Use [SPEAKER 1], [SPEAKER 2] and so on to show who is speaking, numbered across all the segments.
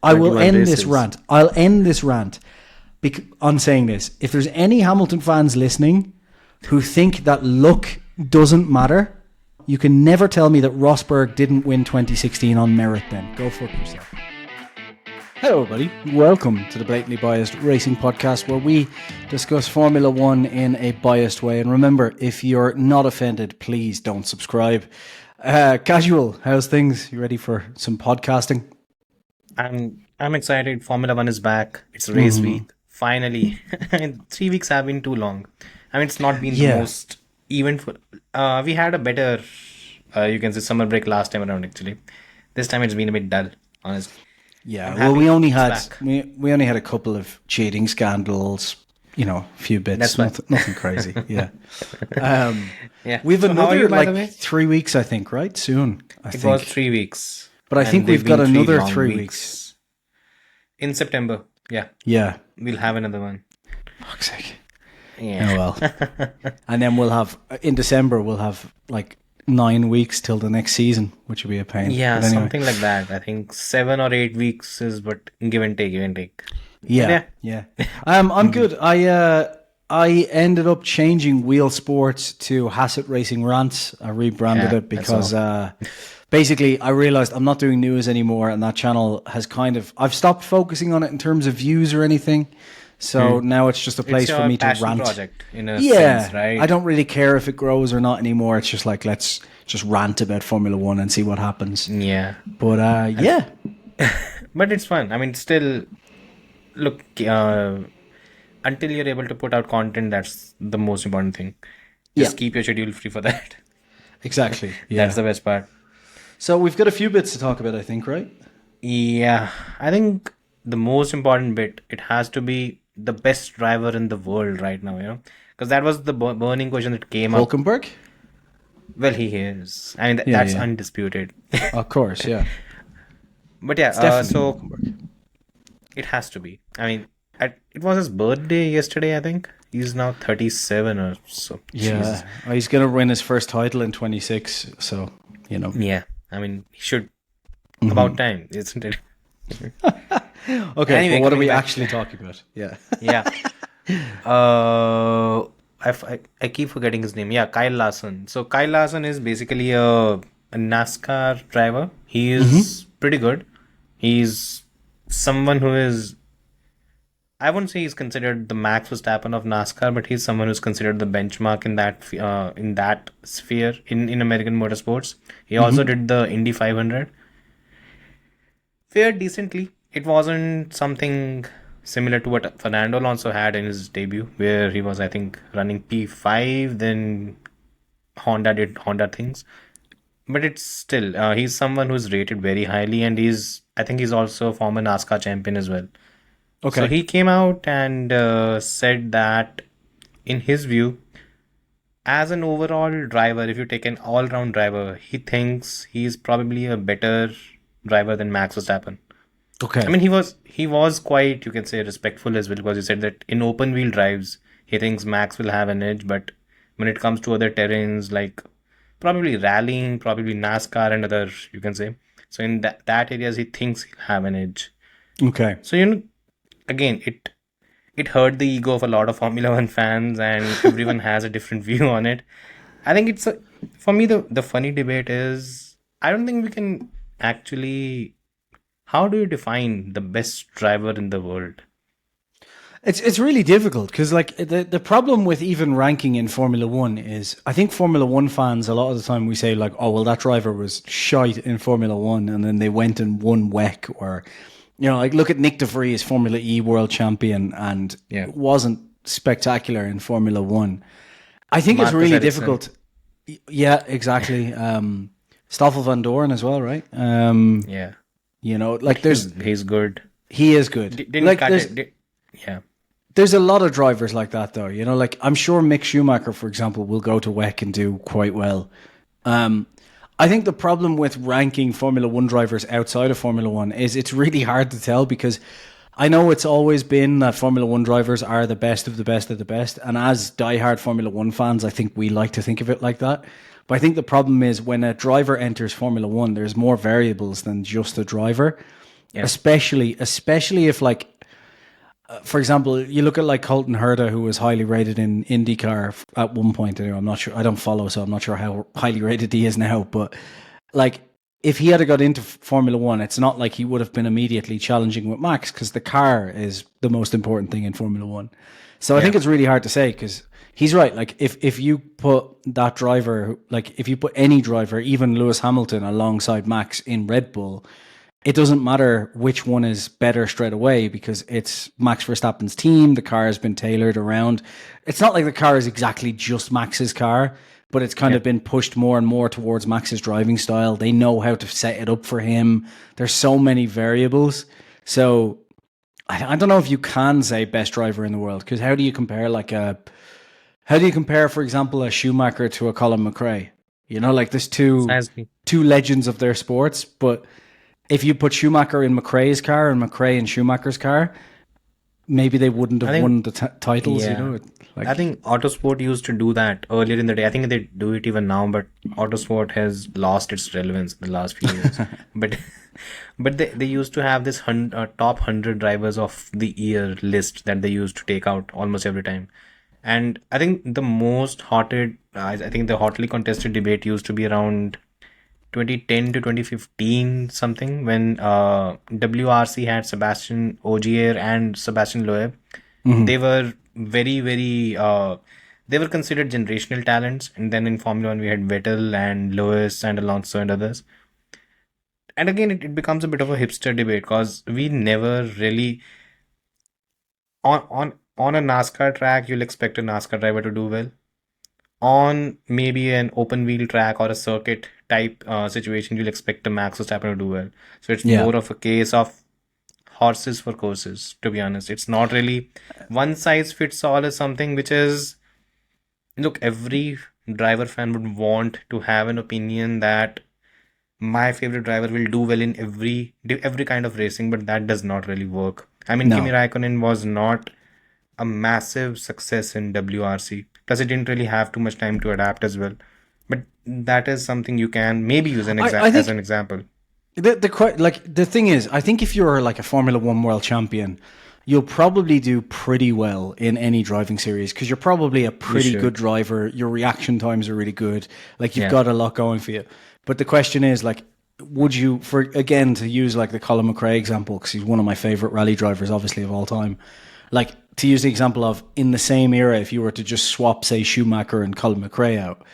[SPEAKER 1] I will
[SPEAKER 2] 21
[SPEAKER 1] end
[SPEAKER 2] races.
[SPEAKER 1] this rant. I'll end this rant on saying this. If there's any Hamilton fans listening who think that luck doesn't matter, you can never tell me that Rosberg didn't win 2016 on merit then. Go fuck yourself. Hello everybody, welcome to the Blatantly Biased Racing Podcast, where we discuss Formula One in a biased way. And remember, if you're not offended, please don't subscribe. Casual, how's things? You ready for some podcasting?
[SPEAKER 2] I'm excited. Formula One is back. It's race week. Finally. 3 weeks have been too long. I mean, it's not been the most eventful. We had a better, you can say, summer break last time around, actually. This time it's been a bit dull, honestly.
[SPEAKER 1] Yeah, well, we only had a couple of cheating scandals, a few bits.
[SPEAKER 2] That's
[SPEAKER 1] nothing crazy. Yeah.
[SPEAKER 2] Yeah.
[SPEAKER 1] We've
[SPEAKER 2] So how are
[SPEAKER 1] another
[SPEAKER 2] you, by the way?
[SPEAKER 1] 3 weeks, I think, right? Soon.
[SPEAKER 2] It was 3 weeks.
[SPEAKER 1] But I
[SPEAKER 2] And
[SPEAKER 1] think
[SPEAKER 2] they've
[SPEAKER 1] we've got
[SPEAKER 2] been 3
[SPEAKER 1] another
[SPEAKER 2] long
[SPEAKER 1] 3 weeks.
[SPEAKER 2] In September. Yeah.
[SPEAKER 1] Yeah.
[SPEAKER 2] We'll have another one.
[SPEAKER 1] Fuck's sake.
[SPEAKER 2] Yeah.
[SPEAKER 1] Oh well. And then in December, we'll have like 9 weeks till the next season, which will be a pain.
[SPEAKER 2] Yeah,
[SPEAKER 1] But anyway.
[SPEAKER 2] something like that. I think 7 or 8 weeks is but give and take.
[SPEAKER 1] Yeah. I'm good. I ended up changing Wheel Sports to Hassett Racing Rants. I rebranded it because basically I realized I'm not doing news anymore, and that channel has I've stopped focusing on it in terms of views or anything. So now it's just a place
[SPEAKER 2] It's
[SPEAKER 1] for
[SPEAKER 2] your
[SPEAKER 1] me to
[SPEAKER 2] passion
[SPEAKER 1] rant.
[SPEAKER 2] project in a sense, right?
[SPEAKER 1] I don't really care if it grows or not anymore. It's just like, let's just rant about Formula One and see what happens.
[SPEAKER 2] Yeah.
[SPEAKER 1] But yeah.
[SPEAKER 2] But it's fun. I mean, still, look, until you're able to put out content, that's the most important thing. Just keep your schedule free for that.
[SPEAKER 1] Exactly. Yeah.
[SPEAKER 2] That's the best part.
[SPEAKER 1] So we've got a few bits to talk about, I think, right?
[SPEAKER 2] Yeah. I think the most important bit, it has to be the best driver in the world right now, Because that was the burning question that came up.
[SPEAKER 1] Hulkenberg?
[SPEAKER 2] Well, he is. I mean, that's undisputed.
[SPEAKER 1] Of course, yeah.
[SPEAKER 2] But yeah,
[SPEAKER 1] Definitely
[SPEAKER 2] so
[SPEAKER 1] Hulkenberg.
[SPEAKER 2] it has to be. I mean, it was his birthday yesterday, I think. He's now 37 or so.
[SPEAKER 1] Yeah.
[SPEAKER 2] Jesus.
[SPEAKER 1] He's going to win his first title in 26, so,
[SPEAKER 2] Yeah, I mean, he should. About time, isn't it?
[SPEAKER 1] Okay,
[SPEAKER 2] Anyway,
[SPEAKER 1] well, what are
[SPEAKER 2] coming
[SPEAKER 1] we
[SPEAKER 2] back.
[SPEAKER 1] actually talking about? Yeah.
[SPEAKER 2] Yeah. I keep forgetting his name. Yeah, Kyle Larson. So Kyle Larson is basically a NASCAR driver. He is pretty good. He's someone who is, I wouldn't say he's considered the Max Verstappen of NASCAR, but he's someone who's considered the benchmark in that sphere in American motorsports. He also did the Indy 500. Fared decently. It wasn't something similar to what Fernando Alonso had in his debut, where he was, I think, running P5, then Honda did Honda things. But it's still, he's someone who's rated very highly, and I think he's also a former NASCAR champion as well.
[SPEAKER 1] Okay.
[SPEAKER 2] So he came out and said that, in his view, as an overall driver, if you take an all-round driver, he thinks he's probably a better driver than Max Verstappen.
[SPEAKER 1] Okay.
[SPEAKER 2] I mean, he was quite, you can say, respectful as well, because he said that in open wheel drives, he thinks Max will have an edge, but when it comes to other terrains, like probably rallying, probably NASCAR and other, you can say, so in that areas, he thinks he'll have an edge.
[SPEAKER 1] Okay.
[SPEAKER 2] So, again, it hurt the ego of a lot of Formula One fans, and everyone has a different view on it. I think for me, the funny debate is, I don't think we can actually, how do you define the best driver in the world?
[SPEAKER 1] It's really difficult because like the problem with even ranking in Formula One is, I think Formula One fans, a lot of the time we say like, oh well, that driver was shite in Formula One and then they went and won WEC, or like look at Nick de Vries, Formula E world champion, and wasn't spectacular in Formula One. I think it's really difficult. Yeah, exactly. Stoffel van Doorn as well, right?
[SPEAKER 2] Yeah.
[SPEAKER 1] Like
[SPEAKER 2] He's good.
[SPEAKER 1] He is good.
[SPEAKER 2] Didn't cut it. Yeah.
[SPEAKER 1] There's a lot of drivers like that, though. Like I'm sure Mick Schumacher, for example, will go to WEC and do quite well. I think the problem with ranking Formula One drivers outside of Formula One is it's really hard to tell, because I know it's always been that Formula One drivers are the best of the best of the best. And as diehard Formula One fans, I think we like to think of it like that. But I think the problem is when a driver enters Formula One, there's more variables than just the driver.
[SPEAKER 2] Yeah.
[SPEAKER 1] especially if like, for example, you look at like Colton Herta, who was highly rated in IndyCar at one point. Anyway, I'm not sure. I don't follow, so I'm not sure how highly rated he is now. But like, if he had got into Formula One, it's not like he would have been immediately challenging with Max, because the car is the most important thing in Formula One. So I think it's really hard to say, because he's right. Like, if you put that driver, like if you put any driver, even Lewis Hamilton alongside Max in Red Bull, it doesn't matter which one is better straight away, because it's Max Verstappen's team. The car has been tailored around. It's not like the car is exactly just Max's car, but it's kind of been pushed more and more towards Max's driving style. They know how to set it up for him. There's so many variables. So I don't know if you can say best driver in the world, because how do you compare for example, a Schumacher to a Colin McRae? You know, like there's two legends of their sports, but if you put Schumacher in McRae's car and McRae in Schumacher's car, maybe they wouldn't have won the titles. You know,
[SPEAKER 2] like, I think Autosport used to do that earlier in the day. I think they do it even now, but Autosport has lost its relevance in the last few years. but they used to have this top 100 drivers of the year list that they used to take out almost every time. And I think the I think the hotly contested debate used to be around 2010 to 2015 something, when WRC had Sebastian Ogier and Sebastian Loeb. They were very, very they were considered generational talents. And then in Formula 1 we had Vettel and Lewis and Alonso and others. And again, it becomes a bit of a hipster debate, because we never really on a NASCAR track you'll expect a NASCAR driver to do well. On maybe an open wheel track or a circuit type situation, you'll expect a Max Verstappen to do well. So it's more of a case of horses for courses, to be honest. It's not really one size fits all is something which is, look, every driver fan would want to have an opinion that my favorite driver will do well in every kind of racing, but that does not really work. I mean, Kimi Raikkonen was not a massive success in WRC. Plus, it didn't really have too much time to adapt as well. But that is something you can maybe use as an example.
[SPEAKER 1] The thing is, I think if you're like a Formula One world champion, you'll probably do pretty well in any driving series, because you're probably a pretty good driver. Your reaction times are really good. Like, you've got a lot going for you. But the question is, like, would you, to use like the Colin McRae example, because he's one of my favorite rally drivers, obviously, of all time. Like, to use the example of, in the same era, if you were to just swap, say, Schumacher and Colin McRae out,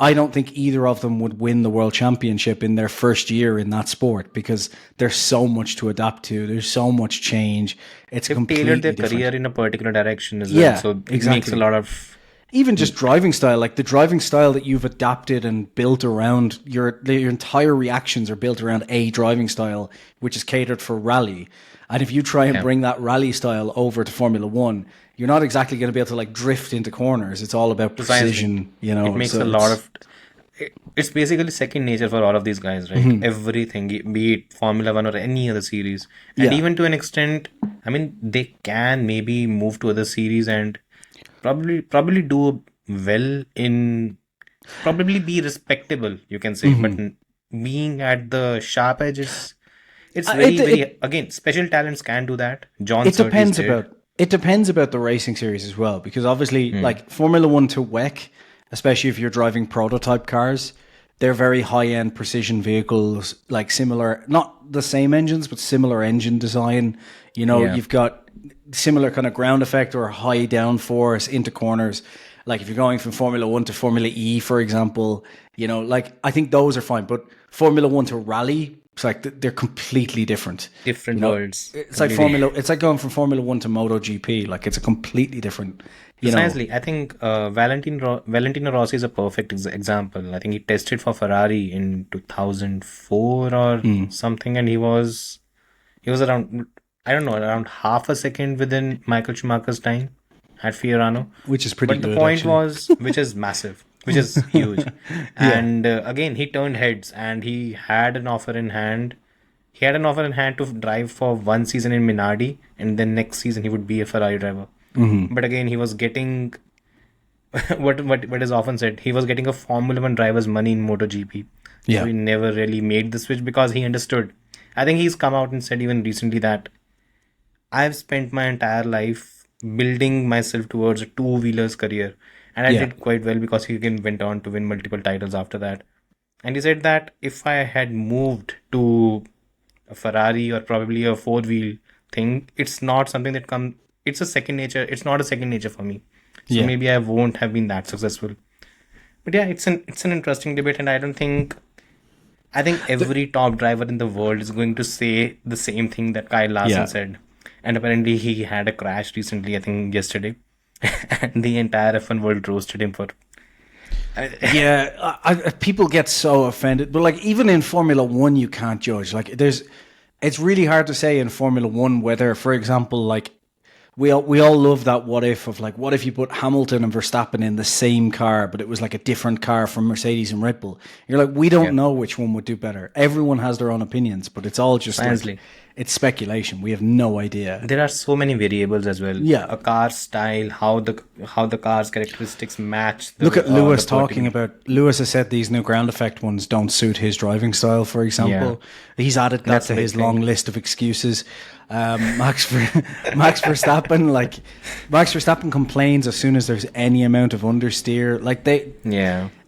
[SPEAKER 1] I don't think either of them would win the world championship in their first year in that sport, because there's so much to adapt to. There's so much change. It's completely
[SPEAKER 2] tailored their
[SPEAKER 1] different.
[SPEAKER 2] career in a particular direction as well. So it makes a lot of...
[SPEAKER 1] Even just driving style, like the driving style that you've adapted and built around, your entire reactions are built around a driving style, which is catered for rally. And if you try and bring that rally style over to Formula One, you're not exactly going to be able to like drift into corners. It's all about precision, you know.
[SPEAKER 2] It makes a lot of... It's basically second nature for all of these guys, right? Everything, be it Formula 1 or any other series. And even to an extent, I mean, they can maybe move to other series and probably do well in... Probably be respectable, you can say. But being at the sharp edge is... It's very, again, special talents can do that. It
[SPEAKER 1] depends about the racing series as well, because obviously, like Formula 1 to WEC, especially if you're driving prototype cars, they're very high-end precision vehicles, like similar, not the same engines, but similar engine design. You know, you've got similar kind of ground effect or high downforce into corners. Like if you're going from Formula 1 to Formula E, for example, you know, like I think those are fine. But Formula 1 to rally, it's like they're completely different.
[SPEAKER 2] Different worlds.
[SPEAKER 1] It's like it's like going from Formula 1 to MotoGP. Like it's a completely different,
[SPEAKER 2] Precisely. I think Valentino Rossi is a perfect example. I think he tested for Ferrari in 2004 or something, and he was around, I don't know, around half a second within Michael Schumacher's time at Fiorano.
[SPEAKER 1] Which is pretty good,
[SPEAKER 2] But the point
[SPEAKER 1] actually.
[SPEAKER 2] was, which is massive, which is huge. And again, he turned heads, and he had an offer in hand. He had an offer in hand to drive for one season in Minardi, and then next season he would be a Ferrari driver. But again, he was getting what is often said. He was getting a Formula 1 driver's money in MotoGP. So he never really made the switch, because he understood I think he's come out and said even recently that I've spent my entire life building myself towards a two-wheelers career, and I
[SPEAKER 1] Yeah.
[SPEAKER 2] did quite well because he again went on to win multiple titles after that. And he said that if I had moved to a Ferrari or probably a four-wheel thing, it's not something that comes. It's a second nature. It's not a second nature for me. So
[SPEAKER 1] Yeah.
[SPEAKER 2] maybe I won't have been that successful. But yeah, it's an interesting debate, and I think every top driver in the world is going to say the same thing that Kyle Larson
[SPEAKER 1] Yeah.
[SPEAKER 2] said. And apparently he had a crash recently, I think yesterday. And the entire F1 world roasted him for.
[SPEAKER 1] Yeah, people get so offended, but like even in Formula One, you can't judge. Like, it's really hard to say in Formula One whether, for example, like we all love that what if of like, what if you put Hamilton and Verstappen in the same car, but it was like a different car from Mercedes and Red Bull. You're like, we don't know which one would do better. Everyone has their own opinions, but it's all just like, it's speculation. We have no idea.
[SPEAKER 2] There are so many variables as well.
[SPEAKER 1] Yeah.
[SPEAKER 2] A car style, how the car's characteristics match.
[SPEAKER 1] Look at Lewis talking about. Lewis has said these new ground effect ones don't suit his driving style, for example. He's added that to his long list of excuses. Max Verstappen, like Max Verstappen complains as soon as there's any amount of understeer.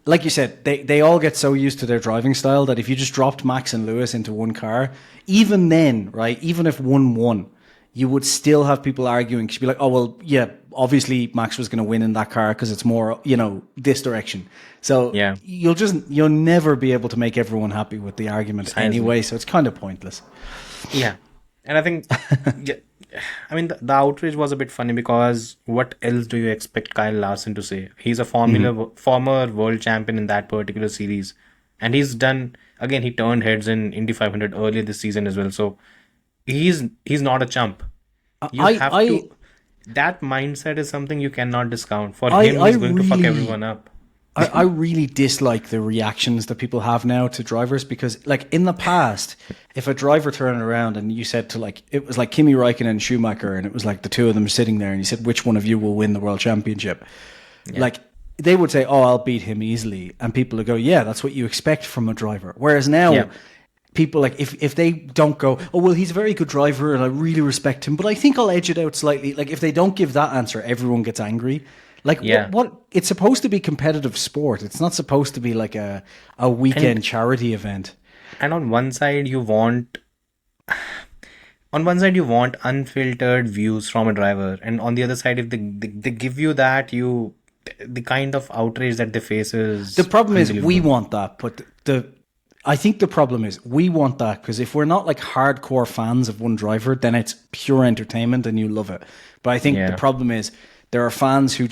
[SPEAKER 1] Like you said, they all get so used to their driving style that if you just dropped Max and Lewis into one car, even then, right, even if one won, you would still have people arguing. You'd be like, oh, well, yeah, obviously Max was going to win in that car because it's more, this direction. So you'll never be able to make everyone happy with the argument anyway. So it's kind of pointless.
[SPEAKER 2] Yeah. And I think, the outrage was a bit funny because what else do you expect Kyle Larson to say? He's a former world champion in that particular series. And he's done, again, he turned heads in Indy 500 earlier this season as well. So he's not a chump. That mindset is something you cannot discount. For him, he's going to fuck everyone up.
[SPEAKER 1] I really dislike the reactions that people have now to drivers because, like, in the past, if a driver turned around and you said to, like, it was like Kimi Räikkönen and Schumacher and it was like the two of them sitting there and you said, which one of you will win the world championship? Yeah. Like, they would say, oh, I'll beat him easily. And people would go, yeah, that's what you expect from a driver. Whereas now, people, like, if they don't go, oh, well, he's a very good driver and I really respect him, but I think I'll edge it out slightly. Like, if they don't give that answer, everyone gets angry. Like, what it's supposed to be competitive sport. It's not supposed to be like a weekend charity event.
[SPEAKER 2] And on one side you want unfiltered views from a driver, and on the other side, if they give you that, the kind of outrage that they face is
[SPEAKER 1] the problem is we want that, but I think the problem is we want that because if we're not like hardcore fans of one driver, then it's pure entertainment and you love it. But I think the problem is there are fans who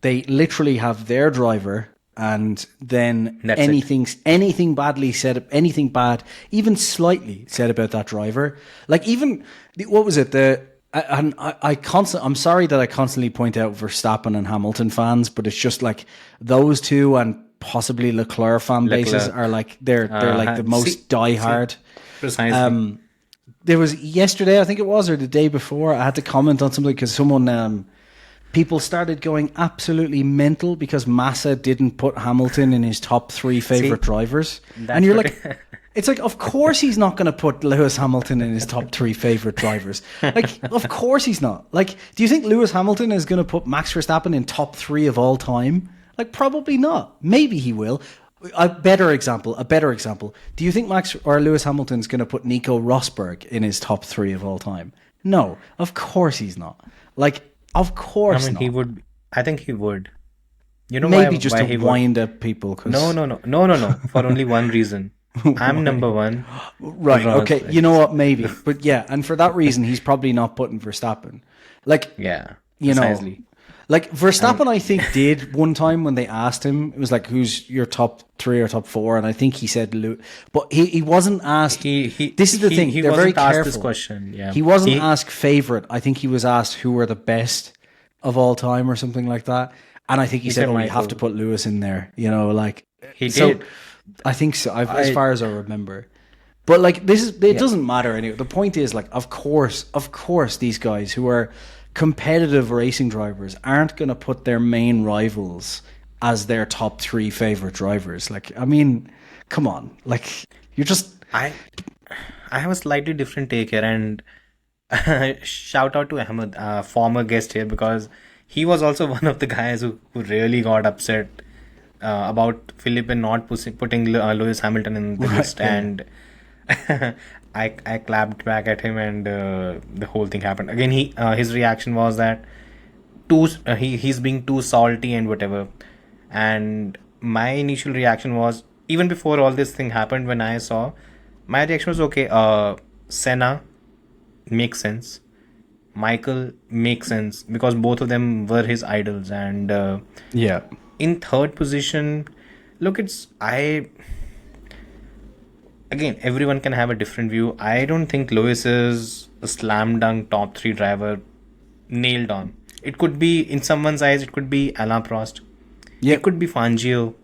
[SPEAKER 1] they literally have their driver and then anything badly said, anything bad, even slightly said about that driver. Like even, what was it? I'm sorry that I constantly point out Verstappen and Hamilton fans, but it's just like those two and possibly Leclerc fan bases are like, they're like the most diehard.
[SPEAKER 2] Precisely.
[SPEAKER 1] There was yesterday, I think it was, or the day before, I had to comment on something because people started going absolutely mental because Massa didn't put Hamilton in his top 3 favorite drivers. And you're like, it's like, of course he's not going to put Lewis Hamilton in his top 3 favorite drivers. Like, of course he's not. Like, do you think Lewis Hamilton is going to put Max Verstappen in top 3 of all time? Like, probably not. Maybe he will. A better example. Do you think Max or Lewis Hamilton's going to put Nico Rosberg in his top 3 of all time? No, of course he's not. Like, of course not.
[SPEAKER 2] He would. I think he would. You know,
[SPEAKER 1] maybe just to wind up people. Cause...
[SPEAKER 2] No. For only one reason. I'm number one.
[SPEAKER 1] Right. Okay. You know what? Maybe, but yeah, and for that reason, he's probably not putting Verstappen. Like,
[SPEAKER 2] precisely.
[SPEAKER 1] You know. Like Verstappen, I think did one time when they asked him, it was like, "Who's your top 3 or top 4?" And I think he said, but he wasn't asked. This is the thing; they're very careful.
[SPEAKER 2] This question,
[SPEAKER 1] he wasn't asked favorite. I think he was asked who were the best of all time or something like that. And I think he said, "Oh, you have to put Lewis in there." You know, like
[SPEAKER 2] he did.
[SPEAKER 1] I think so. As far as I remember. But like it doesn't matter anyway. The point is, like, of course, these guys who are competitive racing drivers aren't going to put their main rivals as their top 3 favorite drivers. Like, I mean, come on, like you're just.
[SPEAKER 2] I have a slightly different take here, and shout out to Ahmed, former guest here, because he was also one of the guys who really got upset about Philippe not putting Lewis Hamilton in the
[SPEAKER 1] Right,
[SPEAKER 2] list,
[SPEAKER 1] yeah.
[SPEAKER 2] and I clapped back at him, and the whole thing happened again. His reaction was that he's being too salty and whatever, and my initial reaction was, even before all this thing happened, when I saw, my reaction was, okay, Senna makes sense, Michael makes sense, because both of them were his idols, and
[SPEAKER 1] Yeah.
[SPEAKER 2] in third position, look, it's I again, everyone can have a different view. I don't think Lewis is a slam dunk top three driver nailed on. It could be, in someone's eyes, it could be Alain Prost.
[SPEAKER 1] Yeah.
[SPEAKER 2] It could be Fangio.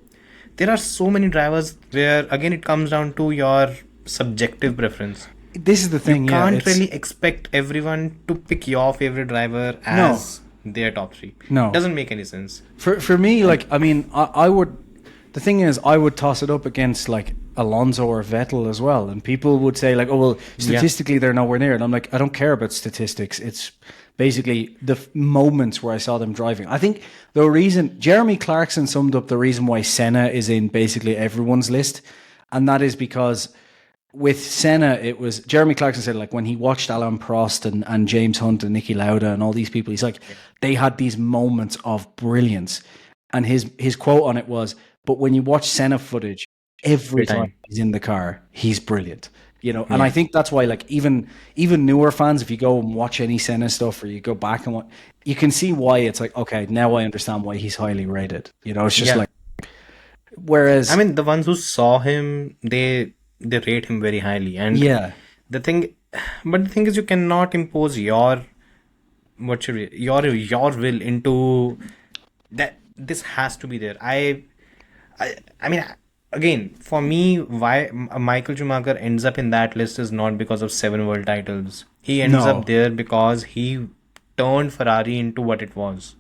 [SPEAKER 2] There are so many drivers where, again, it comes down to your subjective preference.
[SPEAKER 1] This is the thing.
[SPEAKER 2] You
[SPEAKER 1] Yeah,
[SPEAKER 2] can't
[SPEAKER 1] it's-
[SPEAKER 2] really expect everyone to pick your favorite driver as their top three.
[SPEAKER 1] No.
[SPEAKER 2] Doesn't make any sense.
[SPEAKER 1] For me, like, I mean, I would. The thing is, I would toss it up against like Alonso or Vettel as well, and people would say like, "Oh well, statistically they're nowhere near." And I'm like, I don't care about statistics. It's basically the moments where I saw them driving. I think the reason Jeremy Clarkson summed up the reason why Senna is in basically everyone's list, and that is because with Senna, it was Jeremy Clarkson said like when he watched Alain Prost and James Hunt and Niki Lauda and all these people, he's like they had these moments of brilliance, and his quote on it was, "But when you watch Senna footage, every time he's in the car, he's brilliant." You know, and I think that's why, like, even newer fans, if you go and watch any Senna stuff or you go back and you can see why it's like, okay, now I understand why he's highly rated. You know, it's just like, whereas
[SPEAKER 2] I mean, the ones who saw him, they rate him very highly, and
[SPEAKER 1] yeah,
[SPEAKER 2] the thing, but the thing is, you cannot impose your your will into that. This has to be there. I mean, again, for me, why Michael Schumacher ends up in that list is not because of 7 world titles. He ends up there because he turned Ferrari into what it was.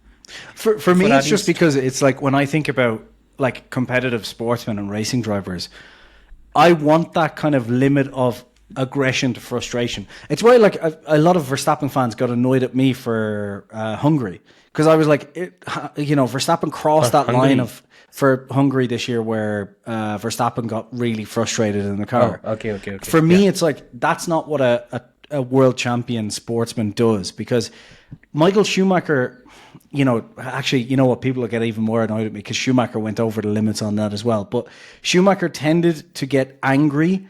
[SPEAKER 1] For me, it's just because it's like when I think about like competitive sportsmen and racing drivers, I want that kind of limit of aggression to frustration. It's why like a lot of Verstappen fans got annoyed at me for Hungary, because I was like, Verstappen crossed that line for Hungary this year where Verstappen got really frustrated in the car.
[SPEAKER 2] Oh, okay.
[SPEAKER 1] For me, it's like that's not what a world champion sportsman does, because Michael Schumacher, actually, you know what, people will get even more annoyed at me because Schumacher went over the limits on that as well. But Schumacher tended to get angry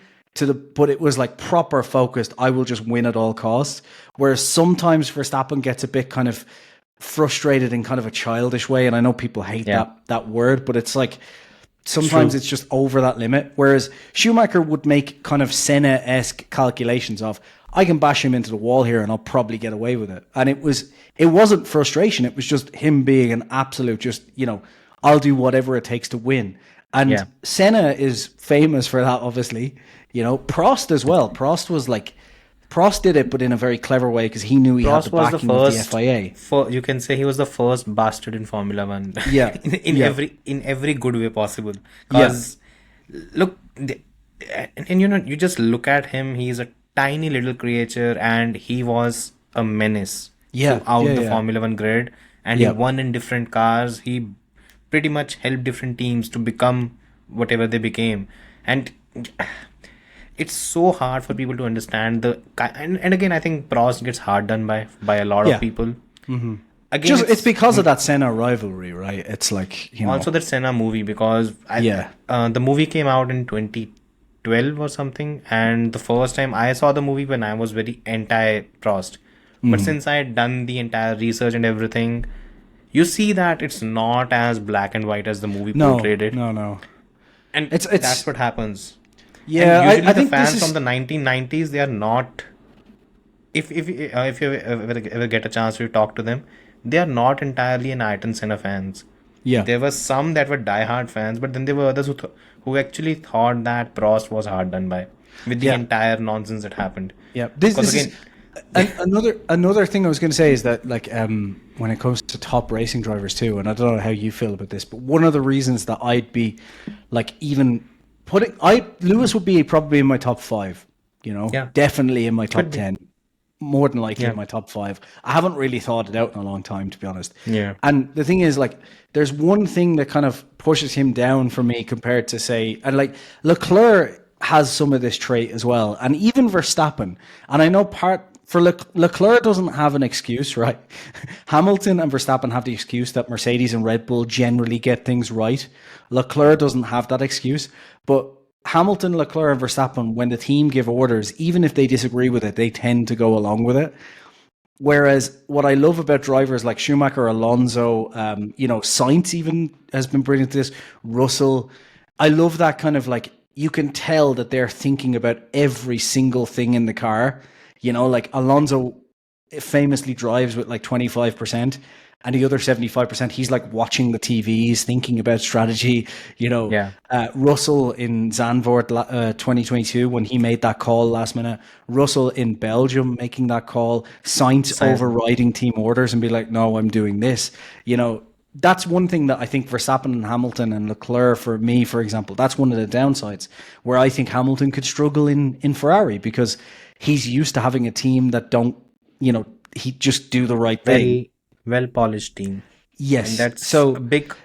[SPEAKER 1] but it was like proper focused. I will just win at all costs. Whereas sometimes Verstappen gets a bit kind of frustrated in kind of a childish way. And I know people hate that word, but it's like sometimes it's just over that limit. Whereas Schumacher would make kind of Senna-esque calculations of, I can bash him into the wall here and I'll probably get away with it. And it wasn't frustration. It was just him being an absolute I'll do whatever it takes to win. And Senna is famous for that, obviously. Prost as well. Prost did it, but in a very clever way, because he knew he had the backing of the FIA.
[SPEAKER 2] You can say he was the first bastard in Formula One.
[SPEAKER 1] Yeah,
[SPEAKER 2] in every good way possible. Because look, and you just look at him. He's a tiny little creature, and he was a menace throughout the Formula One grid. And he won in different cars. He pretty much helped different teams to become whatever they became. And it's so hard for people to understand and again, I think Prost gets hard done by a lot of people.
[SPEAKER 1] Mm-hmm. Again, it's because of that Senna rivalry, right? It's like,
[SPEAKER 2] also that Senna movie, because the movie came out in 2012 or something, and the first time I saw the movie when I was very anti-Prost, but since I had done the entire research and everything, you see that it's not as black and white as the movie portrayed it.
[SPEAKER 1] No.
[SPEAKER 2] And that's what happens.
[SPEAKER 1] Yeah,
[SPEAKER 2] and usually
[SPEAKER 1] I think
[SPEAKER 2] the fans from the 1990s, they are not. If you ever get a chance to talk to them, they are not entirely an Ayrton Senna fans.
[SPEAKER 1] Yeah,
[SPEAKER 2] there were some that were diehard fans, but then there were others who actually thought that Prost was hard done by with the entire nonsense that happened.
[SPEAKER 1] Yeah, this is another thing I was going to say is that like when it comes to top racing drivers too, and I don't know how you feel about this, but one of the reasons that I'd be like even Lewis would be probably in my top 5,
[SPEAKER 2] Yeah.
[SPEAKER 1] Definitely in my top
[SPEAKER 2] Could be.
[SPEAKER 1] 10. More than likely
[SPEAKER 2] Yeah.
[SPEAKER 1] in my top 5. I haven't really thought it out in a long time, to be honest.
[SPEAKER 2] Yeah.
[SPEAKER 1] And the thing is, like, there's one thing that kind of pushes him down for me compared to, say, and like Leclerc has some of this trait as well, and even Verstappen. And I know Leclerc doesn't have an excuse, right? Hamilton and Verstappen have the excuse that Mercedes and Red Bull generally get things right. Leclerc doesn't have that excuse, but Hamilton, Leclerc, and Verstappen, when the team give orders, even if they disagree with it, they tend to go along with it. Whereas what I love about drivers like Schumacher, Alonso, Sainz even has been brilliant at this, Russell, I love that kind of like, you can tell that they're thinking about every single thing in the car. Like Alonso famously drives with like 25%. And the other 75%, he's like watching the TVs, thinking about strategy. Russell in Zandvoort 2022, when he made that call last minute. Russell in Belgium making that call. Sainz overriding team orders and be like, no, I'm doing this. That's one thing that I think Verstappen and Hamilton and Leclerc, for me, for example, that's one of the downsides where I think Hamilton could struggle in Ferrari, because he's used to having a team that don't, he just do the right thing.
[SPEAKER 2] Very well-polished team.
[SPEAKER 1] Yes.
[SPEAKER 2] And that's
[SPEAKER 1] so
[SPEAKER 2] a big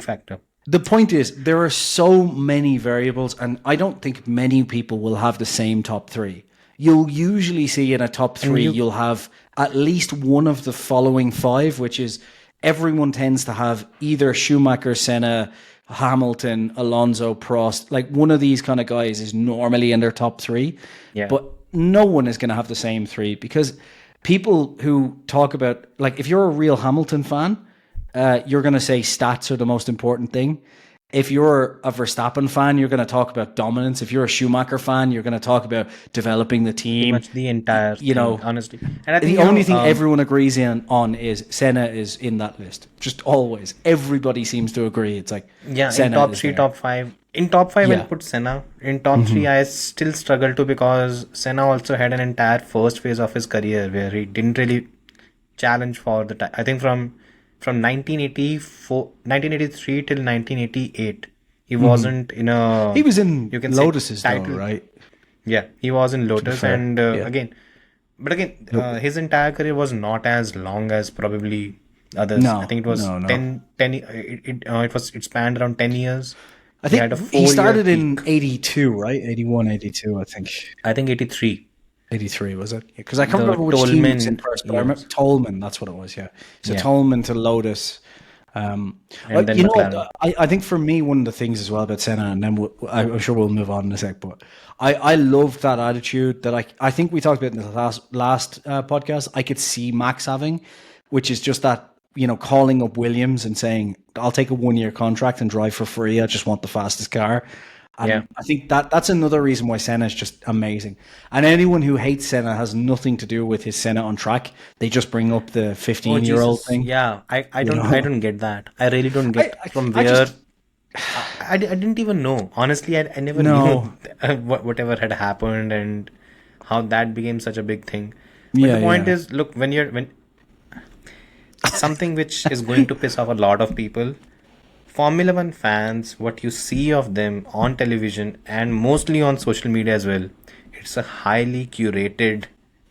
[SPEAKER 2] factor.
[SPEAKER 1] The point is, there are so many variables, and I don't think many people will have the same top 3. You'll usually see in a top 3, you'll have at least one of the following 5, which is everyone tends to have either Schumacher, Senna, Hamilton, Alonso, Prost. Like, one of these kind of guys is normally in their top 3.
[SPEAKER 2] Yeah.
[SPEAKER 1] But no one is going to have the same 3, because people who talk about, like, if you're a real Hamilton fan, you're going to say stats are the most important thing. If you're a Verstappen fan, you're going to talk about dominance. If you're a Schumacher fan, you're going to talk about developing the team.
[SPEAKER 2] Pretty much the entire thing, honestly. And I think
[SPEAKER 1] the only thing everyone agrees on is Senna is in that list. Just always. Everybody seems to agree. It's like, Senna
[SPEAKER 2] in top
[SPEAKER 1] is
[SPEAKER 2] 3,
[SPEAKER 1] there.
[SPEAKER 2] top 5. In top 5, I'll put Senna. In top 3, I still struggle to, because Senna also had an entire first phase of his career where he didn't really challenge for the time. I think from 1983 till 1988, he wasn't in a...
[SPEAKER 1] He was in
[SPEAKER 2] you can
[SPEAKER 1] Lotuses,
[SPEAKER 2] say,
[SPEAKER 1] though, right?
[SPEAKER 2] Yeah, he was in Lotus,
[SPEAKER 1] fair,
[SPEAKER 2] and again, his entire career was not as long as probably others.
[SPEAKER 1] No,
[SPEAKER 2] I think it was
[SPEAKER 1] no.
[SPEAKER 2] 10. It spanned around 10 years.
[SPEAKER 1] I
[SPEAKER 2] He had a
[SPEAKER 1] think he
[SPEAKER 2] 4-year
[SPEAKER 1] started in
[SPEAKER 2] peak.
[SPEAKER 1] 82, right? 81, 82, I think.
[SPEAKER 2] I think 83.
[SPEAKER 1] 83, was it? Because I can't
[SPEAKER 2] The
[SPEAKER 1] remember which team was in
[SPEAKER 2] Tolman
[SPEAKER 1] first, but I remember
[SPEAKER 2] years.
[SPEAKER 1] Tolman, that's what it was, yeah. So
[SPEAKER 2] Yeah.
[SPEAKER 1] Tolman to Lotus.
[SPEAKER 2] And then
[SPEAKER 1] You know
[SPEAKER 2] McLaren.
[SPEAKER 1] what? I think for me, one of the things as well about Senna, and then I'm sure we'll move on in a sec, but I love that attitude that I think we talked about in the last podcast. I could see Max having, which is just that, calling up Williams and saying, I'll take a 1-year contract and drive for free. I just want the fastest car. And I think that's another reason why Senna is just amazing. And anyone who hates Senna has nothing to do with his Senna on track. They just bring up the 15-year-old thing.
[SPEAKER 2] Yeah, I don't get that. I really don't get from where. I didn't even know. Honestly, I never knew whatever had happened and how that became such a big thing. But the point is, look, when something which is going to piss off a lot of people, Formula One fans, what you see of them on television and mostly on social media as well, it's a highly curated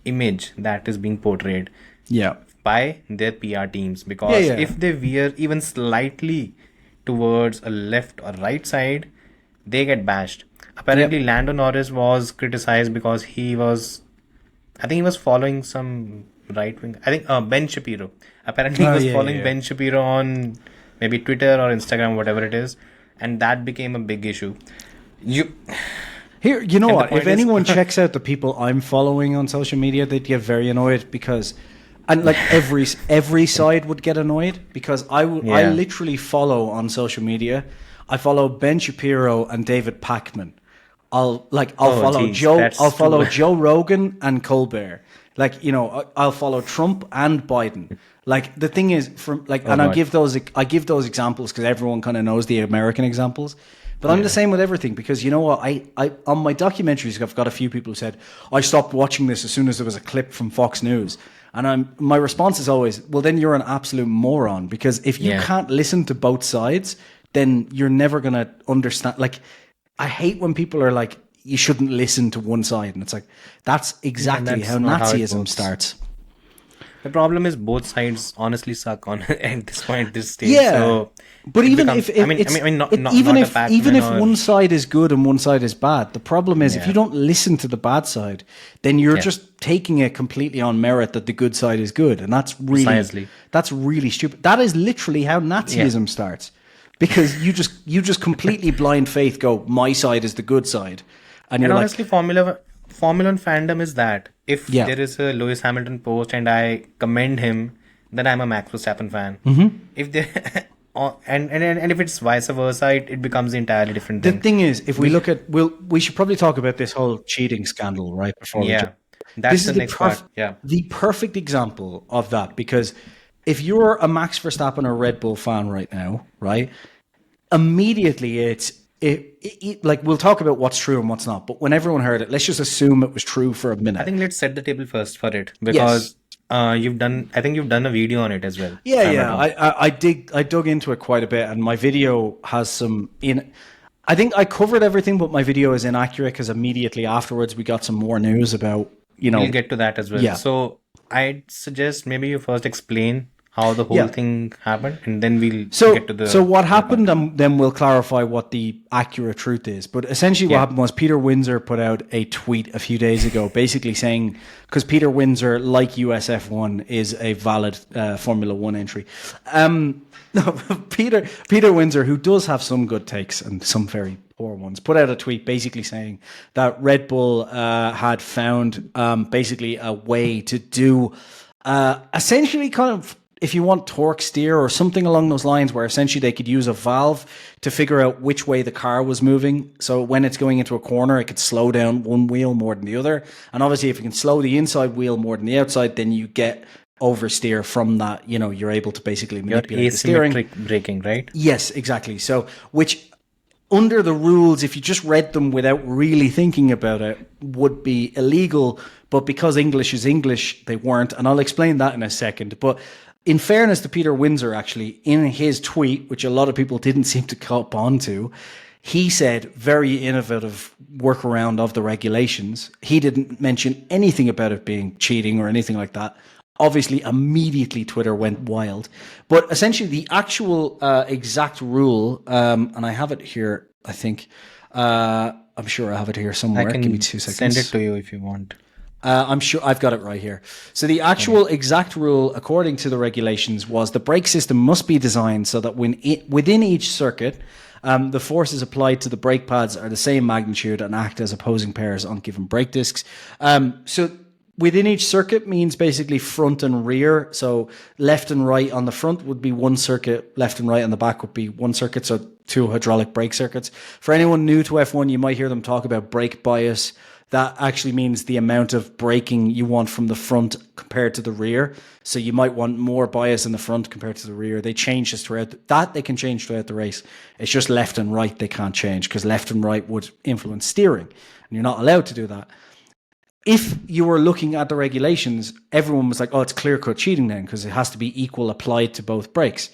[SPEAKER 2] image that is being portrayed by their PR teams. Because if they veer even slightly towards a left or right side, they get bashed. Apparently, Lando Norris was criticized because he was following some right wing. I think Ben Shapiro. Apparently, he was following Ben Shapiro on maybe Twitter or Instagram, whatever it is, and that became a big issue.
[SPEAKER 1] You know what? If anyone checks out the people I'm following on social media, they'd get very annoyed because, and like every side would get annoyed because I literally follow on social media. I follow Ben Shapiro and David Pacman. I'll follow Joe Rogan and Colbert. I'll follow Trump and Biden. Like, the thing is, I give those examples because everyone kind of knows the American examples. But I'm the same with everything because you know what? I on my documentaries, I've got a few people who said I stopped watching this as soon as there was a clip from Fox News, and my response is always, well, then you're an absolute moron because if you can't listen to both sides, then you're never gonna understand. Like, I hate when people are like, you shouldn't listen to one side. And it's like, that's exactly
[SPEAKER 2] that's
[SPEAKER 1] how
[SPEAKER 2] not how it
[SPEAKER 1] Nazism
[SPEAKER 2] works.
[SPEAKER 1] starts.
[SPEAKER 2] The problem is both sides honestly suck on at this point, this stage.
[SPEAKER 1] Yeah.
[SPEAKER 2] So
[SPEAKER 1] But
[SPEAKER 2] it
[SPEAKER 1] even
[SPEAKER 2] becomes,
[SPEAKER 1] if even if one side is good and one side is bad, the problem is if
[SPEAKER 2] Yeah.
[SPEAKER 1] you don't listen to the bad side, then you're
[SPEAKER 2] Yeah.
[SPEAKER 1] just taking it completely on merit that the good side is good, and that's
[SPEAKER 2] Precisely.
[SPEAKER 1] really stupid. That is literally how Nazism starts, because you just completely blind faith go, my side is the good side, and you're
[SPEAKER 2] And
[SPEAKER 1] like,
[SPEAKER 2] honestly, Formula One fandom is that if
[SPEAKER 1] Yeah.
[SPEAKER 2] there is a Lewis Hamilton post and I commend him, then I'm a Max Verstappen fan. If they and if it's vice versa, it becomes an entirely different
[SPEAKER 1] the
[SPEAKER 2] thing.
[SPEAKER 1] thing is, if we look at, we should probably talk about this whole cheating scandal right before we
[SPEAKER 2] Yeah, that's
[SPEAKER 1] this
[SPEAKER 2] the
[SPEAKER 1] is
[SPEAKER 2] next part. Yeah,
[SPEAKER 1] the perfect example of that, because if you're a Max Verstappen or Red Bull fan right now, right, immediately like, we'll talk about what's true and what's not, but when everyone heard it, let's just assume it was true for a minute.
[SPEAKER 2] I think let's set the table first for it, because you've done a video on it as well. if I'm not wrong.
[SPEAKER 1] I dug into it quite a bit, and my video has some in. I think I covered everything, but my video is inaccurate because immediately afterwards we got some more news about,
[SPEAKER 2] We'll get to that as well.
[SPEAKER 1] Yeah.
[SPEAKER 2] So I'd suggest maybe you first explain how the whole
[SPEAKER 1] Yeah.
[SPEAKER 2] thing happened, and then we'll
[SPEAKER 1] So,
[SPEAKER 2] get to the.
[SPEAKER 1] so what happened, and then we'll clarify what the accurate truth is. But essentially, what happened was Peter Windsor put out a tweet a few days ago, basically saying, because Peter Windsor, like USF1, is a valid Formula One entry. No, Peter Windsor, who does have some good takes and some very poor ones, put out a tweet basically saying that Red Bull had found basically a way to do essentially kind of, if you want, torque steer or something along those lines, where essentially they could use a valve to figure out which way the car was moving. So when it's going into a corner, it could slow down one wheel more than the other. And obviously, if you can slow the inside wheel more than the outside, then you get oversteer from that. You're able to basically manipulate the steering.
[SPEAKER 2] Asymmetric braking, right?
[SPEAKER 1] Yes, exactly. So, which under the rules, if you just read them without really thinking about it, would be illegal. But because English is English, they weren't. And I'll explain that in a second. But in fairness to Peter Windsor, actually, in his tweet, which a lot of people didn't seem to cop onto, he said very innovative workaround of the regulations. He didn't mention anything about it being cheating or anything like that. Obviously, immediately Twitter went wild. But essentially, the actual exact rule, and I have it here, I think. I'm sure I have it here somewhere.
[SPEAKER 2] I can
[SPEAKER 1] Give me 2 seconds.
[SPEAKER 2] send it to you if you want.
[SPEAKER 1] I'm sure I've got it right here. So the actual exact rule, according to the regulations, was the brake system must be designed so that within each circuit, the forces applied to the brake pads are the same magnitude and act as opposing pairs on given brake discs. So within each circuit means basically front and rear. So left and right on the front would be one circuit, left and right on the back would be one circuit. So 2 hydraulic brake circuits. For anyone new to F1, you might hear them talk about brake bias. That actually means the amount of braking you want from the front compared to the rear. So you might want more bias in the front compared to the rear. They change this throughout they can change throughout the race. It's just left and right they can't change, because left and right would influence steering, and you're not allowed to do that. If you were looking at the regulations, everyone was like, oh, it's clear-cut cheating then, because it has to be equal applied to both brakes.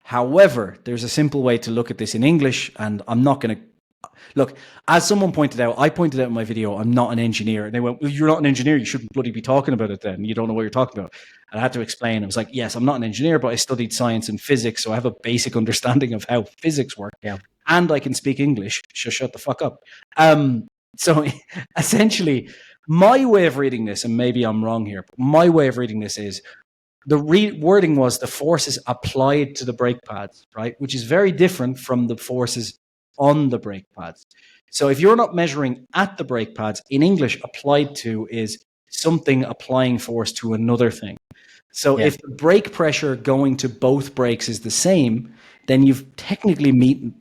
[SPEAKER 1] However, there's a simple way to look at this in English, and I'm not going to look, as someone pointed out, I pointed out in my video, I'm not an engineer. And they went, well, you're not an engineer. You shouldn't bloody be talking about it then. You don't know what you're talking about. And I had to explain. I was like, yes, I'm not an engineer, but I studied science and physics. So I have a basic understanding of how physics work.
[SPEAKER 2] Yeah.
[SPEAKER 1] And I can speak English. Shut the fuck up. So essentially, my way of reading this, and maybe I'm wrong here, but my way of reading this is the wording was the forces applied to the brake pads, right? Which is very different from the forces on the brake pads. So if you're not measuring at the brake pads, in English, applied to is something applying force to another thing. So if the brake pressure going to both brakes is the same, then you've technically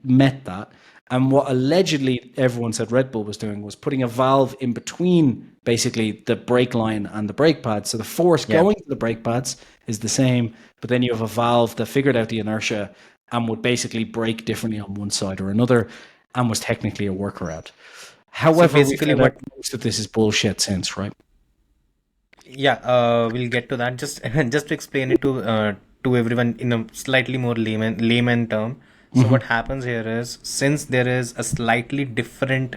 [SPEAKER 1] met that. And what allegedly everyone said Red Bull was doing was putting a valve in between basically the brake line and the brake pads. So the force going to the brake pads is the same, but then you have a valve that figured out the inertia and would basically brake differently on one side or another, and was technically a workaround. However, so basically most of this is bullshit since, right?
[SPEAKER 2] Yeah, we'll get to that. Just to explain it to everyone in a slightly more layman term. So what happens here is, since there is a slightly different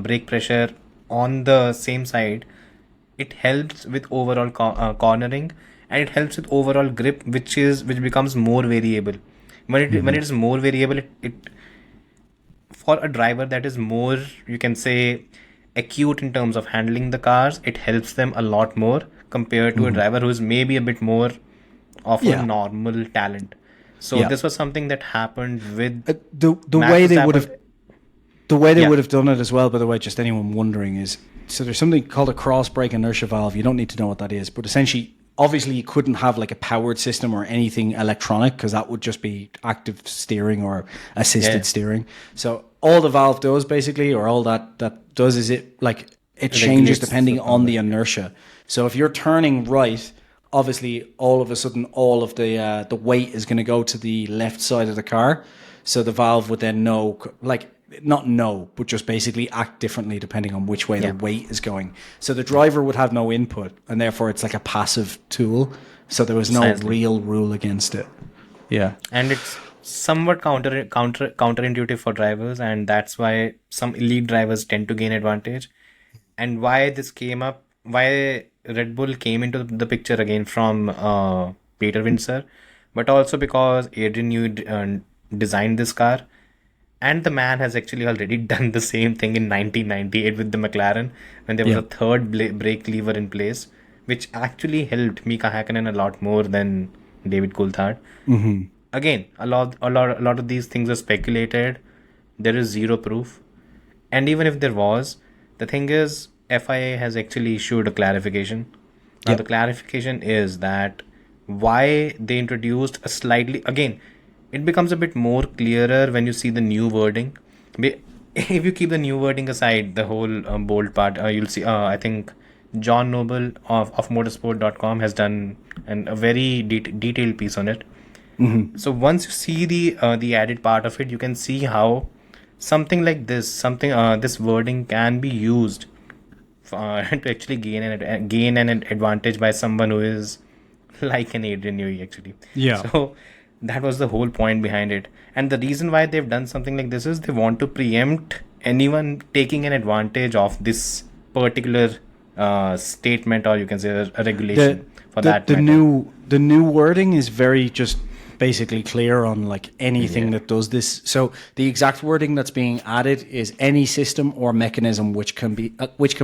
[SPEAKER 2] brake pressure on the same side, it helps with overall cornering, and it helps with overall grip, which becomes more variable. When it is more variable, it for a driver that is more, you can say, acute in terms of handling the cars, it helps them a lot more compared to a driver who is maybe a bit more of a
[SPEAKER 1] Yeah.
[SPEAKER 2] normal talent. So
[SPEAKER 1] Yeah.
[SPEAKER 2] this was something that happened with
[SPEAKER 1] The
[SPEAKER 2] Max
[SPEAKER 1] way they would have
[SPEAKER 2] Verstappen.
[SPEAKER 1] the way they
[SPEAKER 2] Yeah.
[SPEAKER 1] would have done it as well, by the way, just anyone wondering, is so there's something called a cross brake inertia valve. You don't need to know what that is, but essentially, obviously, you couldn't have like a powered system or anything electronic because that would just be active steering or assisted
[SPEAKER 2] Yeah.
[SPEAKER 1] steering. So all the valve does basically, or all that does, is it changes
[SPEAKER 2] Regulates
[SPEAKER 1] depending
[SPEAKER 2] the
[SPEAKER 1] on
[SPEAKER 2] power.
[SPEAKER 1] the inertia. So if you're turning right, obviously all of a sudden all of the weight is going to go to the left side of the car. So the valve would then know, like, not know, but just basically act differently depending on which way
[SPEAKER 2] Yeah.
[SPEAKER 1] the weight is going. So the driver would have no input, and therefore it's like a passive tool. So there was no
[SPEAKER 2] Precisely.
[SPEAKER 1] real rule against it. Yeah.
[SPEAKER 2] And it's somewhat counterintuitive for drivers, and that's why some elite drivers tend to gain advantage. And why this came up, why Red Bull came into the picture again from Peter Windsor, but also because Adrian Newey designed this car, and the man has actually already done the same thing in 1998 with the McLaren when there was
[SPEAKER 1] Yeah.
[SPEAKER 2] a third brake lever in place, which actually helped Mika Hakkinen a lot more than David Coulthard. Again, a lot of these things are speculated. There is zero proof, and even if there was, the thing is, FIA has actually issued a clarification. Now,
[SPEAKER 1] Yep.
[SPEAKER 2] the clarification is that why they introduced a slightly, again, it becomes a bit more clearer when you see the new wording. If you keep the new wording aside, the whole bold part, you'll see, I think John Noble of motorsport.com has done a very detailed piece on it. So once you see the added part of it, you can see how something like this wording can be used to actually gain an advantage by someone who is like an Adrian Newey actually.
[SPEAKER 1] Yeah.
[SPEAKER 2] So that was the whole point behind it, and the reason why they've done something like this is they want to preempt anyone taking an advantage of this particular statement, or you can say a regulation for that
[SPEAKER 1] the
[SPEAKER 2] matter.
[SPEAKER 1] new wording is very just basically clear on like anything
[SPEAKER 2] Yeah.
[SPEAKER 1] that does this. So the exact wording that's being added is any system or mechanism which can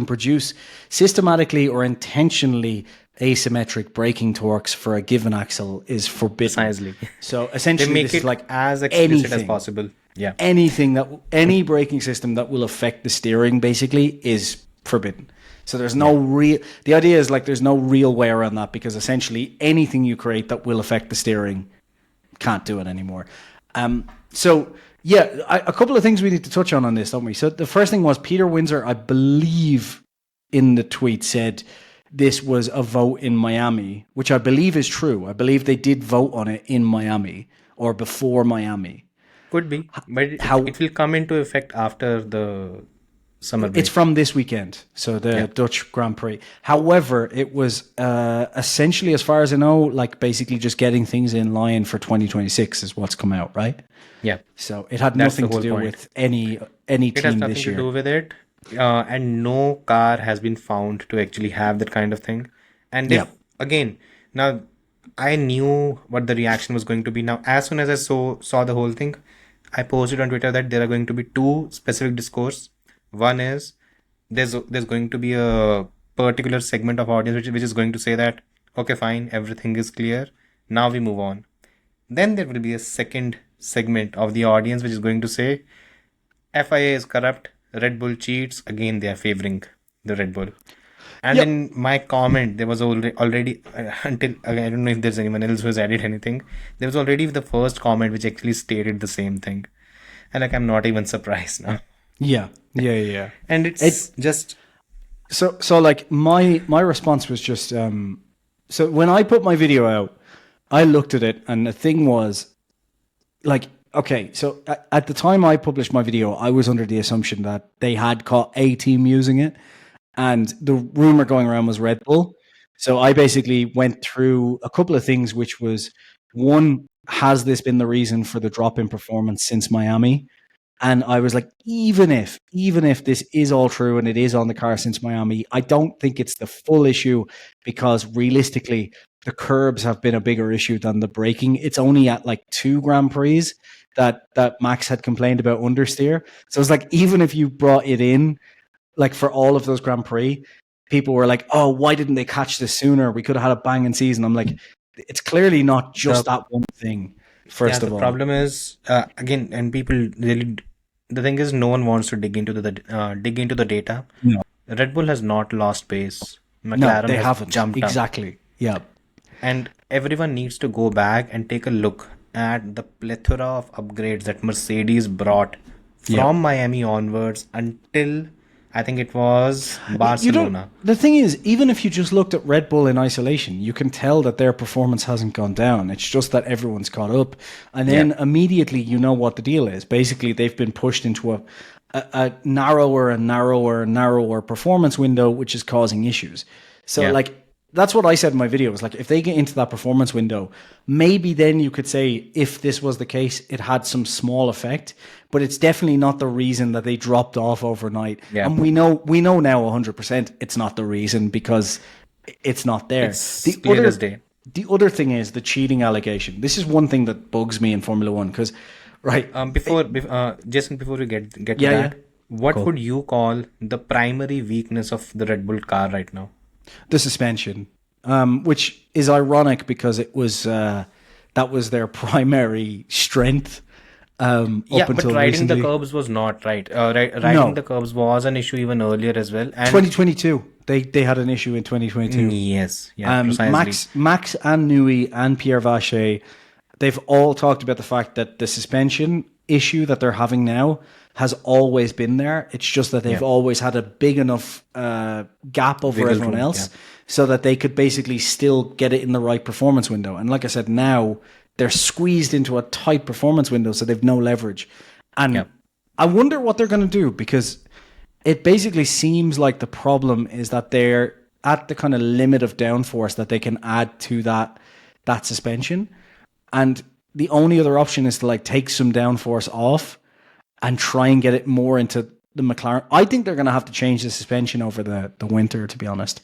[SPEAKER 1] produce systematically or intentionally asymmetric braking torques for a given axle is forbidden.
[SPEAKER 2] Precisely.
[SPEAKER 1] So
[SPEAKER 2] They
[SPEAKER 1] essentially,
[SPEAKER 2] make
[SPEAKER 1] this is
[SPEAKER 2] it
[SPEAKER 1] like
[SPEAKER 2] as explicit as
[SPEAKER 1] anything.
[SPEAKER 2] possible. Yeah.
[SPEAKER 1] Any braking system that will affect the steering basically is forbidden. So there's no real. The idea is like there's no real way around that, because essentially anything you create that will affect the steering can't do it anymore. So yeah, a couple of things we need to touch on this, don't we? So the first thing was Peter Windsor, I believe, in the tweet said this was a vote in Miami, which I believe is true. I believe they did vote on it in Miami or before Miami.
[SPEAKER 2] Could be, but
[SPEAKER 1] How-
[SPEAKER 2] it will come into effect after the summer break.
[SPEAKER 1] It's from this weekend, so the Dutch Grand Prix. However, it was essentially, as far as I know, like basically just getting things in line for 2026 is what's come out, right?
[SPEAKER 2] Yeah.
[SPEAKER 1] So it had
[SPEAKER 2] That's the
[SPEAKER 1] nothing to
[SPEAKER 2] whole
[SPEAKER 1] do
[SPEAKER 2] point.
[SPEAKER 1] with any
[SPEAKER 2] It has
[SPEAKER 1] team
[SPEAKER 2] nothing
[SPEAKER 1] this
[SPEAKER 2] to
[SPEAKER 1] year.
[SPEAKER 2] do with it, and no car has been found to actually have that kind of thing. And if,
[SPEAKER 1] Yeah.
[SPEAKER 2] again, now I knew what the reaction was going to be. Now, as soon as I saw the whole thing, I posted on Twitter that there are going to be two specific discourse. One is there's going to be a particular segment of audience which is going to say that, okay, fine, everything is clear, now we move on. Then there will be a second segment of the audience which is going to say FIA is corrupt, Red Bull cheats, again they are favoring the Red Bull. And
[SPEAKER 1] Yep.
[SPEAKER 2] in my comment, there was already until, I don't know if there's anyone else who has added anything, there was already the first comment which actually stated the same thing. And like, I'm not even surprised now.
[SPEAKER 1] Yeah.
[SPEAKER 2] And it's just,
[SPEAKER 1] So like my response was just so when I put my video out, I looked at it and the thing was like, okay, so at the time I published my video, I was under the assumption that they had caught a team using it, and the rumor going around was Red Bull. So I basically went through a couple of things, which was One, has this been the reason for the drop in performance since Miami? And I was like, even if this is all true and it is on the car since Miami, I don't think it's the full issue, because realistically, the curbs have been a bigger issue than the braking. It's only at like 2 Grand Prix that Max had complained about understeer. So it's like, even if you brought it in, like for all of those Grand Prix, people were like, oh, why didn't they catch this sooner? We could have had a banging season. I'm like, it's clearly not just that one thing, first of all.
[SPEAKER 2] The problem is, again, and people really, the thing is, no one wants to dig into the data.
[SPEAKER 1] No.
[SPEAKER 2] Red Bull has not lost pace.
[SPEAKER 1] No,
[SPEAKER 2] McLaren
[SPEAKER 1] they
[SPEAKER 2] has
[SPEAKER 1] haven't.
[SPEAKER 2] jumped up.
[SPEAKER 1] Exactly. Yeah.
[SPEAKER 2] And everyone needs to go back and take a look at the plethora of upgrades that Mercedes brought from Miami onwards until I think it was Barcelona.
[SPEAKER 1] The thing is, even if you just looked at Red Bull in isolation, you can tell that their performance hasn't gone down. It's just that everyone's caught up. And then immediately you know what the deal is. Basically, they've been pushed into a narrower and narrower and narrower performance window, which is causing issues. So, that's what I said in my video. Was like, if they get into that performance window, maybe then you could say, if this was the case, it had some small effect, but it's definitely not the reason that they dropped off overnight. Yeah. And we know now 100% it's not the reason, because it's not there.
[SPEAKER 2] It's clear as day.
[SPEAKER 1] The other thing is the cheating allegation. This is one thing that bugs me in Formula One, because,
[SPEAKER 2] Jason, before we get to that, what would you call the primary weakness of the Red Bull car right now?
[SPEAKER 1] The suspension, which is ironic because it was that was their primary strength. Up until
[SPEAKER 2] riding
[SPEAKER 1] recently.
[SPEAKER 2] the curbs was not right. Riding the curbs was an issue even earlier as well. And
[SPEAKER 1] 2022, they had an issue in 2022.
[SPEAKER 2] Yes, precisely.
[SPEAKER 1] Max and Nui and Pierre Vacher, they've all talked about the fact that the suspension issue that they're having now has always been there. It's just that they've always had a big enough gap over everyone else so that they could basically still get it in the right performance window. And like I said, now they're squeezed into a tight performance window, so they've no leverage. And I wonder what they're going to do, because it basically seems like the problem is that they're at the kind of limit of downforce that they can add to that suspension. And the only other option is to like take some downforce off and try and get it more into the McLaren. I think they're going to have to change the suspension over the winter, to be honest.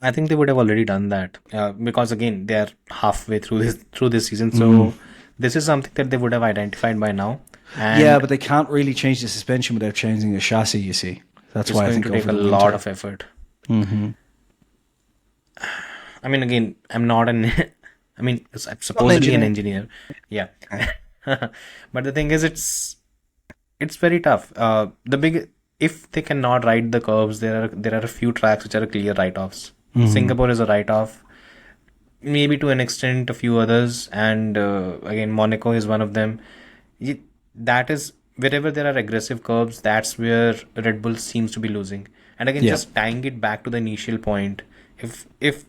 [SPEAKER 2] I think they would have already done that because, again, they are halfway through this season. So this is something that they would have identified by now. And
[SPEAKER 1] but they can't really change the suspension without changing the chassis, you see. That's why I think
[SPEAKER 2] it's going to take a lot of effort.
[SPEAKER 1] Mm-hmm.
[SPEAKER 2] I mean, again, I'm not an... I mean, I'm supposedly an engineer. Yeah. But the thing is, it's very tough. If they cannot ride the curves, there are a few tracks which are clear write-offs. Mm-hmm. Singapore is a write-off. Maybe to an extent, a few others. And again, Monaco is one of them. That is, wherever there are aggressive curves, that's where Red Bull seems to be losing. And again, just tying it back to the initial point, if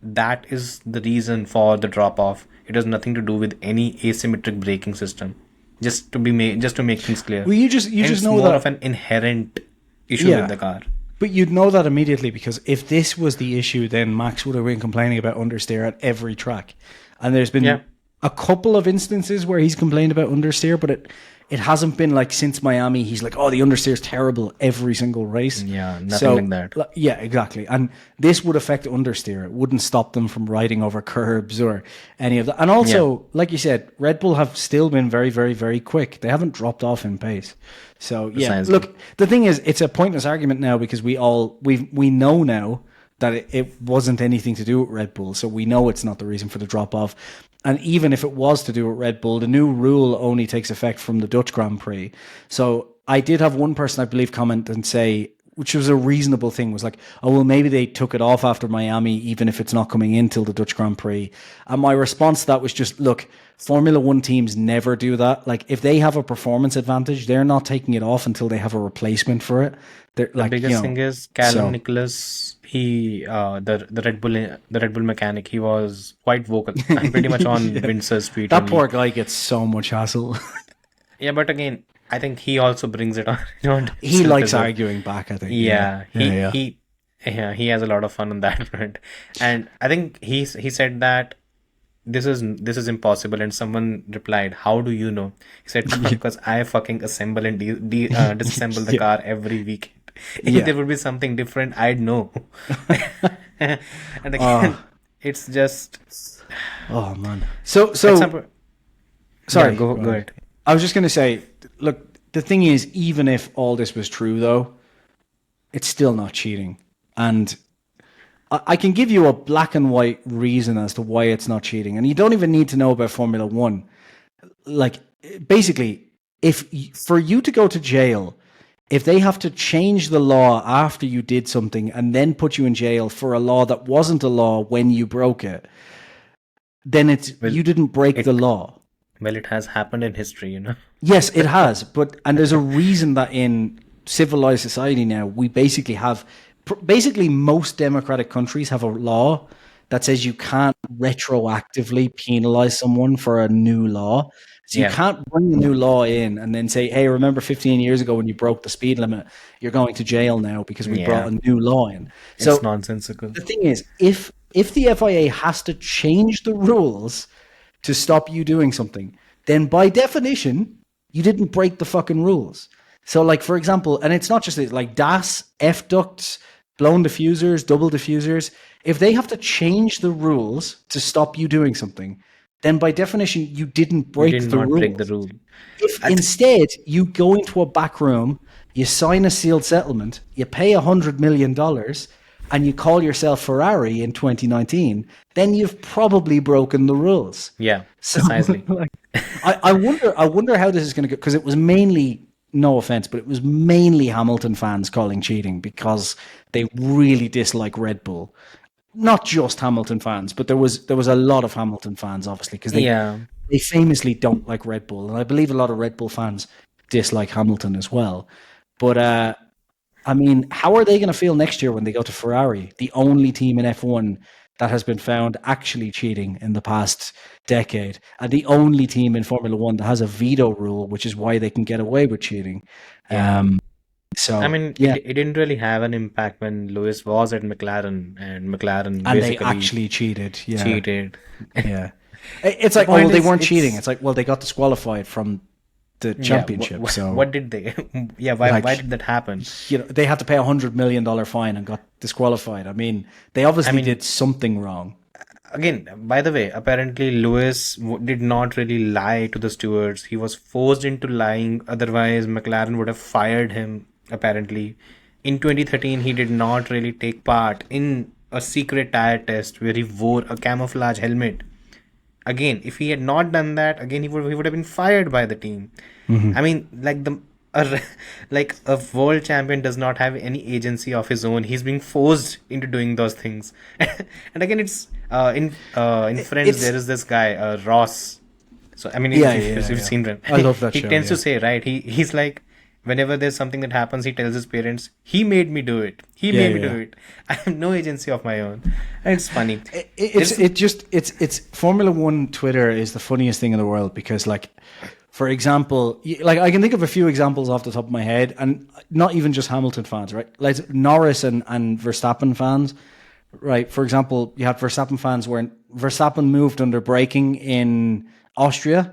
[SPEAKER 2] that is the reason for the drop-off, it has nothing to do with any asymmetric braking system. Just to make things clear.
[SPEAKER 1] Well, you just know
[SPEAKER 2] more
[SPEAKER 1] that
[SPEAKER 2] of an inherent issue with the car.
[SPEAKER 1] But you'd know that immediately, because if this was the issue, then Max would have been complaining about understeer at every track. And there's been a couple of instances where he's complained about understeer, but it hasn't been like since Miami. He's like, oh, the understeer is terrible every single race.
[SPEAKER 2] Yeah, nothing like that.
[SPEAKER 1] Yeah, exactly. And this would affect understeer. It wouldn't stop them from riding over curbs or any of that. And also, like you said, Red Bull have still been very, very, very quick. They haven't dropped off in pace. So look, the thing is, it's a pointless argument now, because we know now that it wasn't anything to do with Red Bull. So we know it's not the reason for the drop off. And even if it was to do with Red Bull, the new rule only takes effect from the Dutch Grand Prix. So I did have one person, I believe, comment and say, which was a reasonable thing, was like, oh, well, maybe they took it off after Miami, even if it's not coming in till the Dutch Grand Prix. And my response to that was just, look, Formula One teams never do that. Like, if they have a performance advantage, they're not taking it off until they have a replacement for it. The
[SPEAKER 2] biggest thing is Callum Nicholas. He, the Red Bull mechanic, he was quite vocal. I'm pretty much on Vince's tweet.
[SPEAKER 1] That poor guy gets so much hassle.
[SPEAKER 2] Yeah, but again, I think he also brings it on.
[SPEAKER 1] He likes arguing back, I think.
[SPEAKER 2] He has a lot of fun on that front. And I think he said that this is impossible, and someone replied, "How do you know?" He said, "Because I fucking assemble and disassemble the
[SPEAKER 1] Yeah.
[SPEAKER 2] car every weekend. If
[SPEAKER 1] Yeah.
[SPEAKER 2] there would be something different, I'd know." And again,
[SPEAKER 1] Oh,
[SPEAKER 2] it's just
[SPEAKER 1] oh man. So
[SPEAKER 2] at some point. Yeah,
[SPEAKER 1] sorry.
[SPEAKER 2] go
[SPEAKER 1] Go
[SPEAKER 2] go
[SPEAKER 1] ahead.
[SPEAKER 2] ahead.
[SPEAKER 1] I was just going to say, look, the thing is, even if all this was true, though, it's still not cheating. And I can give you a black and white reason as to why it's not cheating. And you don't even need to know about Formula One. Like, basically, for you to go to jail, if they have to change the law after you did something and then put you in jail for a law that wasn't a law when you broke it, then
[SPEAKER 2] Well,
[SPEAKER 1] you didn't break the
[SPEAKER 2] it
[SPEAKER 1] law.
[SPEAKER 2] it has happened in history.
[SPEAKER 1] Yes, it has, and there's a reason that in civilized society now we basically have basically most democratic countries have a law that says you can't retroactively penalize someone for a new law. So you
[SPEAKER 2] Yeah,
[SPEAKER 1] can't bring a new law in and then say, "Hey, remember 15 years ago when you broke the speed limit? You're going to jail now because we brought
[SPEAKER 2] yeah,
[SPEAKER 1] a new law in."
[SPEAKER 2] it's
[SPEAKER 1] So
[SPEAKER 2] nonsensical.
[SPEAKER 1] the thing is, if the FIA has to change the rules to stop you doing something, then by definition, you didn't break the fucking rules. So, like, for example, and it's not just like DAS, F ducts, blown diffusers, double diffusers, if they have to change the rules to stop you doing something, then by definition, you didn't
[SPEAKER 2] You did
[SPEAKER 1] break the
[SPEAKER 2] not break the
[SPEAKER 1] rules.
[SPEAKER 2] rule.
[SPEAKER 1] If
[SPEAKER 2] I th-
[SPEAKER 1] instead you go into a back room, you sign a sealed settlement, you pay $100 million, and you call yourself Ferrari in 2019, then you've probably broken the rules.
[SPEAKER 2] yeah,
[SPEAKER 1] So,
[SPEAKER 2] precisely.
[SPEAKER 1] like, I wonder how this is going to go, because it was mainly, no offense, but it was mainly Hamilton fans calling cheating because they really dislike Red Bull. Not just Hamilton fans, but there was a lot of Hamilton fans, obviously, because
[SPEAKER 2] Yeah.
[SPEAKER 1] they famously don't like Red Bull, and I believe a lot of Red Bull fans dislike Hamilton as well. But I mean, how are they going to feel next year when they go to Ferrari, the only team in F1 that has been found actually cheating in the past decade, and the only team in Formula One that has a veto rule, which is why they can get away with cheating.
[SPEAKER 2] Yeah. I
[SPEAKER 1] So
[SPEAKER 2] mean,
[SPEAKER 1] yeah,
[SPEAKER 2] it didn't really have an impact when Lewis was at McLaren, and McLaren
[SPEAKER 1] and they
[SPEAKER 2] basically
[SPEAKER 1] actually cheated. Yeah,
[SPEAKER 2] cheated.
[SPEAKER 1] yeah. It's
[SPEAKER 2] The
[SPEAKER 1] like, oh well,
[SPEAKER 2] point
[SPEAKER 1] they
[SPEAKER 2] is,
[SPEAKER 1] weren't cheating.
[SPEAKER 2] it's
[SPEAKER 1] It's like, well, they got disqualified from the
[SPEAKER 2] yeah.
[SPEAKER 1] championship. So
[SPEAKER 2] What did they? Yeah. Why
[SPEAKER 1] like,
[SPEAKER 2] did that happen?
[SPEAKER 1] they had to pay $100 million fine and got disqualified. I mean, they
[SPEAKER 2] I
[SPEAKER 1] obviously
[SPEAKER 2] mean,
[SPEAKER 1] did something wrong.
[SPEAKER 2] again, by the way, apparently Lewis did not really lie to the stewards. He was forced into lying. Otherwise, McLaren would have fired him. Apparently, in 2013, he did not really take part in a secret tire test where he wore a camouflage helmet. Again, if he had not done that, again he would have been fired by the team. I mean, like a, like a world champion does not have any agency of his own. He's being forced into doing those things. And again, it's in Friends
[SPEAKER 1] It's
[SPEAKER 2] there is this guy Ross. So I mean,
[SPEAKER 1] yeah,
[SPEAKER 2] if
[SPEAKER 1] yeah,
[SPEAKER 2] you've
[SPEAKER 1] yeah.
[SPEAKER 2] seen Friends,
[SPEAKER 1] I love that
[SPEAKER 2] he
[SPEAKER 1] show.
[SPEAKER 2] tends to
[SPEAKER 1] Yeah,
[SPEAKER 2] say, right. He's like, whenever there's something that happens, he tells his parents, "He made me do it. He
[SPEAKER 1] yeah,
[SPEAKER 2] made me
[SPEAKER 1] yeah.
[SPEAKER 2] do it. I have no agency of my own." And it's funny.
[SPEAKER 1] It's
[SPEAKER 2] There's
[SPEAKER 1] it's Formula One Twitter is the funniest thing in the world because, like, for example, like I can think of a few examples off the top of my head, and not even just Hamilton fans, right? Like Norris and Verstappen fans, right? For example, you had Verstappen fans where Verstappen moved under braking in Austria,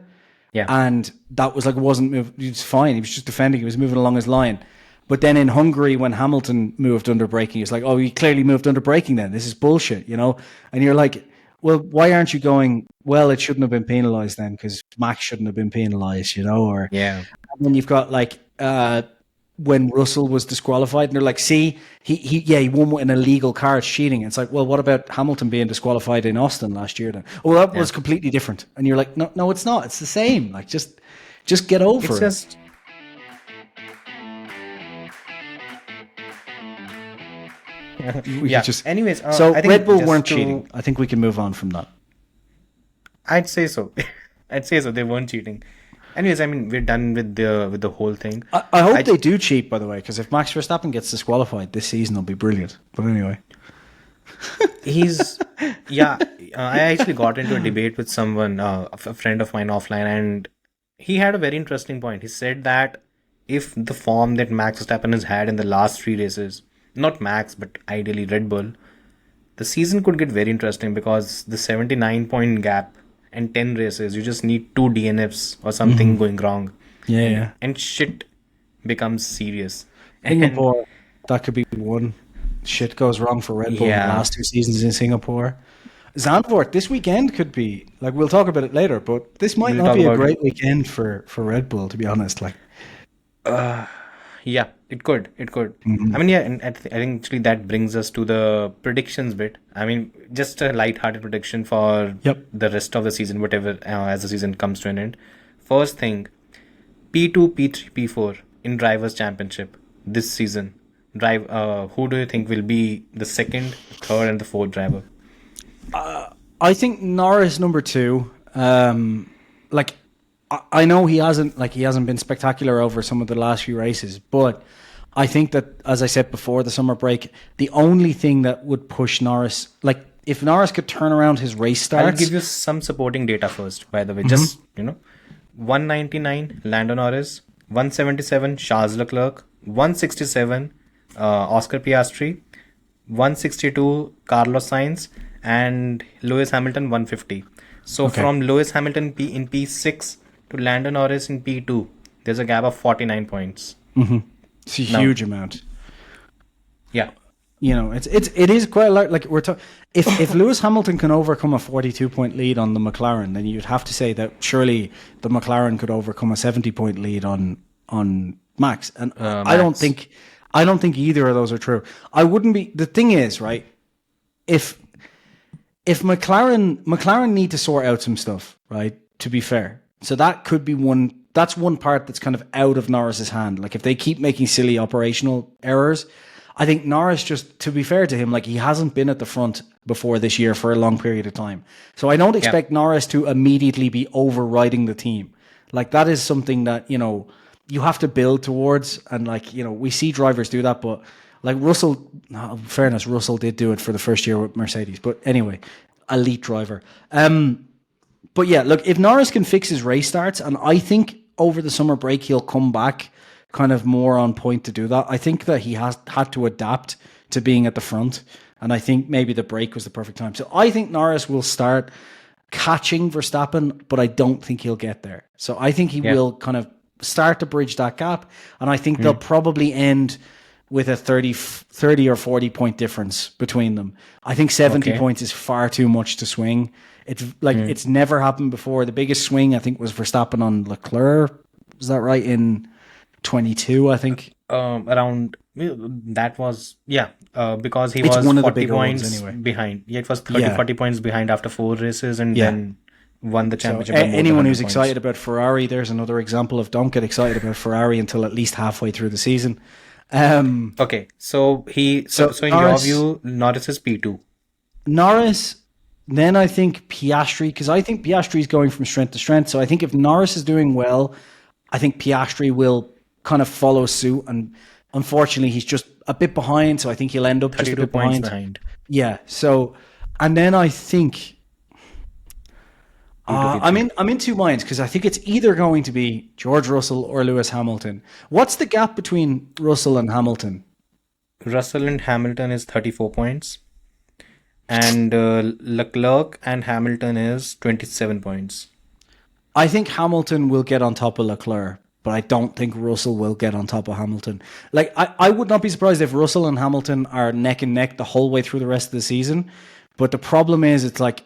[SPEAKER 2] yeah.
[SPEAKER 1] and that was like wasn't moved. It's fine. He was just defending. He was moving along his line. But then in Hungary, when Hamilton moved under braking, it's like, oh, he clearly moved under braking. Then this is bullshit, you know. And you're like, well, why aren't you going? Well, it shouldn't have been penalised then because Max shouldn't have been penalised, you know. Or
[SPEAKER 2] Yeah.
[SPEAKER 1] and then you've got like when Russell was disqualified, and they're like, see, he won with an illegal car, it's cheating. It's like, well, what about Hamilton being disqualified in Austin last year then? Oh, that was completely different. And you're like, no, it's not. It's the same. Like, just get over
[SPEAKER 2] It's
[SPEAKER 1] it.
[SPEAKER 2] just
[SPEAKER 1] We
[SPEAKER 2] yeah.
[SPEAKER 1] could just
[SPEAKER 2] Anyways,
[SPEAKER 1] so
[SPEAKER 2] I think
[SPEAKER 1] Red Bull
[SPEAKER 2] just
[SPEAKER 1] weren't
[SPEAKER 2] to-
[SPEAKER 1] cheating. I think we can move on from that.
[SPEAKER 2] I'd say so. I'd say so. They weren't cheating. Anyways, I mean, we're done with the whole thing.
[SPEAKER 1] I hope they do cheat, by the way, because if Max Verstappen gets disqualified this season, it'll be brilliant. But anyway,
[SPEAKER 2] He's yeah. I actually got into a debate with someone, a friend of mine offline, and he had a very interesting point. He said that if the form that Max Verstappen has had in the last 3 races, not Max, but ideally Red Bull, the season could get very interesting because the 79-point gap and 10 races. You just need 2 DNFs or something going wrong.
[SPEAKER 1] Yeah.
[SPEAKER 2] And shit becomes serious.
[SPEAKER 1] Singapore, that could be one. Shit goes wrong for Red Bull in the last 2 seasons in Singapore. Zandvoort this weekend could be, like, we'll talk about it later, but this might not be a great weekend for Red Bull, to be honest. Like,
[SPEAKER 2] yeah, it could. I mean, yeah, and I think actually that brings us to the predictions bit. I mean, just a light-hearted prediction for the rest of the season, whatever, as the season comes to an end. First thing, P2, P3, P4 in Drivers' Championship this season. Who do you think will be the second, third, and the fourth driver?
[SPEAKER 1] I think Norris number 2. Like, I know he hasn't been spectacular over some of the last few races, but I think that, as I said before the summer break, the only thing that would push Norris, like, if Norris could turn around his race starts...
[SPEAKER 2] I'll give you some supporting data first, by the way. Just, 199, Lando Norris. 177, Charles Leclerc. 167, Oscar Piastri. 162, Carlos Sainz. And Lewis Hamilton, 150. So from Lewis Hamilton in P6 to Lando Norris in P2, there's a gap of 49 points.
[SPEAKER 1] It's a huge amount.
[SPEAKER 2] Yeah.
[SPEAKER 1] It is quite a lot. Like, we're talking, if Lewis Hamilton can overcome a 42-point lead on the McLaren, then you'd have to say that surely the McLaren could overcome a 70-point lead on Max. And Max. I don't think either of those are true. I wouldn't be. The thing is, right? If McLaren need to sort out some stuff, right? To be fair, so that could be one. That's one part that's kind of out of Norris's hand. Like, if they keep making silly operational errors, I think Norris, just to be fair to him, like, he hasn't been at the front before this year for a long period of time. So I don't expect Norris to immediately be overriding the team. Like, that is something that, you have to build towards. And, like, we see drivers do that, but like Russell, in fairness, Russell did do it for the first year with Mercedes. But anyway, elite driver. But yeah, look, if Norris can fix his race starts, and I think over the summer break he'll come back kind of more on point to do that. I think that he has had to adapt to being at the front, and I think maybe the break was the perfect time. So I think Norris will start catching Verstappen, but I don't think he'll get there. So I think he will kind of start to bridge that gap, and I think they'll probably end with a 30 or 40 point difference between them. I think 70 points is far too much to swing. It's like it's never happened before. The biggest swing, I think, was Verstappen on Leclerc. Was that right? In 22, I think.
[SPEAKER 2] Around that was because he was 40 points behind. Yeah, it was 40 points behind after 4 races, and then won the championship.
[SPEAKER 1] So, anyone who's excited about Ferrari, there's another example of don't get excited about Ferrari until at least halfway through the season.
[SPEAKER 2] Okay, so in Norris, your view, Norris is P2.
[SPEAKER 1] Norris, then I think Piastri, because I think Piastri is going from strength to strength. So I think if Norris is doing well, I think Piastri will kind of follow suit. And unfortunately, he's just a bit behind. So I think he'll end up just a bit behind. Yeah. So, and then I think I'm in 2 minds, because I think it's either going to be George Russell or Lewis Hamilton. What's the gap between Russell and Hamilton?
[SPEAKER 2] Russell and Hamilton is 34 points. And Leclerc and Hamilton is 27 points.
[SPEAKER 1] I think Hamilton will get on top of Leclerc, but I don't think Russell will get on top of Hamilton. Like, I would not be surprised if Russell and Hamilton are neck and neck the whole way through the rest of the season. But the problem is, it's like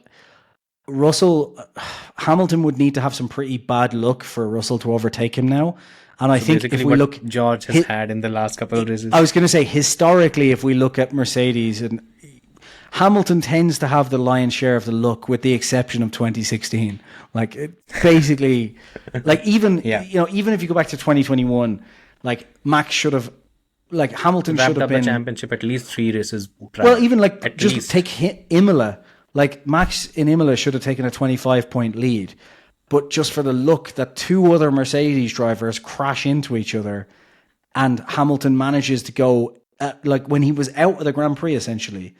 [SPEAKER 1] Hamilton would need to have some pretty bad luck for Russell to overtake him now. And I think if we look,
[SPEAKER 2] George has had in the last couple of races.
[SPEAKER 1] I was going to say, historically, if we look at Mercedes, and Hamilton tends to have the lion's share of the luck, with the exception of 2016. Like, basically, like, even even if you go back to 2021, like, Max should have, like, Hamilton should have been
[SPEAKER 2] the championship at least 3 races.
[SPEAKER 1] Well, even like just take Imola. Like, Max in Imola should have taken a 25-point lead, but just for the luck that 2 other Mercedes drivers crash into each other, and Hamilton manages to go, like, when he was out of the Grand Prix, essentially,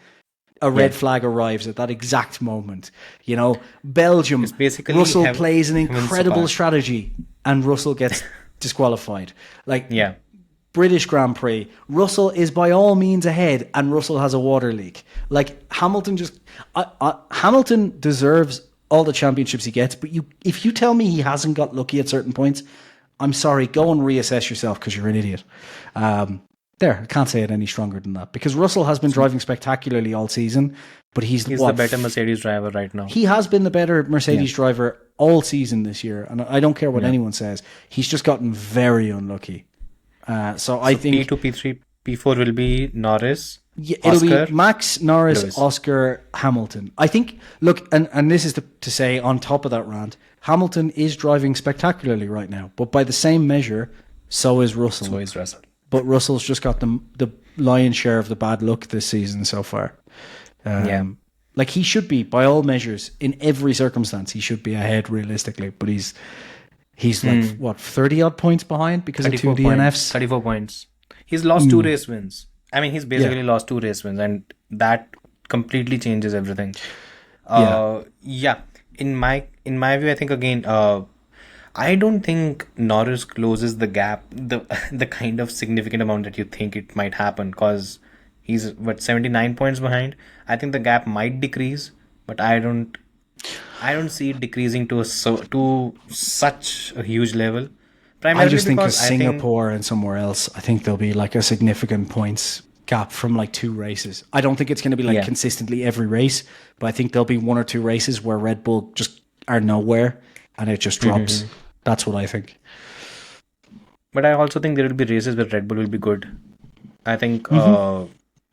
[SPEAKER 1] a red flag arrives at that exact moment. Belgium, Russell plays an incredible strategy, and Russell gets disqualified. Like, British Grand Prix, Russell is by all means ahead, and Russell has a water leak. Like, Hamilton Hamilton deserves all the championships he gets. But if you tell me he hasn't got lucky at certain points, I'm sorry, go and reassess yourself because you're an idiot. I can't say it any stronger than that. Because Russell has been driving spectacularly all season, but he's
[SPEAKER 2] the better Mercedes driver right now.
[SPEAKER 1] He has been the better Mercedes driver all season this year, and I don't care what anyone says. He's just gotten very unlucky. So I think
[SPEAKER 2] P2, P3, P4 will be Norris.
[SPEAKER 1] Yeah, it'll
[SPEAKER 2] Oscar,
[SPEAKER 1] be Max, Norris,
[SPEAKER 2] Lewis.
[SPEAKER 1] Oscar, Hamilton. I think, look, and this is to say on top of that rant, Hamilton is driving spectacularly right now, but by the same measure, so is Russell.
[SPEAKER 2] So is Russell.
[SPEAKER 1] But Russell's just got the lion's share of the bad luck this season so far. Like he should be, by all measures, in every circumstance, he should be ahead realistically, but he's like, what, 30 odd points behind because of 2 DNFs?
[SPEAKER 2] 34 points. He's lost 2 race wins. I mean, he's basically lost 2 race wins, and that completely changes everything. In my view, I think again, I don't think Norris closes the gap, the kind of significant amount that you think it might happen, because he's 79 points behind. I think the gap might decrease, but I don't see it decreasing to such a huge level.
[SPEAKER 1] I just think because Singapore and somewhere else, I think there'll be like a significant points gap from like 2 races. I don't think it's going to be like consistently every race, but I think there'll be 1 or 2 races where Red Bull just are nowhere and it just drops. That's what I think.
[SPEAKER 2] But I also think there will be races where Red Bull will be good. I think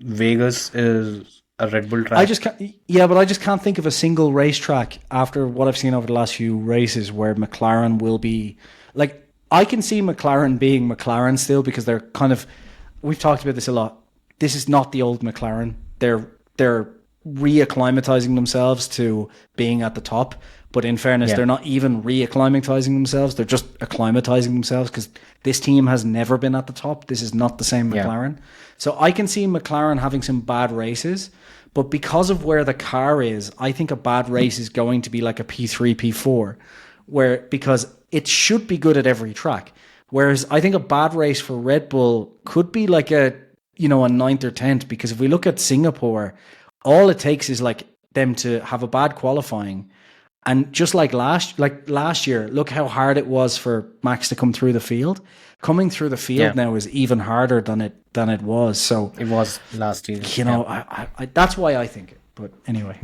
[SPEAKER 2] Vegas is a Red Bull track.
[SPEAKER 1] I just can't think of a single racetrack after what I've seen over the last few races where McLaren will be like. I can see McLaren being McLaren still because they're kind of. We've talked about this a lot. This is not the old McLaren. They're reacclimatizing themselves to being at the top. But in fairness, they're not even reacclimatizing themselves. They're just acclimatizing themselves because this team has never been at the top. This is not the same McLaren. So I can see McLaren having some bad races. But because of where the car is, I think a bad race is going to be like a P3, P4, because it should be good at every track. Whereas I think a bad race for Red Bull could be like a 9th or 10th, because if we look at Singapore, all it takes is like them to have a bad qualifying. And just like last year, look how hard it was for Max to come through the field. Coming through the field now is even harder than it was. So
[SPEAKER 2] it was last year.
[SPEAKER 1] I that's why I think it. But anyway,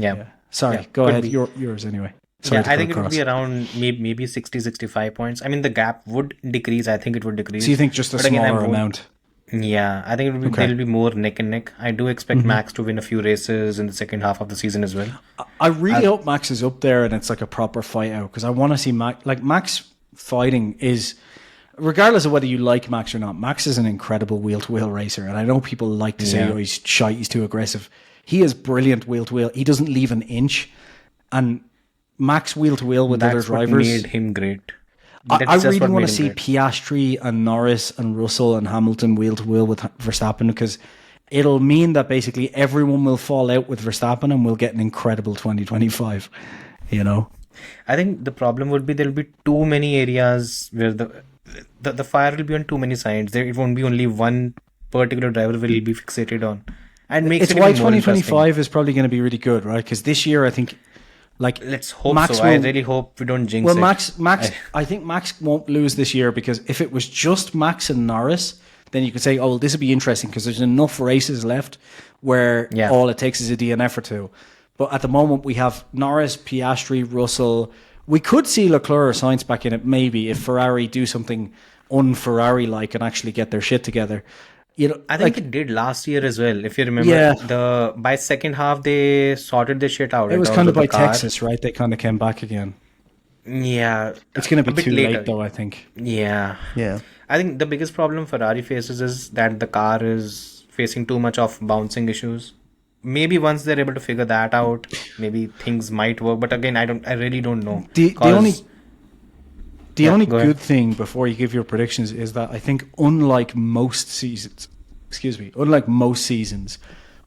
[SPEAKER 1] sorry, go ahead. Yours anyway. Sorry
[SPEAKER 2] I think it would be around maybe 60, 65 points. I mean, the gap would decrease. I think it would decrease.
[SPEAKER 1] So you think just a smaller amount?
[SPEAKER 2] Yeah, I think it'll be more neck and neck. I do expect Max to win a few races in the second half of the season as well.
[SPEAKER 1] I really hope Max is up there and it's like a proper fight out, because I want to see Max fighting is, regardless of whether you like Max or not, Max is an incredible wheel-to-wheel racer, and I know people like to say, he's shite, he's too aggressive. He is brilliant wheel-to-wheel. He doesn't leave an inch, and Max wheel-to-wheel with other drivers.
[SPEAKER 2] That's what made him great.
[SPEAKER 1] I really want to see Piastri and Norris and Russell and Hamilton wheel-to-wheel with Verstappen, because it'll mean that basically everyone will fall out with Verstappen and we'll get an incredible 2025,
[SPEAKER 2] I think the problem would be there'll be too many areas where the fire will be on too many sides. It won't be only one particular driver will be fixated on. And makes
[SPEAKER 1] it's why 2025 is probably going to be really good, right? Because this year, I think...
[SPEAKER 2] let's hope Max so. I really hope we don't jinx
[SPEAKER 1] it.
[SPEAKER 2] Well,
[SPEAKER 1] Max, I think Max won't lose this year, because if it was just Max and Norris, then you could say, oh, well, this would be interesting because there's enough races left where all it takes is a DNF or 2. But at the moment, we have Norris, Piastri, Russell. We could see Leclerc or Sainz back in it, maybe, if Ferrari do something un-Ferrari-like and actually get their shit together.
[SPEAKER 2] I think it did last year as well. If you remember, by second half they sorted the shit out.
[SPEAKER 1] It was kind of by Texas, right? They kind of came back again.
[SPEAKER 2] Yeah,
[SPEAKER 1] it's going to be too late though, I think.
[SPEAKER 2] Yeah. I think the biggest problem Ferrari faces is that the car is facing too much of bouncing issues. Maybe once they're able to figure that out, maybe things might work. But again, I really don't know.
[SPEAKER 1] The only good thing before you give your predictions is that I think unlike most seasons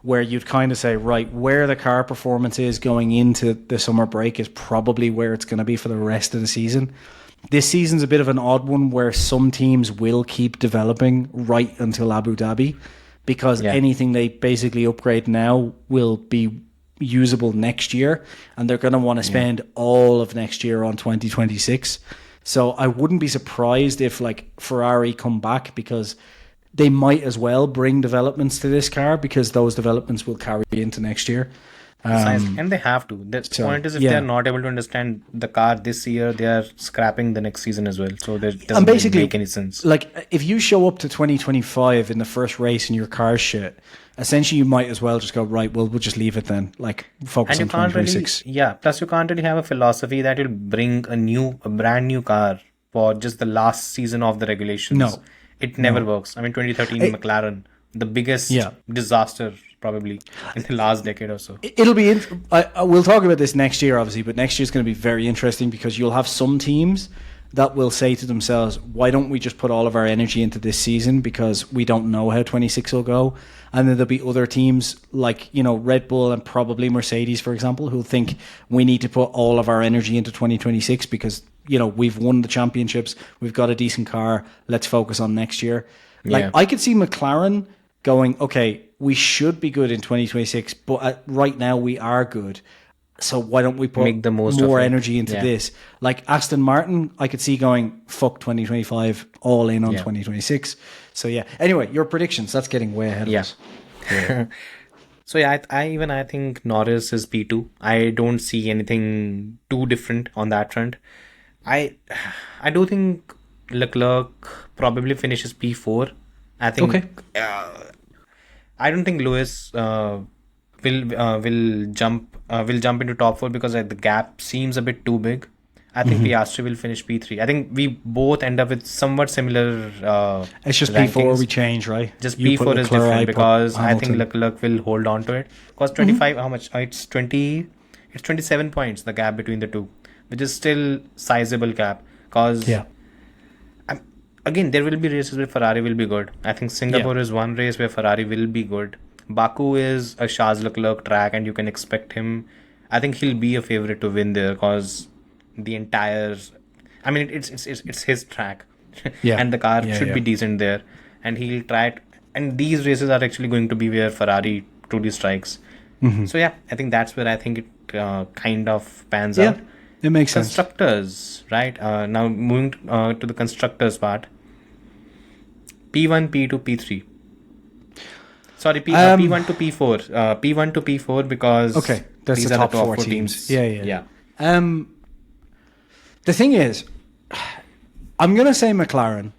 [SPEAKER 1] where you'd kind of say, right, where the car performance is going into the summer break is probably where it's going to be for the rest of the season. This season's a bit of an odd one where some teams will keep developing right until Abu Dhabi, because anything they basically upgrade now will be usable next year, and they're going to want to spend all of next year on 2026. So I wouldn't be surprised if like Ferrari come back, because they might as well bring developments to this car, because those developments will carry into next year.
[SPEAKER 2] And they have to. The point is, if they're not able to understand the car this year, they are scrapping the next season as well. So that doesn't really make any sense.
[SPEAKER 1] Like, if you show up to 2025 in the first race and your car's shit, essentially you might as well just go, right, well, we'll just leave it then. Like, focus on 2026.
[SPEAKER 2] Plus you can't really have a philosophy that will bring a brand new car for just the last season of the regulations.
[SPEAKER 1] No.
[SPEAKER 2] It never works. I mean, 2013 McLaren, the biggest disaster probably in the last decade or so.
[SPEAKER 1] It'll be. We'll talk about this next year, obviously, but next year is going to be very interesting, because you'll have some teams that will say to themselves, "Why don't we just put all of our energy into this season, because we don't know how 26 will go?" And then there'll be other teams like Red Bull and probably Mercedes, for example, who'll think we need to put all of our energy into 2026 because we've won the championships, we've got a decent car, let's focus on next year. Like, I could see McLaren going, okay, we should be good in 2026, but right now we are good. So why don't we put more energy into this? Like Aston Martin, I could see going, fuck 2025, all in on 2026. So anyway, your predictions, that's getting way ahead of us.
[SPEAKER 2] Yeah. So I think Norris is P2. I don't see anything too different on that front. I do think Leclerc probably finishes P4. I think I don't think Lewis will jump into top 4 because the gap seems a bit too big. I think Piastri will finish P3. I think we both end up with somewhat similar
[SPEAKER 1] it's just
[SPEAKER 2] rankings.
[SPEAKER 1] P4 we change, right?
[SPEAKER 2] Just P4 is different because I think Leclerc will hold on to it. Because 25, how much? It's 27 points, the gap between the two, which is still sizable gap. Because again, there will be races where Ferrari will be good. I think Singapore is one race where Ferrari will be good. Baku is a Charles Leclerc track, and you can expect him. I think he'll be a favorite to win there because the entire, I mean, it's his track, and the car should be decent there, and he'll try it. And these races are actually going to be where Ferrari truly strikes. So I think that's where I think it kind of pans out.
[SPEAKER 1] It makes sense.
[SPEAKER 2] Constructors, right? Now moving to the constructors part. P1, P2, P3. Sorry, P1 to P4. P1 to P4 because
[SPEAKER 1] that's
[SPEAKER 2] these
[SPEAKER 1] the
[SPEAKER 2] are
[SPEAKER 1] top 4 teams. Yeah. The thing is, I'm going to say McLaren.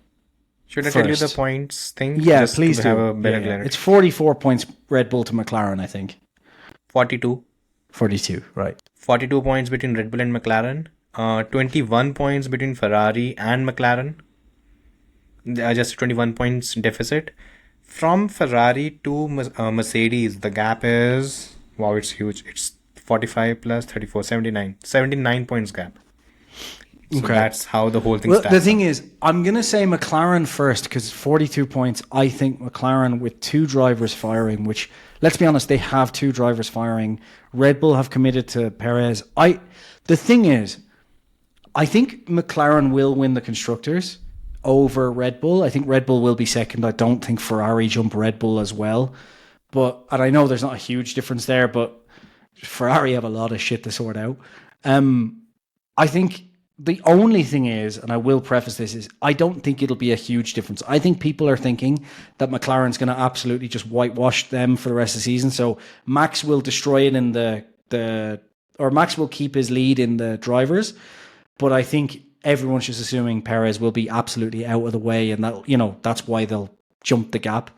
[SPEAKER 2] Should I tell you the points thing?
[SPEAKER 1] Yeah,
[SPEAKER 2] just
[SPEAKER 1] please
[SPEAKER 2] to
[SPEAKER 1] do.
[SPEAKER 2] Have a better clarity.
[SPEAKER 1] It's 44 points Red Bull to McLaren, I think.
[SPEAKER 2] 42,
[SPEAKER 1] right.
[SPEAKER 2] 42 points between Red Bull and McLaren. 21 points between Ferrari and McLaren. Just 21 points deficit. From Ferrari to Mercedes, the gap is, wow, it's huge. It's 45 plus 34, 79. 79 points gap. So that's how the whole thing starts.
[SPEAKER 1] The thing is, I'm going to say McLaren first because 42 points. I think McLaren with 2 drivers firing, which, let's be honest, they have 2 drivers firing. Red Bull have committed to Perez. The thing is, I think McLaren will win the Constructors over Red Bull. I think Red Bull will be second. I don't think Ferrari jump Red Bull as well. And I know there's not a huge difference there, but Ferrari have a lot of shit to sort out. I think the only thing is, and I will preface this, is I don't think it'll be a huge difference. I think people are thinking that McLaren's going to absolutely just whitewash them for the rest of the season. So Max will destroy it or Max will keep his lead in the drivers. But I think everyone's just assuming Perez will be absolutely out of the way, and that that's why they'll jump the gap.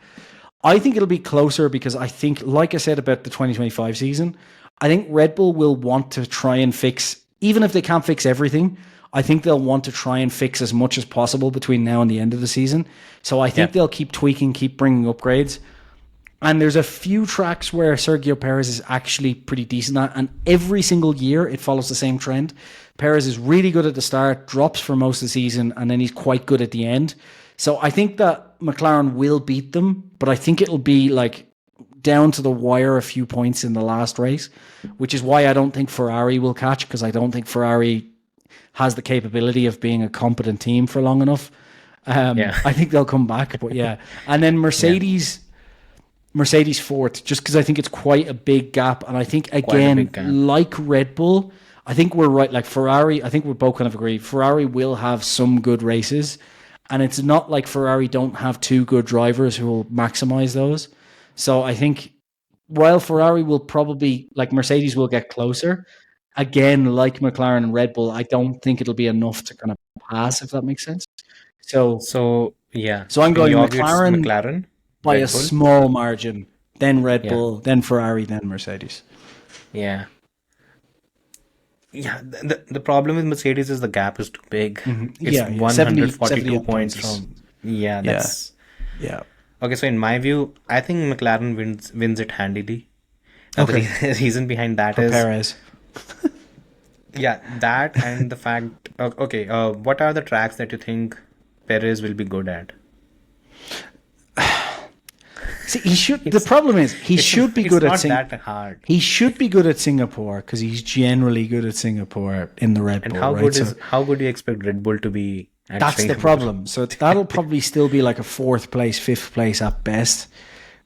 [SPEAKER 1] I think it'll be closer because I think, like I said about the 2025 season, I think Red Bull will want to try and fix, even if they can't fix everything, I think they'll want to try and fix as much as possible between now and the end of the season. So I think they'll keep tweaking, keep bringing upgrades. And there's a few tracks where Sergio Perez is actually pretty decent at, and every single year it follows the same trend. Perez is really good at the start, drops for most of the season, and then he's quite good at the end. So I think that McLaren will beat them, but I think it'll be like down to the wire a few points in the last race, which is why I don't think Ferrari will catch, because I don't think Ferrari has the capability of being a competent team for long enough. I think they'll come back, but and then Mercedes... Mercedes fourth, just because I think it's quite a big gap. And I think,
[SPEAKER 2] a
[SPEAKER 1] again,
[SPEAKER 2] big gap.
[SPEAKER 1] like Red Bull, I think we're right. Like Ferrari, I think we both kind of agree. Ferrari will have some good races. And it's not like Ferrari don't have two good drivers who will maximize those. So I think while Ferrari will probably, like Mercedes will get closer, again, like McLaren and Red Bull, I don't think it'll be enough to kind of pass, if that makes sense.
[SPEAKER 2] So yeah.
[SPEAKER 1] So I'm
[SPEAKER 2] In
[SPEAKER 1] going
[SPEAKER 2] your view, it's
[SPEAKER 1] McLaren
[SPEAKER 2] McLaren,
[SPEAKER 1] by a
[SPEAKER 2] Red Bull.
[SPEAKER 1] small margin, then Red
[SPEAKER 2] Yeah.
[SPEAKER 1] Bull, then Ferrari, then Mercedes.
[SPEAKER 2] Yeah. Yeah, the problem with Mercedes is the gap is too big. It's
[SPEAKER 1] Yeah,
[SPEAKER 2] 142
[SPEAKER 1] 70
[SPEAKER 2] points
[SPEAKER 1] points.
[SPEAKER 2] from. Yeah, that's
[SPEAKER 1] Yeah.
[SPEAKER 2] okay. So in my view, I think McLaren wins it handily. Now,
[SPEAKER 1] Okay.
[SPEAKER 2] the reason behind that is
[SPEAKER 1] Perez.
[SPEAKER 2] that and the fact. Okay, what are the tracks that you think Perez will be good at?
[SPEAKER 1] See, he should. The problem is he should be good at
[SPEAKER 2] It's not that hard.
[SPEAKER 1] He should be good at Singapore because he's generally good at Singapore in the Red
[SPEAKER 2] And
[SPEAKER 1] Bull.
[SPEAKER 2] how
[SPEAKER 1] right?
[SPEAKER 2] good
[SPEAKER 1] So
[SPEAKER 2] is how good do you expect Red Bull to be at
[SPEAKER 1] that's the
[SPEAKER 2] Singapore?
[SPEAKER 1] problem. So that'll probably still be like a fourth place, fifth place at best,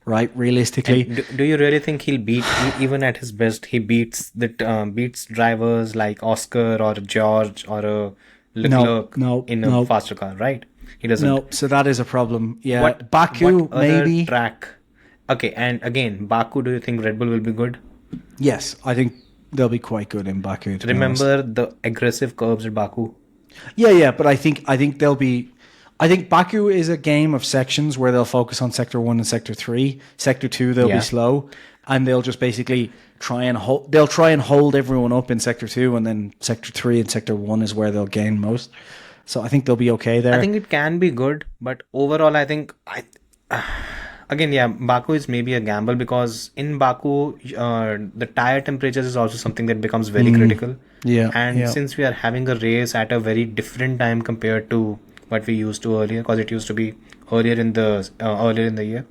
[SPEAKER 1] right? Realistically,
[SPEAKER 2] Do you really think he'll beat even at his best? He beats beats drivers like Oscar or George or a Leclerc
[SPEAKER 1] no,
[SPEAKER 2] in a
[SPEAKER 1] no.
[SPEAKER 2] faster car, right? He doesn't.
[SPEAKER 1] no. So that is a problem. Yeah,
[SPEAKER 2] What
[SPEAKER 1] Baku
[SPEAKER 2] what other
[SPEAKER 1] maybe.
[SPEAKER 2] track? Okay, and again, Baku. Do you think Red Bull will be good?
[SPEAKER 1] Yes, I think they'll be quite good in Baku. To be honest.
[SPEAKER 2] Remember the aggressive curves at Baku?
[SPEAKER 1] Yeah, but I think they'll be. I think Baku is a game of sections where they'll focus on sector 1 and sector 3. Sector 2 they'll
[SPEAKER 2] Yeah.
[SPEAKER 1] be slow, and they'll just basically try and hold. They'll try and hold everyone up in sector 2, and then sector 3 and sector 1 is where they'll gain most. So I think they'll be okay there.
[SPEAKER 2] I think it can be good, but overall, I think again, yeah, Baku is maybe a gamble because in Baku, the tire temperatures is also something that becomes very critical.
[SPEAKER 1] Yeah,
[SPEAKER 2] And
[SPEAKER 1] yeah.
[SPEAKER 2] since we are having a race at a very different time compared to what we used to earlier, because it used to be earlier in the year,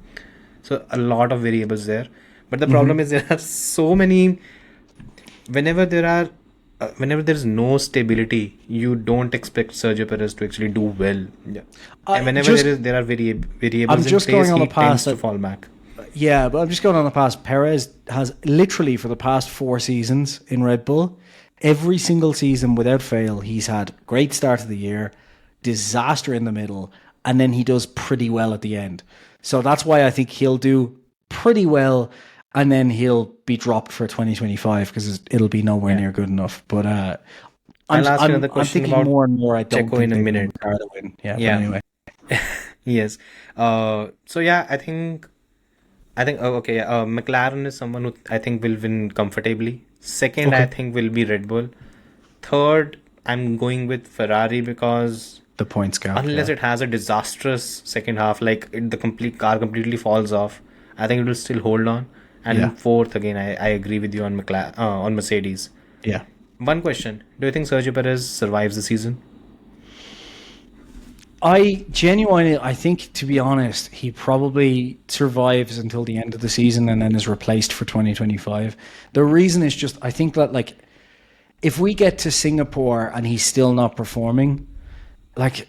[SPEAKER 2] so a lot of variables there. But the problem is there are so many. Whenever there is no stability, you don't expect Sergio Perez to actually do well. Yeah. And whenever there are variables
[SPEAKER 1] I'm
[SPEAKER 2] in
[SPEAKER 1] just
[SPEAKER 2] place,
[SPEAKER 1] going on
[SPEAKER 2] he
[SPEAKER 1] the path
[SPEAKER 2] tends to
[SPEAKER 1] that-
[SPEAKER 2] fall back.
[SPEAKER 1] Yeah, but I'm just going on the past. Perez has literally for the past 4 seasons in Red Bull, every single season without fail, he's had great start of the year, disaster in the middle, and then he does pretty well at the end. So that's why I think he'll do pretty well, and then he'll be dropped for 2025 because it'll be nowhere near good enough. But
[SPEAKER 2] I'll ask you another question
[SPEAKER 1] thinking
[SPEAKER 2] about
[SPEAKER 1] more and more. I don't
[SPEAKER 2] Checo
[SPEAKER 1] think
[SPEAKER 2] in a
[SPEAKER 1] they
[SPEAKER 2] minute.
[SPEAKER 1] will Ricardo win. Yeah, but
[SPEAKER 2] Yeah.
[SPEAKER 1] anyway.
[SPEAKER 2] Yes. So yeah, I think McLaren is someone who I think will win comfortably. Second, I think will be Red Bull. Third, I'm going with Ferrari because
[SPEAKER 1] The points gap.
[SPEAKER 2] unless
[SPEAKER 1] yeah.
[SPEAKER 2] it has a disastrous second half, like the complete car completely falls off, I think it will still hold on. And
[SPEAKER 1] Yeah.
[SPEAKER 2] fourth, again, I agree with you on on Mercedes.
[SPEAKER 1] Yeah.
[SPEAKER 2] One question: do you think Sergio Perez survives the season?
[SPEAKER 1] I think, to be honest, he probably survives until the end of the season and then is replaced for 2025. The reason is just, I think that, like, if we get to Singapore and he's still not performing, like,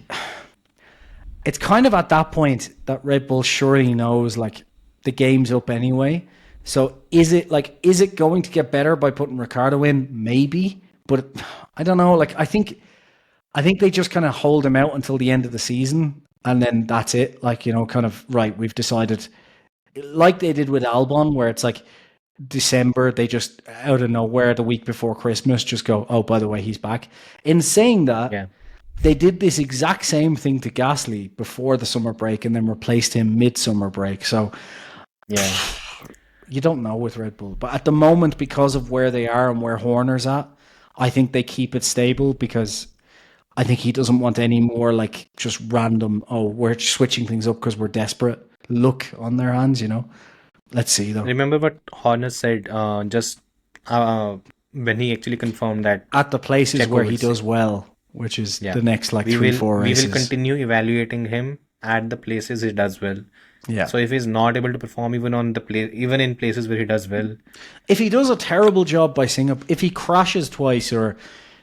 [SPEAKER 1] it's kind of at that point that Red Bull surely knows, like, the game's up anyway. So is it going to get better by putting Ricardo in? Maybe. But I don't know. Like, I think they just kind of hold him out until the end of the season, and then that's it. Like, you know, kind of, right, we've decided, like they did with Albon, where it's like December, they just out of nowhere the week before Christmas just go, oh, by the way, he's back. In saying that,
[SPEAKER 2] Yeah.
[SPEAKER 1] they did this exact same thing to Gasly before the summer break and then replaced him mid-summer break. So
[SPEAKER 2] Yeah.
[SPEAKER 1] you don't know with Red Bull. But at the moment, because of where they are and where Horner's at, I think they keep it stable because I think he doesn't want any more like just random, oh, we're switching things up because we're desperate look on their hands, you know. Let's see though.
[SPEAKER 2] Remember what Horner said just when he actually confirmed that
[SPEAKER 1] At the places
[SPEAKER 2] Checo
[SPEAKER 1] where he
[SPEAKER 2] would
[SPEAKER 1] does well, which is
[SPEAKER 2] Yeah.
[SPEAKER 1] the next like
[SPEAKER 2] we
[SPEAKER 1] 3-4 races.
[SPEAKER 2] will continue evaluating him at the places he does well.
[SPEAKER 1] Yeah.
[SPEAKER 2] So if he's not able to perform even in places where he does well,
[SPEAKER 1] If he does a terrible job by Singapore, if he crashes twice or,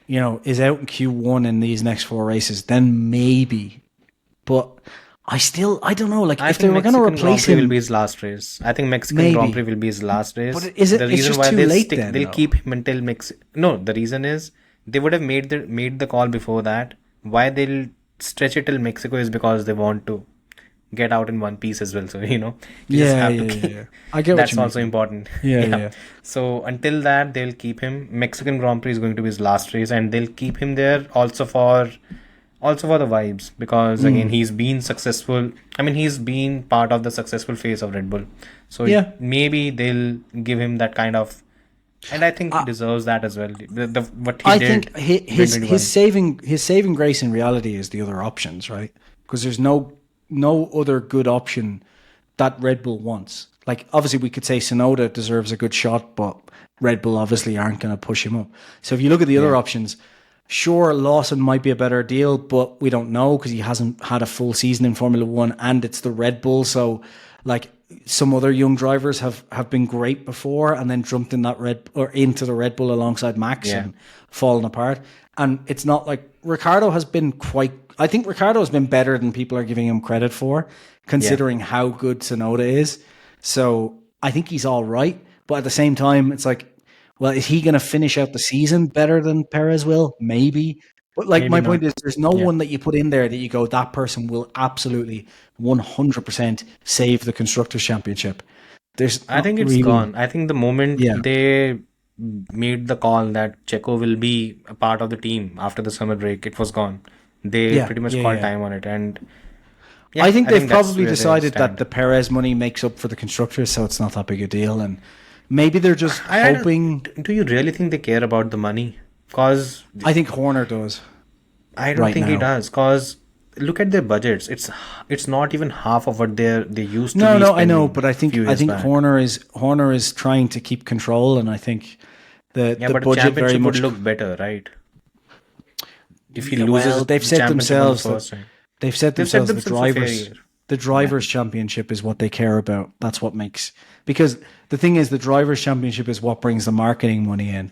[SPEAKER 1] you know, is out in Q1 in these next 4 races, then maybe. But I don't know. Like
[SPEAKER 2] I
[SPEAKER 1] if they
[SPEAKER 2] think
[SPEAKER 1] were going to
[SPEAKER 2] Mexican Grand
[SPEAKER 1] replace
[SPEAKER 2] Prix will
[SPEAKER 1] him,
[SPEAKER 2] be his last race. I think Mexican Grand Prix
[SPEAKER 1] maybe.
[SPEAKER 2] will be his last race.
[SPEAKER 1] But is it?
[SPEAKER 2] The
[SPEAKER 1] It's
[SPEAKER 2] reason
[SPEAKER 1] just
[SPEAKER 2] why
[SPEAKER 1] too late then.
[SPEAKER 2] they'll
[SPEAKER 1] Though.
[SPEAKER 2] keep him until No, the reason is they would have made the call before that. Why they'll stretch it till Mexico is because they want to get out in one piece as well. So you just have to keep.
[SPEAKER 1] Yeah. I get what
[SPEAKER 2] That's
[SPEAKER 1] you mean.
[SPEAKER 2] also important.
[SPEAKER 1] Yeah.
[SPEAKER 2] So until that, they'll keep him. Mexican Grand Prix is going to be his last race, and they'll keep him there also for the vibes, because again he's been successful. I mean, he's been part of the successful phase of Red Bull. So
[SPEAKER 1] Yeah.
[SPEAKER 2] maybe they'll give him that kind of, and I think he deserves that as well. What he
[SPEAKER 1] I
[SPEAKER 2] did.
[SPEAKER 1] think his saving grace in reality is the other options, right? Because there's no other good option that Red Bull wants. Like obviously we could say Tsunoda deserves a good shot, but Red Bull obviously aren't going to push him up. So if you look at the other options, sure, Lawson might be a better deal, but we don't know because he hasn't had a full season in Formula One, and it's the Red Bull. So like some other young drivers have been great before and then jumped in that into the Red Bull alongside Max and fallen apart. And it's not like Ricciardo has been I think Ricciardo has been better than people are giving him credit for, considering how good Tsunoda is. So I think he's all right. But at the same time, it's like, well, is he going to finish out the season better than Perez will? Maybe. But like, my point is, there's no one that you put in there that you go, that person will absolutely 100% save the Constructors' Championship.
[SPEAKER 2] I think it's gone. I think the moment they made the call that Checo will be a part of the team after the summer break, it was gone. They pretty much called time on it. And
[SPEAKER 1] I think they've probably decided that the Perez money makes up for the Constructors, so it's not that big a deal. And maybe they're just hoping.
[SPEAKER 2] Do you really think they care about the money? Because
[SPEAKER 1] I think Horner does.
[SPEAKER 2] I don't think he does. Because look at their budgets. It's not even half of what they used to.
[SPEAKER 1] No, I know, but I think Horner is trying to keep control, and I think the budget very much
[SPEAKER 2] would look better, right? If he loses,
[SPEAKER 1] they've said themselves the drivers' championship is what they care about. That's what makes, because the thing is, the drivers' championship is what brings the marketing money in.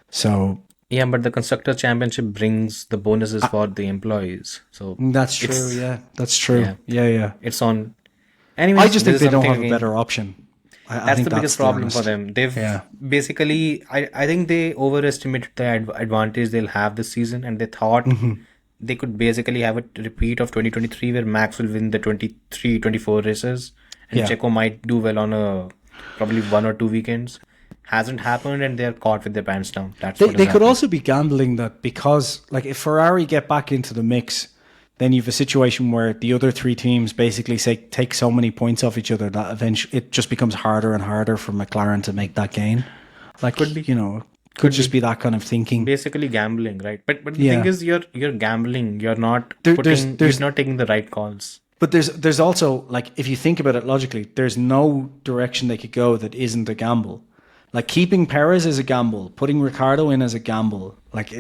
[SPEAKER 1] So
[SPEAKER 2] yeah, but the Constructors' Championship brings the bonuses for the employees. So
[SPEAKER 1] that's true. Yeah, that's true. Yeah.
[SPEAKER 2] It's on. Anyways,
[SPEAKER 1] I just think they don't have a better option.
[SPEAKER 2] That's the biggest problem for them. They've basically, I think they overestimated the advantage they'll have this season, and they thought they could basically have a repeat of 2023 where Max will win the 23-24 races and Checo might do well on probably 1 or 2 weekends. Hasn't happened, and they're caught with their pants down.
[SPEAKER 1] They could also be gambling that, because like if Ferrari get back into the mix, then you have a situation where the other 3 teams basically take so many points off each other that eventually it just becomes harder and harder for McLaren to make that gain. Like, could be, could just be that kind of thinking.
[SPEAKER 2] Basically gambling, right? But the thing is, you're gambling. You're not you're not taking the right calls.
[SPEAKER 1] But there's also, like, if you think about it logically, there's no direction they could go that isn't a gamble. Like, keeping Perez is a gamble, putting Ricciardo in as a gamble, like,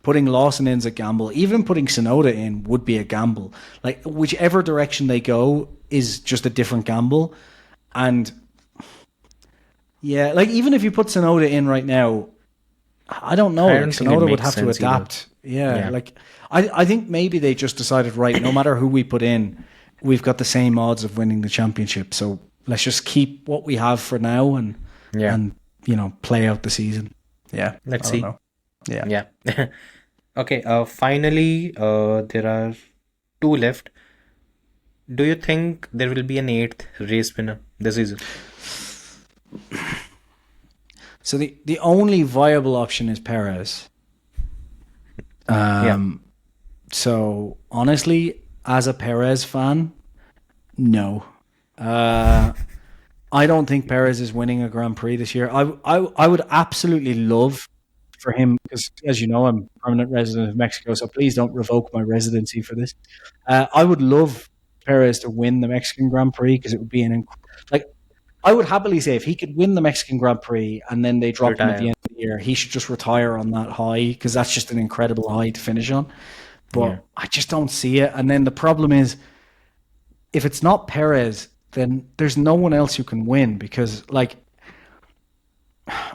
[SPEAKER 1] putting Lawson in as a gamble, even putting Tsunoda in would be a gamble. Like, whichever direction they go is just a different gamble. And yeah, like, even if you put Tsunoda in right now, I don't know. Tsunoda would have to adapt. Yeah, like, I think maybe they just decided, right, no matter who we put in, we've got the same odds of winning the championship. So let's just keep what we have for now and play out the season. Yeah.
[SPEAKER 2] Let's see.
[SPEAKER 1] Yeah.
[SPEAKER 2] Okay. Finally, there are 2 left. Do you think there will be an 8th race winner this season?
[SPEAKER 1] So the only viable option is Perez. So honestly, as a Perez fan, no. I don't think Perez is winning a Grand Prix this year. I would absolutely love for him, because as you know, I'm a permanent resident of Mexico, so please don't revoke my residency for this. I would love Perez to win the Mexican Grand Prix, because it would be I would happily say if he could win the Mexican Grand Prix and then they drop him at the end of the year, he should just retire on that high, because that's just an incredible high to finish on. But I just don't see it. And then the problem is, if it's not Perez, then there's no one else who can win, because, like,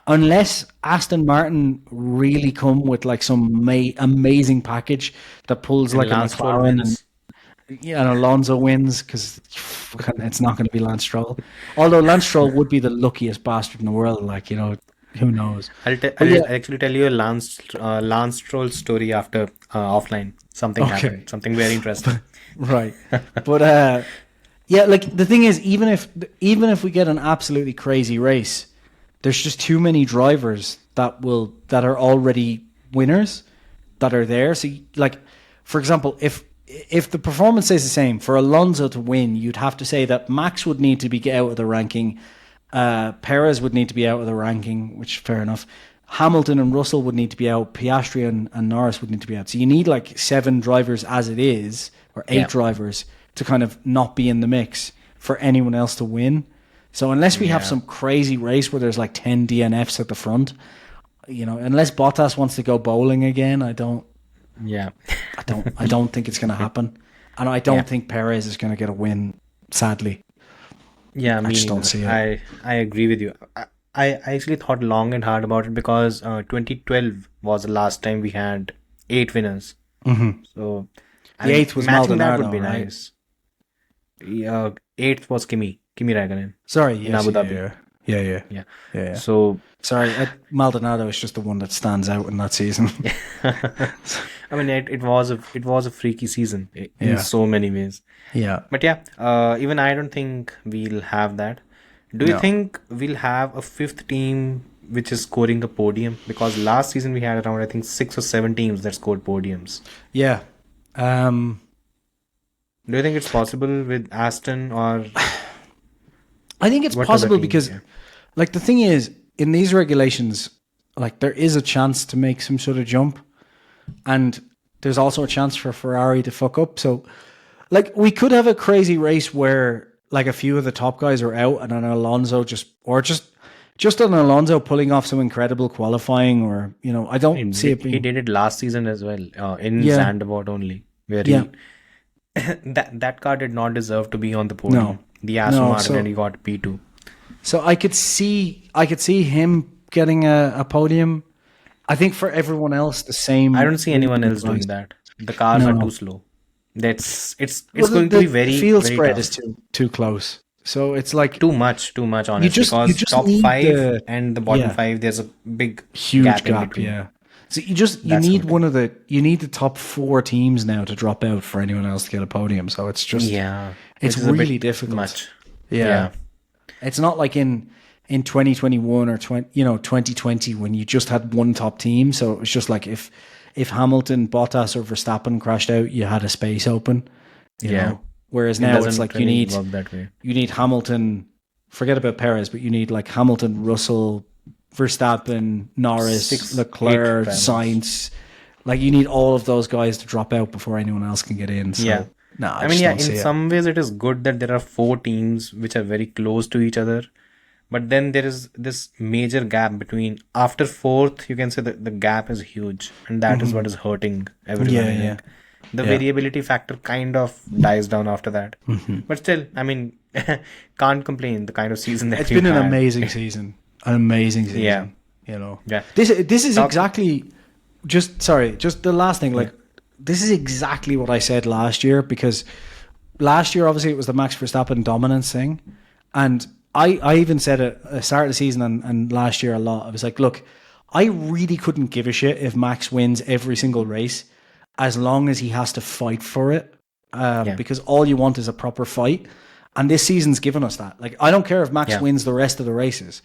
[SPEAKER 1] unless Aston Martin really come with like some amazing package that pulls like a McLaren, and Alonso wins because it's not going to be Lance Stroll. Although Lance Stroll would be the luckiest bastard in the world, like, who knows?
[SPEAKER 2] I'll actually tell you a Lance Stroll story after offline. Something happened. Something very interesting.
[SPEAKER 1] Right. But yeah, like the thing is, even if we get an absolutely crazy race, there's just too many drivers that are already winners that are there. So, like, for example, if the performance stays the same for Alonso to win, you'd have to say that Max would need to be out of the ranking, Perez would need to be out of the ranking, which fair enough. Hamilton and Russell would need to be out. Piastri and Norris would need to be out. So you need like 7 drivers as it is, or 8 drivers to kind of not be in the mix for anyone else to win. So unless we have some crazy race where there's like 10 DNFs at the front, unless Bottas wants to go bowling again, I don't think it's going to happen. And I don't think Perez is going to get a win, sadly.
[SPEAKER 2] Yeah,
[SPEAKER 1] I just don't see it.
[SPEAKER 2] I agree with you. I actually thought long and hard about it because 2012 was the last time we had 8 winners.
[SPEAKER 1] Mm-hmm.
[SPEAKER 2] So
[SPEAKER 1] the 8th was Maldonado,
[SPEAKER 2] that would be
[SPEAKER 1] right?
[SPEAKER 2] nice. 8th was Kimi Räikkönen.
[SPEAKER 1] Sorry,
[SPEAKER 2] in
[SPEAKER 1] yes,
[SPEAKER 2] Abu Dhabi.
[SPEAKER 1] Yeah.
[SPEAKER 2] So
[SPEAKER 1] sorry, Maldonado is just the one that stands out in that season.
[SPEAKER 2] I mean, it was a freaky season in so many ways.
[SPEAKER 1] Yeah.
[SPEAKER 2] But yeah, even I don't think we'll have that. Do you think we'll have a 5th team which is scoring a podium? Because last season we had around, I think, 6 or 7 teams that scored podiums.
[SPEAKER 1] Yeah.
[SPEAKER 2] Do you think it's possible with Aston or?
[SPEAKER 1] I think it's possible because, like, the thing is, in these regulations, like, there is a chance to make some sort of jump, and there's also a chance for Ferrari to fuck up. So, like, we could have a crazy race where, like, a few of the top guys are out, and an Alonso just an Alonso pulling off some incredible qualifying, or I don't see it being.
[SPEAKER 2] He did it last season as well, in Zandvoort only, where he that car did not deserve to be on the podium.
[SPEAKER 1] No.
[SPEAKER 2] The Aston Martin, and he got P2.
[SPEAKER 1] So I could see him getting a podium. I think for everyone else, the same.
[SPEAKER 2] I don't see anyone else doing that. The cars are too slow. It's going to be very.
[SPEAKER 1] The field
[SPEAKER 2] very
[SPEAKER 1] spread
[SPEAKER 2] tough.
[SPEAKER 1] is too close. So it's like
[SPEAKER 2] too much honestly. Because top 5 and the bottom 5, there's a
[SPEAKER 1] huge
[SPEAKER 2] gap in
[SPEAKER 1] gap.
[SPEAKER 2] between.
[SPEAKER 1] Yeah. So you need the top 4 teams now to drop out for anyone else to get a podium. So it's just it's really difficult.
[SPEAKER 2] Much.
[SPEAKER 1] Yeah. It's not like in 2021 or 2020 when you just had one top team. So it was just like if Hamilton, Bottas, or Verstappen crashed out, you had a space open. You know? Whereas now it's like you need Hamilton. Forget about Perez, but you need like Hamilton, Russell, Verstappen, Norris, Leclerc, Sainz. Like you need all of those guys to drop out before anyone else can get in. So, I mean,
[SPEAKER 2] in some ways it is good that there are 4 teams which are very close to each other. But then there is this major gap between, after 4th, you can say that the gap is huge. And that is what is hurting everyone. The variability factor kind of dies down after that. But still, I mean, can't complain the kind of season that
[SPEAKER 1] it's been an amazing season. An amazing season.
[SPEAKER 2] Yeah.
[SPEAKER 1] This is exactly just the last thing. Like, this is exactly what I said last year, because last year, obviously, it was the Max Verstappen dominance thing. And I even said at the start of the season and last year a lot. I was like, look, I really couldn't give a shit if Max wins every single race as long as he has to fight for it. Because all you want is a proper fight. And this season's given us that. Like, I don't care if Max wins the rest of the races.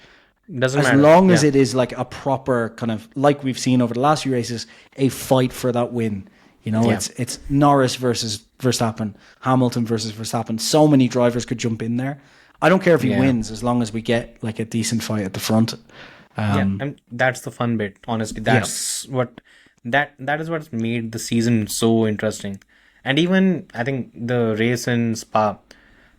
[SPEAKER 2] Doesn't matter.
[SPEAKER 1] As long as it is like a proper kind of, like we've seen over the last few races, a fight for that win. It's Norris versus Verstappen, Hamilton versus Verstappen. So many drivers could jump in there. I don't care if he wins as long as we get like a decent fight at the front.
[SPEAKER 2] And that's the fun bit. Honestly, that's what that is what's made the season so interesting. And even I think the race in Spa,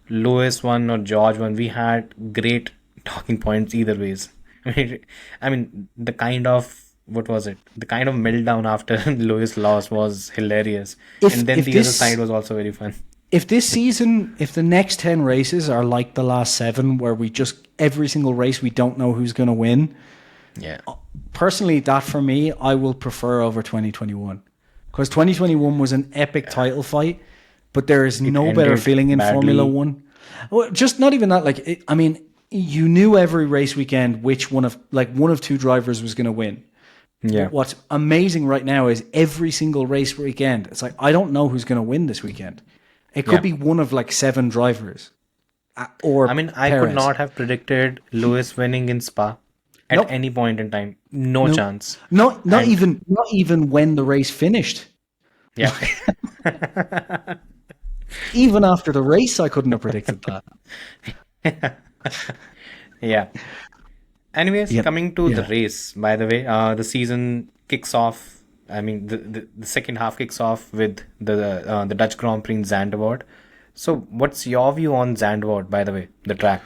[SPEAKER 2] Lewis won or George won, we had great talking points either ways. I mean, the kind of, what was it? The kind of meltdown after Lewis loss was hilarious. And then the other side was also very fun.
[SPEAKER 1] If this season, if the next 10 races are like the last 7, where we just, every single race, we don't know who's going to win.
[SPEAKER 2] Yeah.
[SPEAKER 1] Personally, that for me, I will prefer over 2021. Because 2021 was an epic title fight. but there is no better
[SPEAKER 2] ended
[SPEAKER 1] feeling in
[SPEAKER 2] badly.
[SPEAKER 1] Formula One. Well, just not even that. I mean, you knew every race weekend which one of two drivers was going to win.
[SPEAKER 2] Yeah.
[SPEAKER 1] But what's amazing right now is every single race weekend, it's like, I don't know who's going to win this weekend. It could be one of like 7 drivers. Or
[SPEAKER 2] I mean, I
[SPEAKER 1] Perez.
[SPEAKER 2] could not have predicted Lewis winning in Spa at
[SPEAKER 1] Nope.
[SPEAKER 2] any point in time. No chance.
[SPEAKER 1] Not even when the race finished.
[SPEAKER 2] Yeah.
[SPEAKER 1] Even after the race, I couldn't have predicted that.
[SPEAKER 2] Yeah. Anyways,
[SPEAKER 1] Yep.
[SPEAKER 2] coming to the
[SPEAKER 1] Yeah.
[SPEAKER 2] race, by the way, the season kicks off. I mean, the second half kicks off with the Dutch Grand Prix in Zandvoort. So, what's your view on Zandvoort, by the way, the track?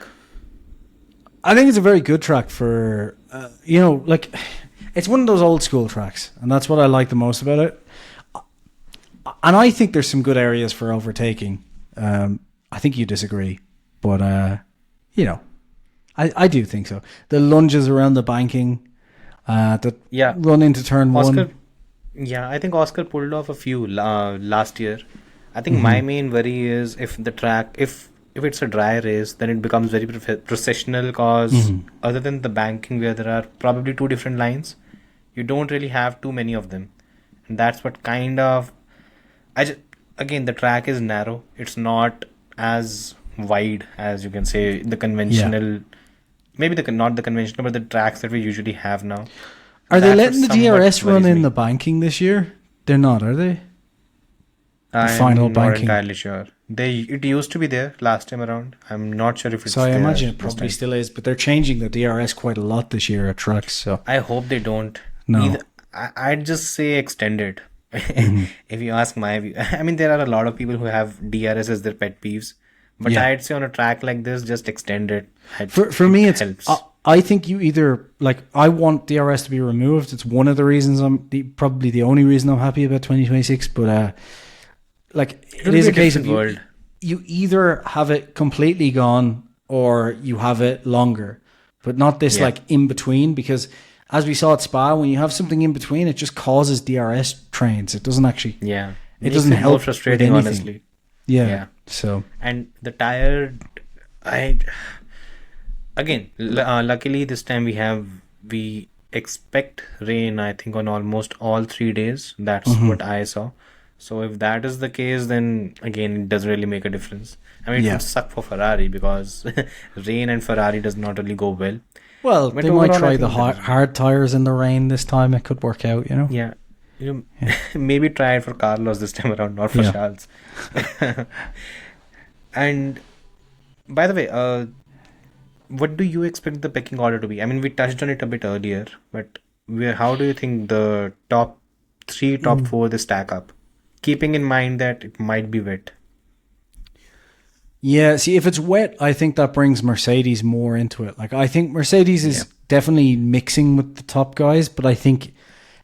[SPEAKER 1] I think it's a very good track for, it's one of those old school tracks, and that's what I like the most about it. And I think there's some good areas for overtaking. I think you disagree, but, I do think so. The lunges around the banking, that run into turn one.
[SPEAKER 2] Yeah, I think Oscar pulled off a few last year. I think my main worry is if the track, if it's a dry race, then it becomes very processional because other than the banking where there are probably 2 different lines, you don't really have too many of them. And that's what kind of, again, the track is narrow. It's not as wide as you can say the conventional, maybe not the conventional, but the tracks that we usually have now.
[SPEAKER 1] Are they letting the DRS run in the banking this year? They're not, are they?
[SPEAKER 2] I'm not entirely sure. It used to be there last time around. I'm not sure if it's
[SPEAKER 1] I
[SPEAKER 2] there
[SPEAKER 1] imagine it
[SPEAKER 2] this
[SPEAKER 1] probably
[SPEAKER 2] time.
[SPEAKER 1] still is, but they're changing the DRS quite a lot this year at tracks. So
[SPEAKER 2] I hope they don't.
[SPEAKER 1] No.
[SPEAKER 2] I'd just say extend it. If you ask my view. I mean, there are a lot of people who have DRS as their pet peeves. But I'd say on a track like this, just extend it.
[SPEAKER 1] For me, it
[SPEAKER 2] helps.
[SPEAKER 1] I think you either, I want DRS to be removed. It's one of the reasons probably the only reason I'm happy about 2026. But it is a case of you either have it completely gone or you have it longer, but not this in between, because as we saw at Spa, when you have something in between, it just causes DRS trains. It doesn't actually, it doesn't help.
[SPEAKER 2] More frustrating, honestly.
[SPEAKER 1] Yeah. So,
[SPEAKER 2] and the tire, luckily this time we expect rain, I think, on almost all 3 days. That's what I saw. So if that is the case, then again, it doesn't really make a difference. I mean, it would suck for Ferrari because rain and Ferrari does not really go well.
[SPEAKER 1] Well, they might try the hard tires in the rain this time. It could work out,
[SPEAKER 2] Yeah. Maybe try it for Carlos this time around, not for Charles. And by the way, what do you expect the pecking order to be? I mean, we touched on it a bit earlier, but how do you think the top 3, top 4 they stack up? Keeping in mind that it might be wet.
[SPEAKER 1] Yeah, see, if it's wet, I think that brings Mercedes more into it. I think Mercedes is definitely mixing with the top guys, but I think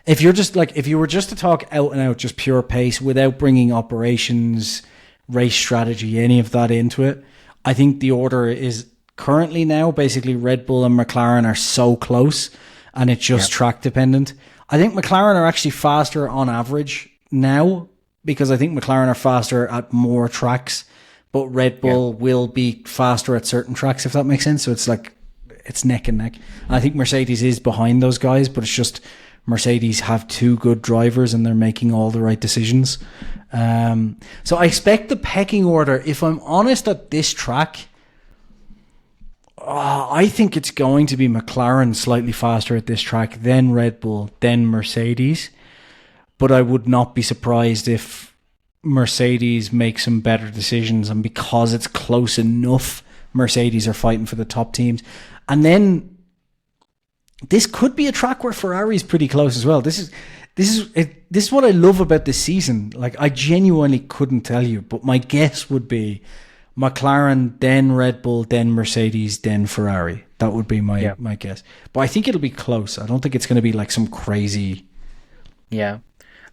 [SPEAKER 1] if you were just to talk out and out, just pure pace without bringing operations, race strategy, any of that into it, I think the order is currently now basically Red Bull and McLaren are so close and it's just track dependent. I think McLaren are actually faster on average now because I think McLaren are faster at more tracks, but Red Bull will be faster at certain tracks, if that makes sense. So it's neck and neck. And I think Mercedes is behind those guys, but it's just Mercedes have 2 good drivers and they're making all the right decisions. So I expect the pecking order, if I'm honest, at this track, I think it's going to be McLaren slightly faster at this track, then Red Bull, then Mercedes. But I would not be surprised if Mercedes makes some better decisions, and because it's close enough, Mercedes are fighting for the top teams. And then this could be a track where Ferrari's pretty close as well. This is what I love about this season. I genuinely couldn't tell you, but my guess would be McLaren, then Red Bull, then Mercedes, then Ferrari. That would be my guess. But I think it'll be close. I don't think it's going to be some crazy.
[SPEAKER 2] Yeah.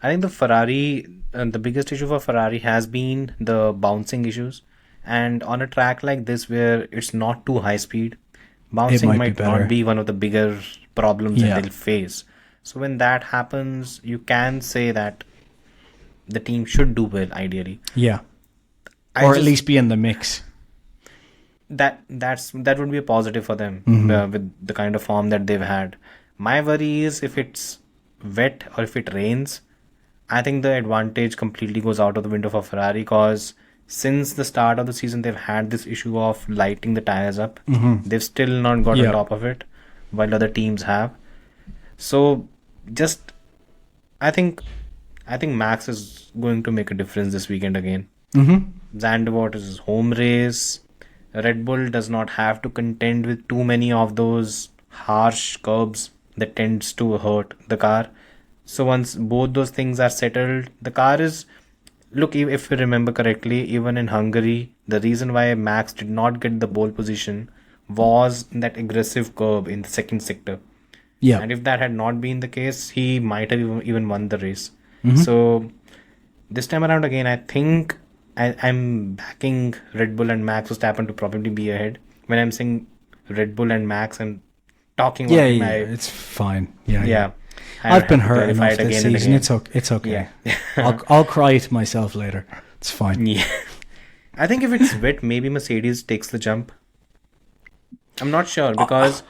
[SPEAKER 2] I think the Ferrari, the biggest issue for Ferrari has been the bouncing issues. And on a track like this where it's not too high speed, bouncing might not be one of the bigger problems that they'll face. So when that happens, you can say that the team should do well, ideally.
[SPEAKER 1] Yeah. or at least be in the mix.
[SPEAKER 2] That would be a positive for them with the kind of form that they've had. My worry is if it's wet or if it rains, I think the advantage completely goes out of the window for Ferrari, because since the start of the season they've had this issue of lighting the tires up. They've still not got on top of it, while other teams have. So just I think Max is going to make a difference this weekend again. Zandvoort is his home race. Red Bull does not have to contend with too many of those harsh curbs that tends to hurt the car. So once both those things are settled, the car is... Look, if you remember correctly, even in Hungary, the reason why Max did not get the pole position was that aggressive curb in the second sector.
[SPEAKER 1] Yeah.
[SPEAKER 2] And if that had not been the case, he might have even won the race. So this time around again, I think I'm backing Red Bull and Max Verstappen to probably be ahead. When I'm saying Red Bull and Max, I'm talking about
[SPEAKER 1] it's fine. Yeah.
[SPEAKER 2] I
[SPEAKER 1] I've been
[SPEAKER 2] have to
[SPEAKER 1] hurt
[SPEAKER 2] clarify
[SPEAKER 1] enough
[SPEAKER 2] it
[SPEAKER 1] this
[SPEAKER 2] again and
[SPEAKER 1] season.
[SPEAKER 2] again.
[SPEAKER 1] It's okay.
[SPEAKER 2] Yeah.
[SPEAKER 1] I'll cry to myself later. It's fine.
[SPEAKER 2] Yeah. I think if it's wet, maybe Mercedes takes the jump. I'm not sure, because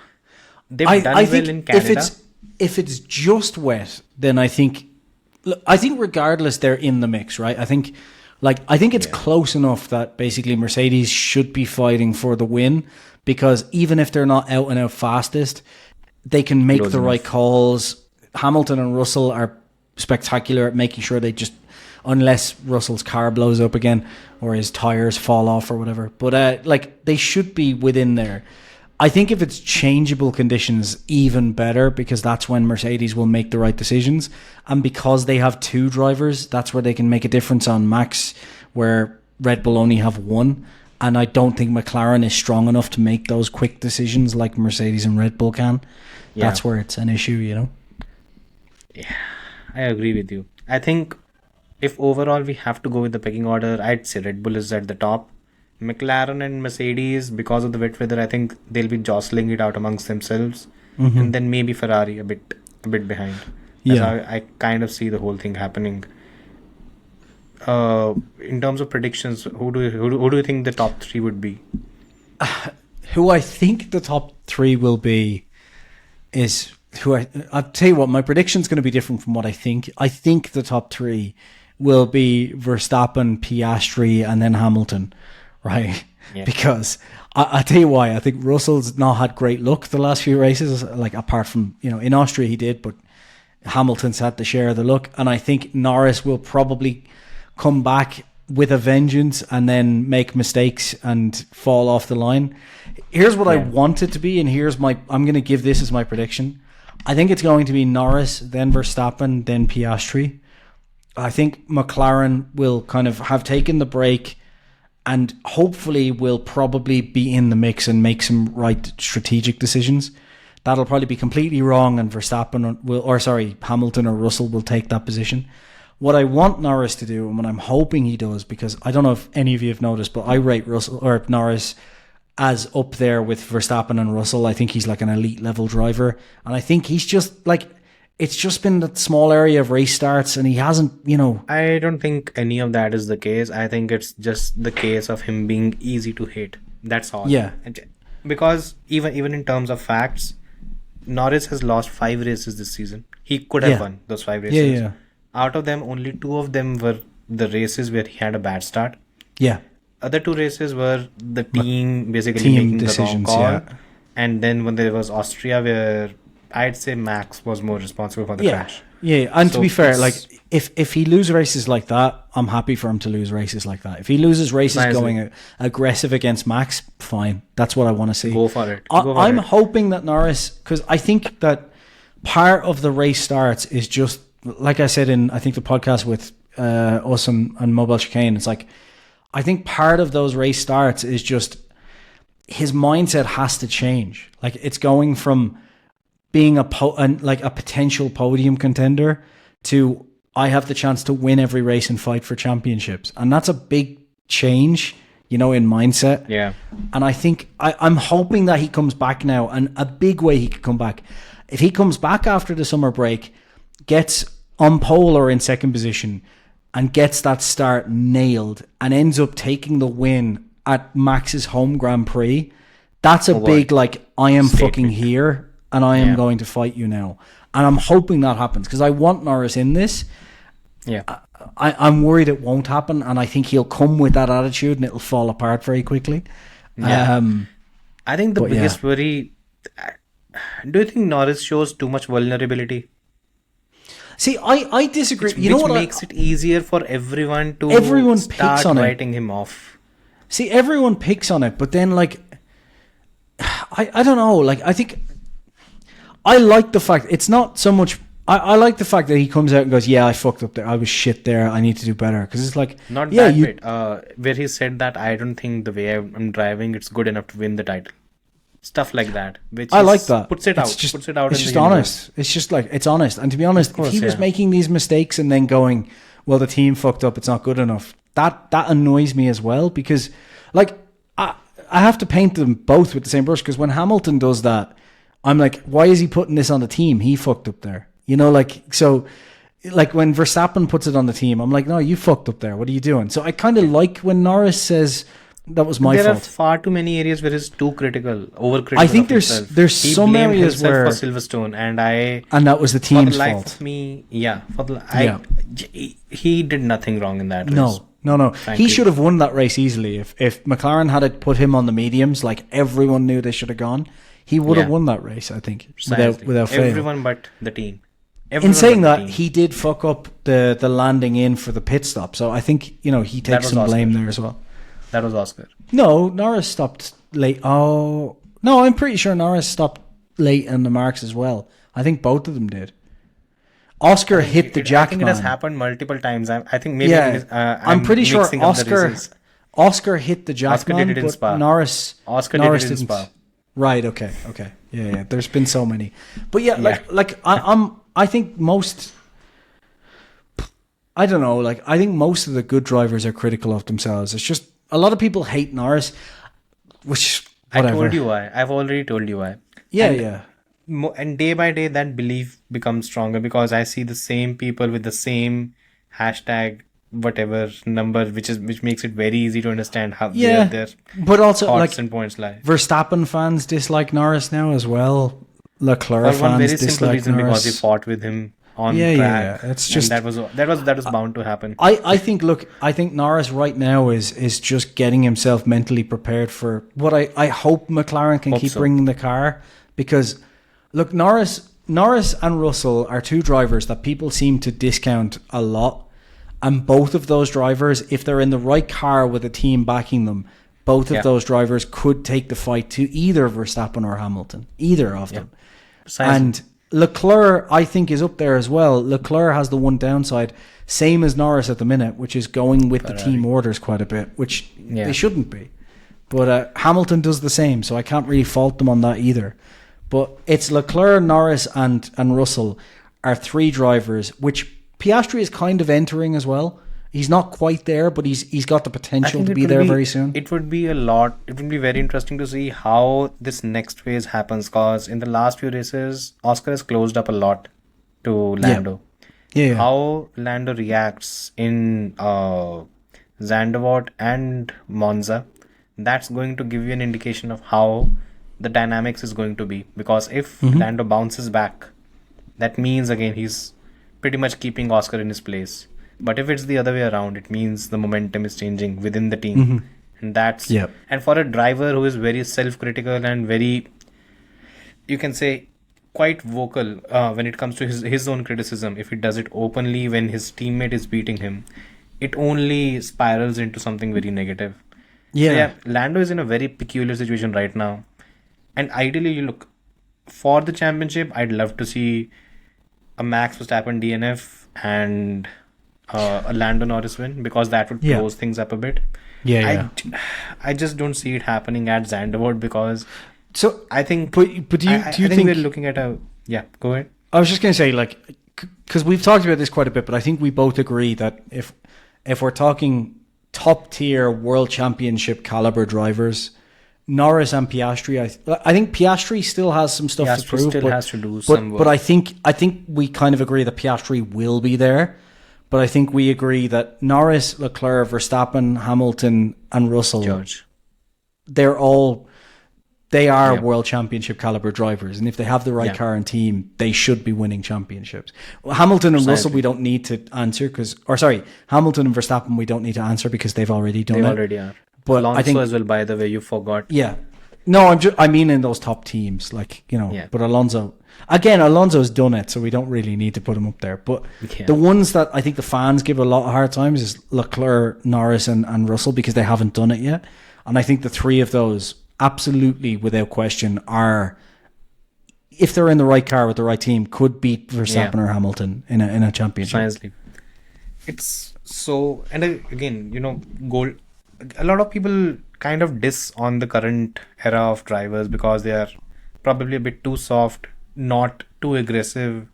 [SPEAKER 2] they've done well in Canada.
[SPEAKER 1] If it's just wet, then I think regardless they're in the mix, right? I think it's close enough that basically Mercedes should be fighting for the win, because even if they're not out and out fastest, they can make the right calls. Hamilton and Russell are spectacular at making sure they just, unless Russell's car blows up again or his tires fall off or whatever, but they should be within there. I think if it's changeable conditions, even better, because that's when Mercedes will make the right decisions. And because they have two drivers, that's where they can make a difference on Max, where Red Bull only have one. And I don't think McLaren is strong enough to make those quick decisions like Mercedes and Red Bull can. Yeah. That's where it's an issue,
[SPEAKER 2] Yeah, I agree with you. I think if overall we have to go with the pecking order, I'd say Red Bull is at the top. McLaren and Mercedes, because of the wet weather, I think they'll be jostling it out amongst themselves. And then maybe Ferrari a bit behind. That's how I kind of see the whole thing happening. In terms of predictions, who do you think the top three would be?
[SPEAKER 1] Who I think the top three will be is I'll tell you what, my prediction's going to be different from what I think. I think the top three will be Verstappen, Piastri, and then Hamilton, right? Yeah. Because I'll tell you why. I think Russell's not had great luck the last few races, like apart from, in Austria he did, but Hamilton's had to share the luck. And I think Norris will probably come back with a vengeance and then make mistakes and fall off the line. Here's what I want it to be, and I'm going to give this as my prediction. I think it's going to be Norris, then Verstappen, then Piastri. I think McLaren will kind of have taken the break and hopefully will probably be in the mix and make some right strategic decisions. That'll probably be completely wrong, and Hamilton or Russell will take that position. What I want Norris to do, and what I'm hoping he does, because I don't know if any of you have noticed, but I rate Russell or Norris as up there with Verstappen and Russell. I think he's like an elite level driver, and I think he's just it's just been that small area of race starts, and he hasn't,
[SPEAKER 2] I don't think any of that is the case. I think it's just the case of him being easy to hit. That's all.
[SPEAKER 1] Yeah.
[SPEAKER 2] Because even in terms of facts, Norris has lost 5 races this season. He could have won those 5 races.
[SPEAKER 1] Yeah.
[SPEAKER 2] Out of them, only 2 of them were the races where he had a bad start.
[SPEAKER 1] Yeah.
[SPEAKER 2] Other 2 races were the team basically making the wrong call. Yeah. And then when there was Austria, where I'd say Max was more responsible for the crash.
[SPEAKER 1] Yeah, and so to be fair, if he loses races like that, I'm happy for him to lose races like that. If he loses races going aggressive against Max, fine. That's what I want to see.
[SPEAKER 2] Go for it.
[SPEAKER 1] I'm hoping that Norris, because I think that part of the race starts is just, like I said in, I think, the podcast with us and Mobile Chicane, it's like, I think part of those race starts is just his mindset has to change. Like, it's going from being a potential podium contender to I have the chance to win every race and fight for championships. And that's a big change, in mindset.
[SPEAKER 2] Yeah.
[SPEAKER 1] And I think I'm hoping that he comes back now, and a big way he could come back. If he comes back after the summer break, gets on pole or in second position, and gets that start nailed and ends up taking the win at Max's home Grand Prix, that's a big, like, I am
[SPEAKER 2] statement.
[SPEAKER 1] fucking here and I am going to fight you now. And I'm hoping that happens because I want Norris in this.
[SPEAKER 2] Yeah.
[SPEAKER 1] I'm worried it won't happen, and I think he'll come with that attitude and it'll fall apart very quickly.
[SPEAKER 2] Yeah. I think the biggest worry... Do you think Norris shows too much vulnerability?
[SPEAKER 1] See, I disagree.
[SPEAKER 2] Which makes it easier for everyone to
[SPEAKER 1] start
[SPEAKER 2] writing him off.
[SPEAKER 1] See, everyone picks on it, but then, like, I don't know. Like, I think I like the fact it's not so much. I like the fact that he comes out and goes, "Yeah, I fucked up there. I was shit there. I need to do better." Because it's like,
[SPEAKER 2] not that bit. Where he said that I don't think the way I'm driving it's good enough to win the title. Stuff like that. Which
[SPEAKER 1] I like that.
[SPEAKER 2] Puts it out.
[SPEAKER 1] Just,
[SPEAKER 2] puts it out.
[SPEAKER 1] It's just honest. It's just like, it's honest. And to be honest, if he was making these mistakes and then going, "Well, the team fucked up. It's not good enough." That annoys me as well, because, like, I have to paint them both with the same brush, because when Hamilton does that, I'm like, why is he putting this on the team? He fucked up there. You know, like, so, like, when Verstappen puts it on the team, I'm like, no, you fucked up there. What are you doing? So I kind of like when Norris says, that was my fault.
[SPEAKER 2] There are far too many areas where he's too critical, overcritical.
[SPEAKER 1] I think there's some areas where
[SPEAKER 2] for Silverstone, and
[SPEAKER 1] that was the team's fault.
[SPEAKER 2] Of me, he did nothing wrong in that race.
[SPEAKER 1] No. He should have won that race easily. If McLaren had put him on the mediums, like everyone knew they should have gone, he would have won that race, I think, without fail.
[SPEAKER 2] Everyone but the team.
[SPEAKER 1] In saying that, he did fuck up the landing in for the pit stop. So I think, he takes some blame there as well.
[SPEAKER 2] That was Oscar.
[SPEAKER 1] No, Norris stopped late. Oh, no, I'm pretty sure Norris stopped late in the marks as well. I think both of them did. Oscar hit the jackman.
[SPEAKER 2] I think it has happened multiple times. I think maybe
[SPEAKER 1] I'm pretty sure Oscar hit the jackman,
[SPEAKER 2] Oscar did it in Spa.
[SPEAKER 1] Norris did it in Spa. Right, okay. Yeah. There's been so many. But I think most, I don't know, like, I think most of the good drivers are critical of themselves. It's just, a lot of people hate Norris, which, whatever.
[SPEAKER 2] I told you why. I've already told you why.
[SPEAKER 1] Yeah.
[SPEAKER 2] And day by day, that belief becomes stronger, because I see the same people with the same hashtag, whatever number, which makes it very easy to understand how their
[SPEAKER 1] but also,
[SPEAKER 2] thoughts
[SPEAKER 1] like,
[SPEAKER 2] and points lie.
[SPEAKER 1] Verstappen fans dislike Norris now as well. Leclerc
[SPEAKER 2] For one
[SPEAKER 1] fans
[SPEAKER 2] very simple
[SPEAKER 1] dislike
[SPEAKER 2] reason,
[SPEAKER 1] Norris.
[SPEAKER 2] because he fought with him on track.
[SPEAKER 1] Yeah. It's just,
[SPEAKER 2] and that was bound to happen.
[SPEAKER 1] I think Norris right now is just getting himself mentally prepared for what I hope McLaren can keep bringing the car, because look, Norris and Russell are two drivers that people seem to discount a lot, and both of those drivers, if they're in the right car with a team backing them, both of those drivers could take the fight to either Verstappen or Hamilton, either of them. Precisely. And Leclerc, I think, is up there as well. Leclerc has the one downside, same as Norris at the minute, which is going with the team orders quite a bit, which they shouldn't be. But Hamilton does the same, so I can't really fault them on that either. But it's Leclerc, Norris, and Russell are three drivers, which Piastri is kind of entering as well. He's not quite there, but he's got the potential to be there very soon.
[SPEAKER 2] It would be very interesting to see how this next phase happens, because in the last few races, Oscar has closed up a lot to Lando.
[SPEAKER 1] Yeah.
[SPEAKER 2] How Lando reacts in Zandvoort and Monza, that's going to give you an indication of how the dynamics is going to be. Because if Lando bounces back, that means again he's pretty much keeping Oscar in his place. But if it's the other way around, it means the momentum is changing within the team. And that's and for a driver who is very self-critical and very, you can say, quite vocal when it comes to his own criticism, if he does it openly when his teammate is beating him, it only spirals into something very negative. So Lando is in a very peculiar situation right now. And ideally, you look, for the championship, I'd love to see a Max Verstappen DNF and a Lando Norris win, because that would close things up a bit. I just don't see it happening at Zandvoort, because I think.
[SPEAKER 1] But do you think
[SPEAKER 2] we're looking at a go ahead.
[SPEAKER 1] I was just going to say, like, because we've talked about this quite a bit, but I think we both agree that if we're talking top tier world championship caliber drivers, Norris and Piastri, I think Piastri still has some stuff to prove.
[SPEAKER 2] Has to do some work.
[SPEAKER 1] But I think we kind of agree that Piastri will be there. But I think we agree that Norris, Leclerc, Verstappen, Hamilton, and Russell,
[SPEAKER 2] George.
[SPEAKER 1] they are world championship caliber drivers. And if they have the right car and team, they should be winning championships. Hamilton and Russell, we don't need to answer Hamilton and Verstappen, we don't need to answer because they've already done it.
[SPEAKER 2] They already are.
[SPEAKER 1] But
[SPEAKER 2] Alonso
[SPEAKER 1] I think,
[SPEAKER 2] as well, by the way, you forgot.
[SPEAKER 1] Yeah. No, I mean in those top teams, like, but Alonso's done it, so we don't really need to put him up there. But the ones that I think the fans give a lot of hard times is Leclerc, Norris, and Russell, because they haven't done it yet. And I think the three of those, absolutely, without question, are, if they're in the right car with the right team, could beat Verstappen or Hamilton in a championship.
[SPEAKER 2] Precisely. It's so, and again, gold. A lot of people kind of diss on the current era of drivers because they are probably a bit too soft, not too aggressive.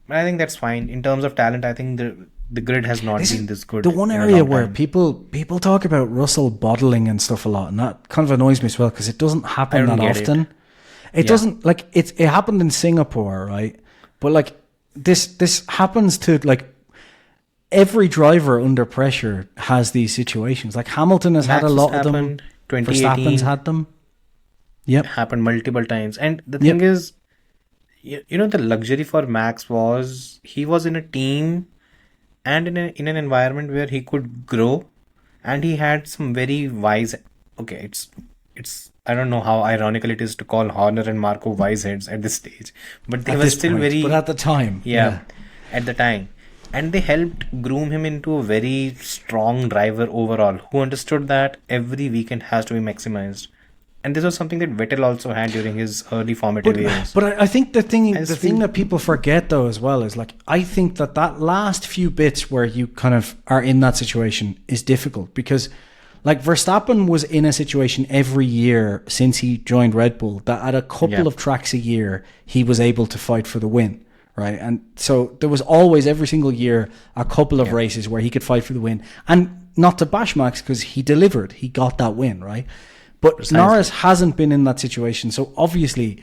[SPEAKER 2] But I think that's fine. In terms of talent, I think the grid has not been this good.
[SPEAKER 1] The one area where people talk about Russell bottling and stuff a lot, and that kind of annoys me as well, because it doesn't happen that often. It doesn't, like, it happened in Singapore, right? But like this happens to, like, every driver under pressure has these situations. Like Hamilton has had a lot of them. Verstappen's had them. Yep.
[SPEAKER 2] Happened multiple times. And the thing is, the luxury for Max was he was in a team and in an environment where he could grow, and he had some very wise. Okay, it's I don't know how ironical it is to call Horner and Marco wise heads at this stage, but they were still very.
[SPEAKER 1] But at the time,
[SPEAKER 2] at the time. And they helped groom him into a very strong driver overall, who understood that every weekend has to be maximized. And this was something that Vettel also had during his early formative years.
[SPEAKER 1] But I think the thing that people forget, though, as well, is, like, I think that last few bits where you kind of are in that situation is difficult, because, like, Verstappen was in a situation every year since he joined Red Bull that at a couple of tracks a year he was able to fight for the win. Right, and so there was always, every single year, a couple of races where he could fight for the win, and not to bash Max, because he delivered, he got that win, right? But Precisely. Norris hasn't been in that situation, so obviously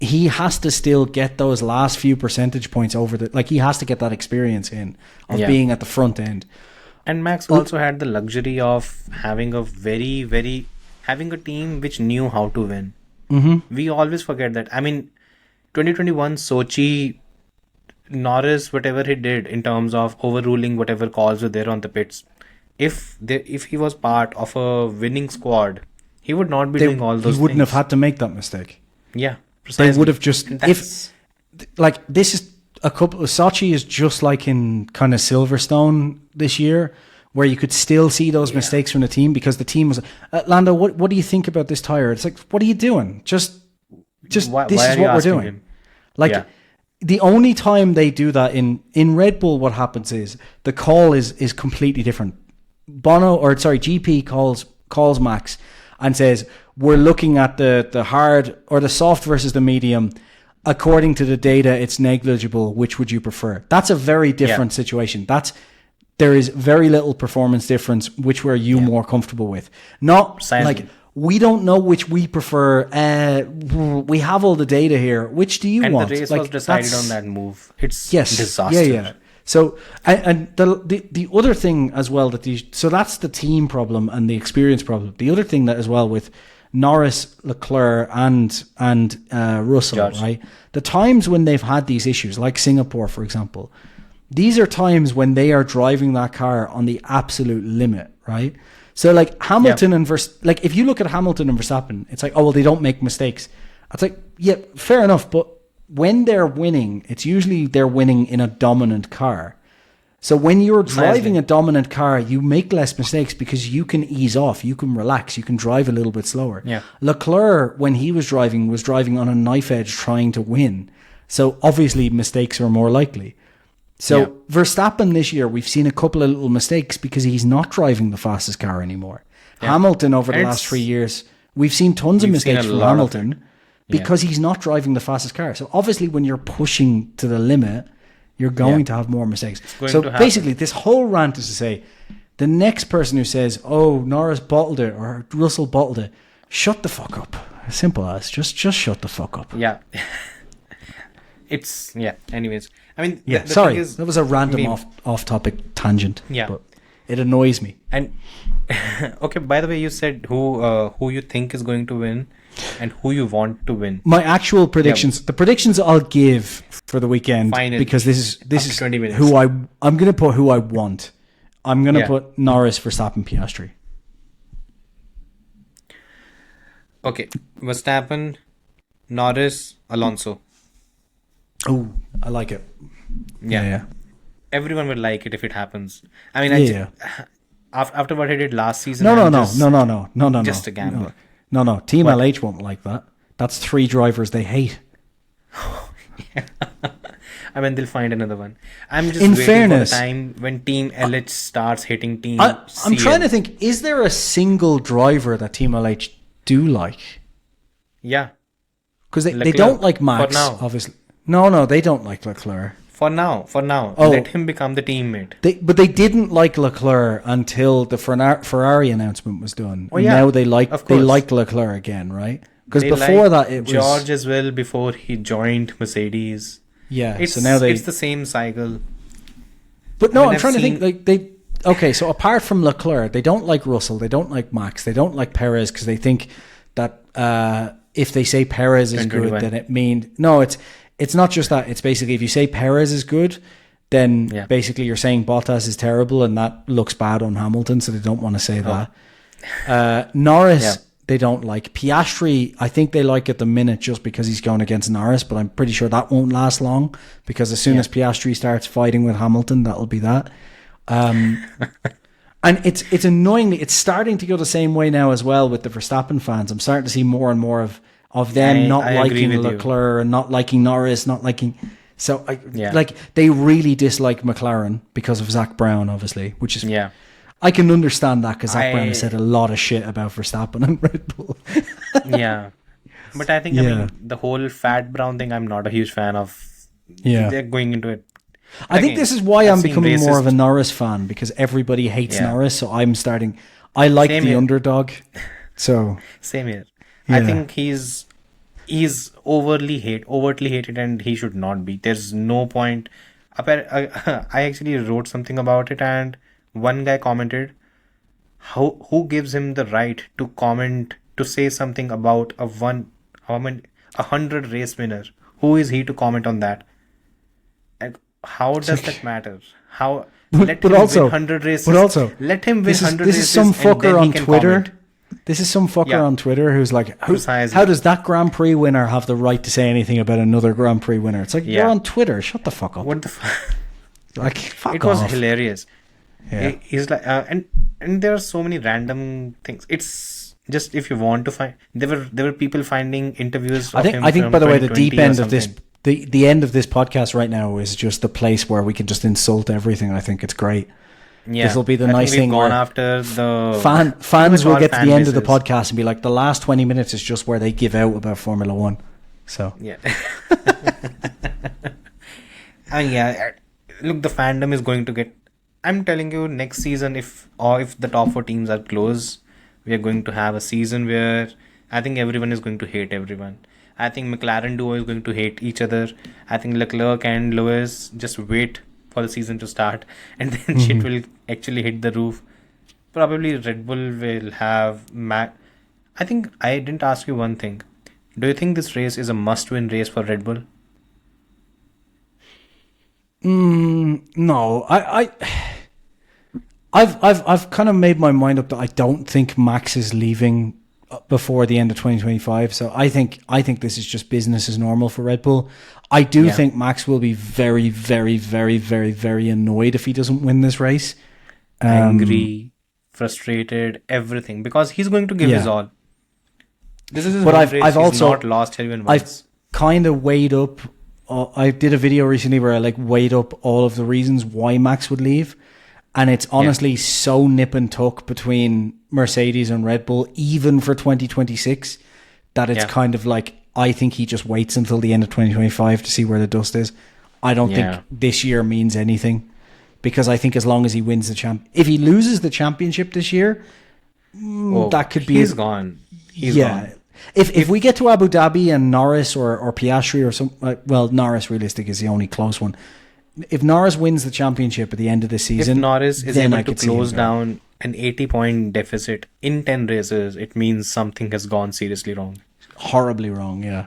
[SPEAKER 1] he has to still get those last few percentage points over he has to get that experience in of being at the front end.
[SPEAKER 2] And Max also had the luxury of having a having a team which knew how to win.
[SPEAKER 1] Mm-hmm.
[SPEAKER 2] We always forget that. I mean, 2021 Sochi, Norris, whatever he did in terms of overruling whatever calls were there on the pits, if he was part of a winning squad, he would not be doing all those things.
[SPEAKER 1] He wouldn't have had to make that mistake.
[SPEAKER 2] Yeah, precisely.
[SPEAKER 1] They would have just... Sochi is just like in kind of Silverstone this year, where you could still see those mistakes from the team, because the team was... Lando, what do you think about this tyre? It's like, what are you doing? Just this is what we're doing. Him? The only time they do that in Red Bull, what happens is the call is completely different. GP calls Max and says, we're looking at the hard or the soft versus the medium. According to the data, it's negligible. Which would you prefer? That's a very different situation. There is very little performance difference. Which were you more comfortable with? Not Precisely. We don't know which we prefer. We have all the data here. Which do you want?
[SPEAKER 2] And the race was decided on that move. It's disaster.
[SPEAKER 1] Yeah. So, and the other thing as well so that's the team problem and the experience problem. The other thing that as well with Norris, Leclerc, and Russell, George. Right? The times when they've had these issues, like Singapore, for example, these are times when they are driving that car on the absolute limit, right? So like Hamilton and if you look at Hamilton and Verstappen, it's like, oh, well, they don't make mistakes. It's like, yeah, fair enough. But when they're winning, it's usually they're winning in a dominant car. So when you're driving a dominant car, you make less mistakes because you can ease off, you can relax, you can drive a little bit slower.
[SPEAKER 2] Yeah.
[SPEAKER 1] Leclerc, when he was driving on a knife edge trying to win. So obviously mistakes are more likely. So Verstappen this year, we've seen a couple of little mistakes because he's not driving the fastest car anymore. Yeah. Hamilton over the last 3 years, we've seen tons of mistakes from Hamilton because he's not driving the fastest car. So obviously when you're pushing to the limit, you're going to have more mistakes. So basically this whole rant is to say, the next person who says, oh, Norris bottled it or Russell bottled it, shut the fuck up. Simple as, just shut the fuck up.
[SPEAKER 2] Yeah. it's yeah. Anyways, I mean,
[SPEAKER 1] Yeah,
[SPEAKER 2] the
[SPEAKER 1] sorry,
[SPEAKER 2] thing is,
[SPEAKER 1] that was a random
[SPEAKER 2] I mean,
[SPEAKER 1] off-topic tangent.
[SPEAKER 2] Yeah.
[SPEAKER 1] But it annoys me.
[SPEAKER 2] and okay. By the way, you said who you think is going to win, and who you want to win.
[SPEAKER 1] My actual predictions, the predictions I'll give for the weekend,
[SPEAKER 2] Fine,
[SPEAKER 1] because this
[SPEAKER 2] up to
[SPEAKER 1] is
[SPEAKER 2] 20 minutes.
[SPEAKER 1] who I'm going to put who I want. I'm going to
[SPEAKER 2] Yeah.
[SPEAKER 1] put Norris, Verstappen, Piastri.
[SPEAKER 2] Okay, Verstappen, Norris, Alonso.
[SPEAKER 1] Oh, I like it. Yeah.
[SPEAKER 2] Everyone would like it if it happens. I mean,
[SPEAKER 1] Yeah.
[SPEAKER 2] after what I did last season,
[SPEAKER 1] No.
[SPEAKER 2] I'm just a gamble.
[SPEAKER 1] No. Team
[SPEAKER 2] What?
[SPEAKER 1] LH won't like that. That's 3 drivers they hate.
[SPEAKER 2] I mean, they'll find another one. I'm just
[SPEAKER 1] In
[SPEAKER 2] waiting
[SPEAKER 1] fairness,
[SPEAKER 2] for the time when Team LH starts hitting Team
[SPEAKER 1] I'm
[SPEAKER 2] CL.
[SPEAKER 1] trying to think, is there a single driver that Team LH do like?
[SPEAKER 2] Yeah,
[SPEAKER 1] Because they
[SPEAKER 2] Leclerc,
[SPEAKER 1] don't like Max,
[SPEAKER 2] for now.
[SPEAKER 1] obviously. No, they don't like Leclerc.
[SPEAKER 2] for now.
[SPEAKER 1] Oh.
[SPEAKER 2] Let him become the teammate.
[SPEAKER 1] But they didn't like Leclerc until the Ferrari announcement was done.
[SPEAKER 2] Oh,
[SPEAKER 1] And
[SPEAKER 2] yeah,
[SPEAKER 1] now
[SPEAKER 2] of
[SPEAKER 1] they
[SPEAKER 2] course.
[SPEAKER 1] like Leclerc again, right? Because
[SPEAKER 2] They
[SPEAKER 1] before
[SPEAKER 2] liked
[SPEAKER 1] that it was
[SPEAKER 2] George as well before he joined Mercedes.
[SPEAKER 1] yeah.
[SPEAKER 2] It's
[SPEAKER 1] So now
[SPEAKER 2] it's the same cycle.
[SPEAKER 1] But no,
[SPEAKER 2] I mean,
[SPEAKER 1] I'm
[SPEAKER 2] I've
[SPEAKER 1] trying to think
[SPEAKER 2] seen-
[SPEAKER 1] like they. Okay, so apart from Leclerc, they don't like Russell, they don't like Max, they don't like Perez because they think that if they say Perez is good,
[SPEAKER 2] 2021.
[SPEAKER 1] then it means no. It's not just that. It's basically if you say Perez is good, then
[SPEAKER 2] Yeah.
[SPEAKER 1] basically you're saying Bottas is terrible, and that looks bad on Hamilton, so they don't want to say that. Norris.
[SPEAKER 2] Yeah.
[SPEAKER 1] They don't like Piastri. I think they like at the minute just because he's going against Norris, but I'm pretty sure that won't last long because as soon as Piastri starts fighting with Hamilton, that'll be that. And it's annoyingly, it's starting to go the same way now as well with the Verstappen fans. I'm starting to see more and more of them not
[SPEAKER 2] I agree
[SPEAKER 1] liking
[SPEAKER 2] with you.
[SPEAKER 1] Leclerc and not liking Norris, not liking. So
[SPEAKER 2] Yeah.
[SPEAKER 1] like they really dislike McLaren because of Zach Brown, obviously, which is
[SPEAKER 2] Yeah.
[SPEAKER 1] I can understand that because Zach Brown
[SPEAKER 2] I-
[SPEAKER 1] has said a lot of shit about Verstappen and Red Bull.
[SPEAKER 2] Yeah. But I think I
[SPEAKER 1] Yeah.
[SPEAKER 2] mean the whole fat brown thing I'm not a huge fan of.
[SPEAKER 1] Yeah.
[SPEAKER 2] They're going into it.
[SPEAKER 1] I think
[SPEAKER 2] Again,
[SPEAKER 1] this is why
[SPEAKER 2] I've
[SPEAKER 1] I'm
[SPEAKER 2] seen
[SPEAKER 1] becoming more of a
[SPEAKER 2] racist-
[SPEAKER 1] Norris fan because everybody hates
[SPEAKER 2] Yeah.
[SPEAKER 1] Norris. So I'm starting. I like
[SPEAKER 2] Same
[SPEAKER 1] the
[SPEAKER 2] here.
[SPEAKER 1] underdog. So
[SPEAKER 2] Same here.
[SPEAKER 1] Yeah.
[SPEAKER 2] I think he's overtly hated, and he should not be. There's no point. I actually wrote something about it, and one guy commented, who gives him the right to comment to say something about a 100 race winner? Who is he to comment on that? And how does that matter? How let
[SPEAKER 1] but
[SPEAKER 2] him
[SPEAKER 1] also-
[SPEAKER 2] win 100 races?
[SPEAKER 1] but also,
[SPEAKER 2] let him win
[SPEAKER 1] this
[SPEAKER 2] 100
[SPEAKER 1] is
[SPEAKER 2] races.
[SPEAKER 1] some
[SPEAKER 2] and
[SPEAKER 1] fucker
[SPEAKER 2] then he
[SPEAKER 1] on
[SPEAKER 2] can
[SPEAKER 1] Twitter.
[SPEAKER 2] comment.
[SPEAKER 1] This is some fucker
[SPEAKER 2] Yeah.
[SPEAKER 1] on Twitter who's like,
[SPEAKER 2] Precisely.
[SPEAKER 1] how does that Grand Prix winner have the right to say anything about another Grand Prix winner? It's like
[SPEAKER 2] Yeah.
[SPEAKER 1] you're on Twitter. Shut the fuck up.
[SPEAKER 2] What the fuck?
[SPEAKER 1] Like fuck
[SPEAKER 2] It was
[SPEAKER 1] off.
[SPEAKER 2] hilarious.
[SPEAKER 1] Yeah.
[SPEAKER 2] He's like, and there are so many random things. It's just if you want to find, there were people finding interviews.
[SPEAKER 1] I
[SPEAKER 2] of him
[SPEAKER 1] think
[SPEAKER 2] from
[SPEAKER 1] by the way, the
[SPEAKER 2] 2020
[SPEAKER 1] deep
[SPEAKER 2] or
[SPEAKER 1] end of this,
[SPEAKER 2] something.
[SPEAKER 1] the end of this podcast right now is just the place where we can just insult everything. I think it's great.
[SPEAKER 2] Yeah,
[SPEAKER 1] this'll be the
[SPEAKER 2] I think
[SPEAKER 1] nice
[SPEAKER 2] we've
[SPEAKER 1] thing
[SPEAKER 2] gone
[SPEAKER 1] where
[SPEAKER 2] after the
[SPEAKER 1] Fans
[SPEAKER 2] pretty much
[SPEAKER 1] will
[SPEAKER 2] all
[SPEAKER 1] get to
[SPEAKER 2] fan
[SPEAKER 1] the end of the
[SPEAKER 2] bases.
[SPEAKER 1] podcast and be like, the last 20 minutes is just where they give out about Formula One. So
[SPEAKER 2] Yeah. And yeah, look, the fandom is going to get. I'm telling you, next season, if the top 4 teams are close, we are going to have a season where I think everyone is going to hate everyone. I think McLaren duo is going to hate each other. I think Leclerc and Lewis just wait for the season to start, and then shit will actually hit the roof. Probably Red Bull will have I think I didn't ask you one thing. Do you think this race is a must-win race for Red Bull?
[SPEAKER 1] no, I've kind of made my mind up that I don't think Max is leaving before the end of 2025. So I think this is just business as normal for Red Bull. I do
[SPEAKER 2] Yeah.
[SPEAKER 1] think Max will be very, very, very, very, very annoyed if he doesn't win this race.
[SPEAKER 2] Angry, frustrated, everything, because he's going to give his
[SPEAKER 1] Yeah.
[SPEAKER 2] all. This is his
[SPEAKER 1] But
[SPEAKER 2] home
[SPEAKER 1] I've
[SPEAKER 2] race. He's
[SPEAKER 1] also-
[SPEAKER 2] not lost even
[SPEAKER 1] I've
[SPEAKER 2] once.
[SPEAKER 1] kind of weighed up. I did a video recently where I like weighed up all of the reasons why Max would leave, and it's honestly so nip and tuck between Mercedes and Red Bull, even for 2026, that it's
[SPEAKER 2] Yeah.
[SPEAKER 1] kind of like I think he just waits until the end of 2025 to see where the dust is. I don't
[SPEAKER 2] Yeah.
[SPEAKER 1] think this year means anything because I think as long as he wins the if he loses the championship this year, that could be
[SPEAKER 2] He's gone. He's gone.
[SPEAKER 1] If we get to Abu Dhabi and Norris or Piastri or some, well, Norris realistic is the only close one. If Norris wins the championship at the end of the season,
[SPEAKER 2] if Norris is
[SPEAKER 1] then
[SPEAKER 2] able
[SPEAKER 1] I
[SPEAKER 2] to
[SPEAKER 1] could see him
[SPEAKER 2] close
[SPEAKER 1] go.
[SPEAKER 2] down an 80-point deficit in 10 races, it means something has gone seriously wrong.
[SPEAKER 1] Horribly wrong, yeah.